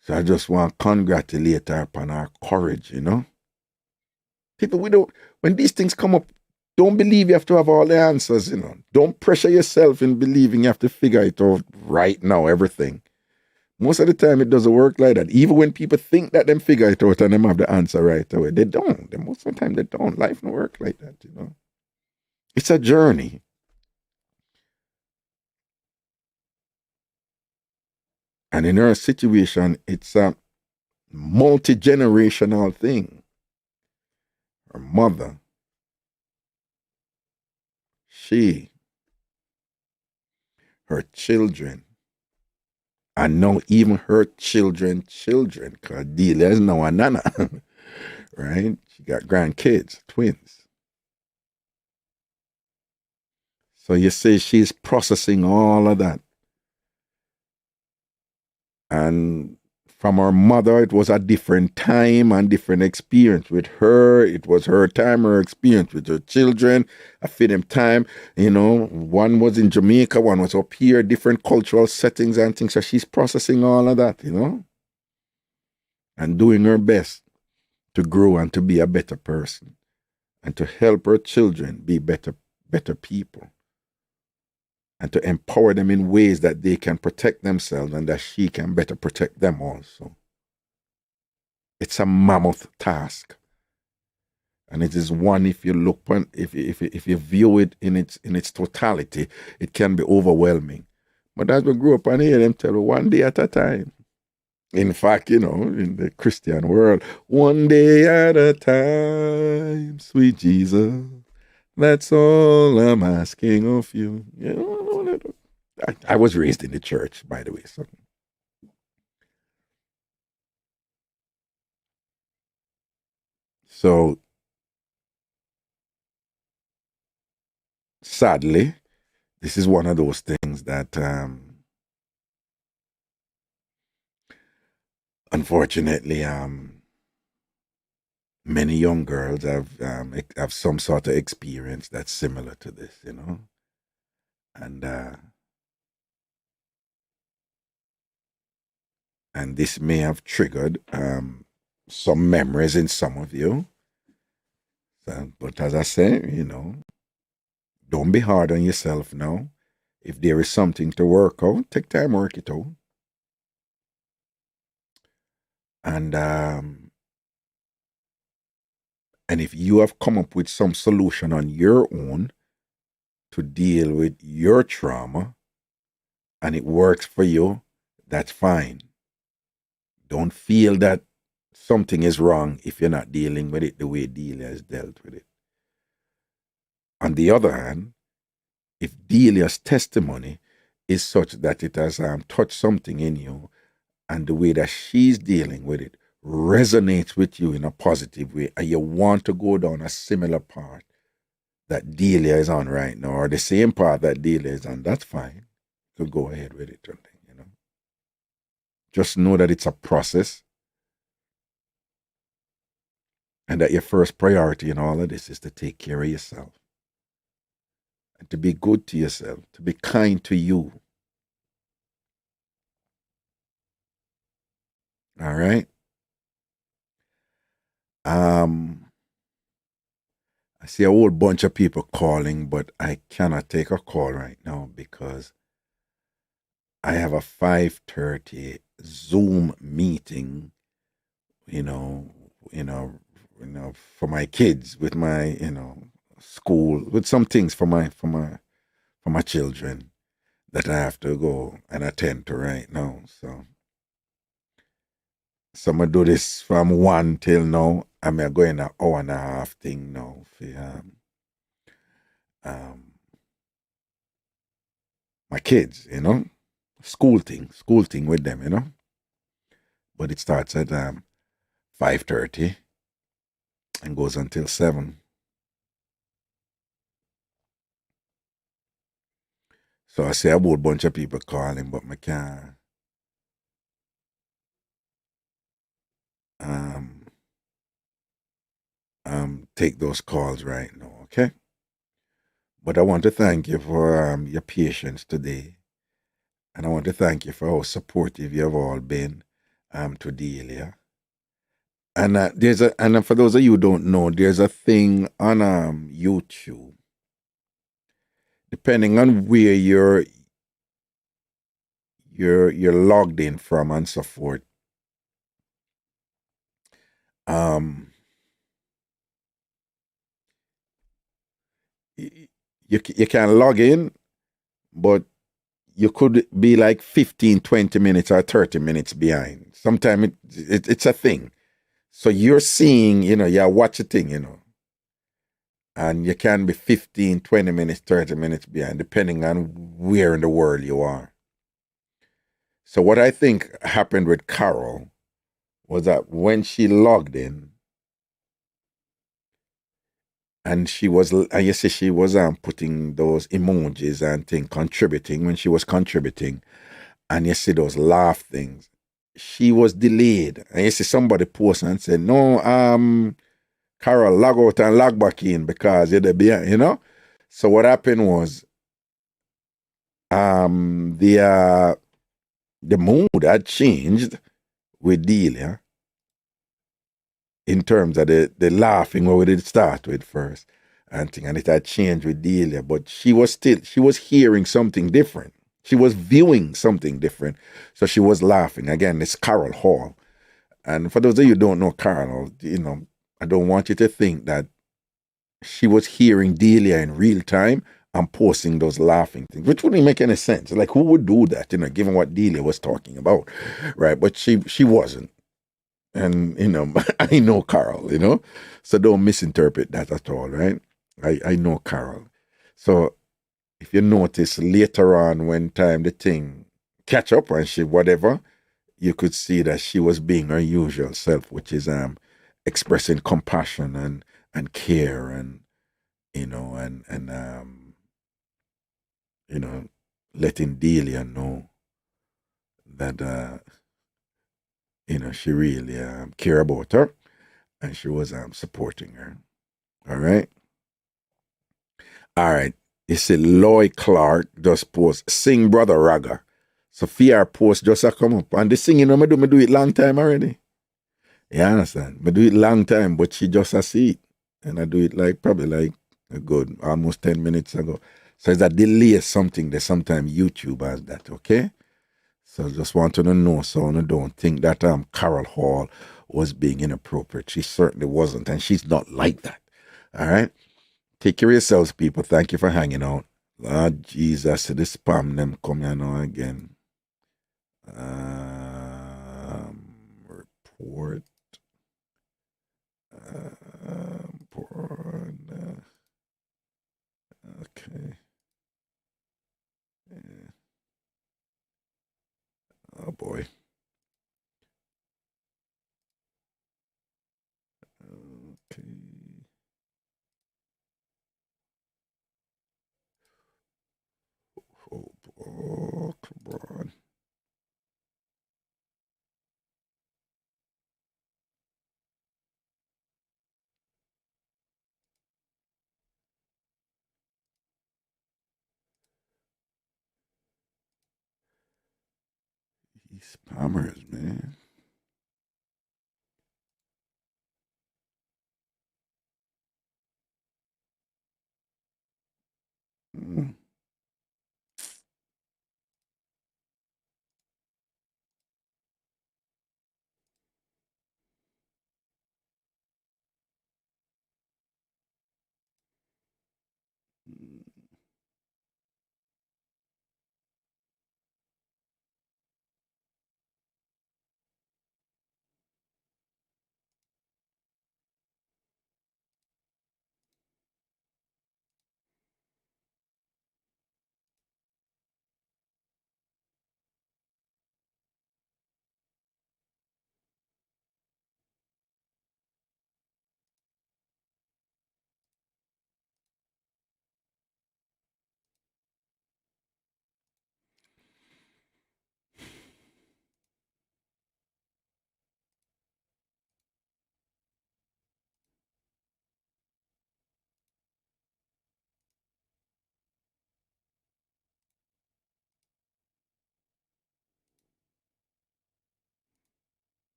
So I just want to congratulate her upon her courage, you know. People, when these things come up, don't believe you have to have all the answers, you know. Don't pressure yourself in believing you have to figure it out right now, everything. Most of the time, it doesn't work like that. Even when people think that them figure it out and them have the answer right away, they don't. Most of the time, they don't. Life don't work like that, you know. It's a journey. And in her situation, it's a multi-generational thing. Her mother, her children, and now even her children, because Delia is now a nana, right? She got grandkids, twins. So you see, she's processing all of that. And from her mother, it was a different time and different experience. With her, it was her time, her experience. With her children, I feel them time, you know, one was in Jamaica, one was up here, different cultural settings and things. So she's processing all of that, you know, and doing her best to grow and to be a better person and to help her children be better people, and to empower them in ways that they can protect themselves and that she can better protect them also. It's a mammoth task. And it is one, if you look on, if you view it in its totality, it can be overwhelming. But as we grew up and hear them tell you, one day at a time. In fact, you know, in the Christian world, one day at a time, sweet Jesus. That's all I'm asking of you. You know, I was raised in the church, by the way. So sadly, this is one of those things that unfortunately many young girls have some sort of experience that's similar to this, you know. And this may have triggered some memories in some of you. So, but as I say, you know, don't be hard on yourself now. If there is something to work out, take time, work it out. And if you have come up with some solution on your own to deal with your trauma and it works for you, that's fine. Don't feel that something is wrong if you're not dealing with it the way Delia has dealt with it. On the other hand, if Delia's testimony is such that it has touched something in you and the way that she's dealing with it resonates with you in a positive way and you want to go down a similar path that Delia is on right now, or the same path that Delia is on, that's fine. You could go ahead with it, you know. Just know that it's a process and that your first priority in all of this is to take care of yourself and to be good to yourself, to be kind to you. All right? I see a whole bunch of people calling, but I cannot take a call right now because I have a 5:30 Zoom meeting, you know, for my kids with my, school, with some things for my children that I have to go and attend to right now. So I'm gonna do this from 1 till now. I'm going an hour and a half thing now for my kids, school thing with them, but it starts at 5:30 and goes until 7. So I see a whole bunch of people calling, but I can't take those calls right now, okay? But I want to thank you for your patience today. And I want to thank you for how supportive you have all been to Delia. And and for those of you who don't know, there's a thing on YouTube. Depending on where you're logged in from and so forth. You can log in, but you could be like 15, 20 minutes or 30 minutes behind. Sometimes it's a thing. So you're seeing, you watch a thing, and you can be 15, 20 minutes, 30 minutes behind, depending on where in the world you are. So what I think happened with Carol was that when she logged in, and she was putting those emojis and things, contributing when she was contributing, and you see those laugh things, she was delayed. And you see somebody post and say, no, Carol, log out and log back in because you're behind, So what happened was the mood had changed with Delia in terms of the laughing where we did start with first and it had changed with Delia, but she was hearing something different. She was viewing something different. So she was laughing. Again, it's Carol Hall. And for those of you who don't know Carol, I don't want you to think that she was hearing Delia in real time and posting those laughing things, which wouldn't make any sense. Like, who would do that, given what Delia was talking about, right? But she wasn't. And, I know Carol, so don't misinterpret that at all, right? I know Carol. So if you notice later on when time the thing catch up and she whatever, you could see that she was being her usual self, which is expressing compassion and care and letting Delia know that she really care about her and she was supporting her. All right. You see Lloyd Clark just post sing brother Raga. Sophia post just a come up and the singing me do it long time already. You understand? I do it long time, but she just a see it. And I do it probably a good almost 10 minutes ago. So it's a delay something that sometimes YouTube has that, okay? So just want to know so I don't think that Carol Hall was being inappropriate. She certainly wasn't, and she's not like that. All right? Take care of yourselves, people. Thank you for hanging out. Lord Jesus, the spam them come here now again. Report. Okay. Yeah. Oh boy. Oh, come on. These spammers, man. Mm.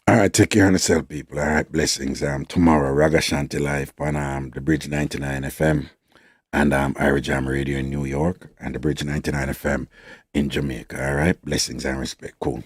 All right, take care of yourself, people. All right, blessings. Tomorrow, Ragashanti live on the Bridge 99 FM and IrieJam Radio in New York and the Bridge 99 FM in Jamaica. All right, blessings and respect. Cool.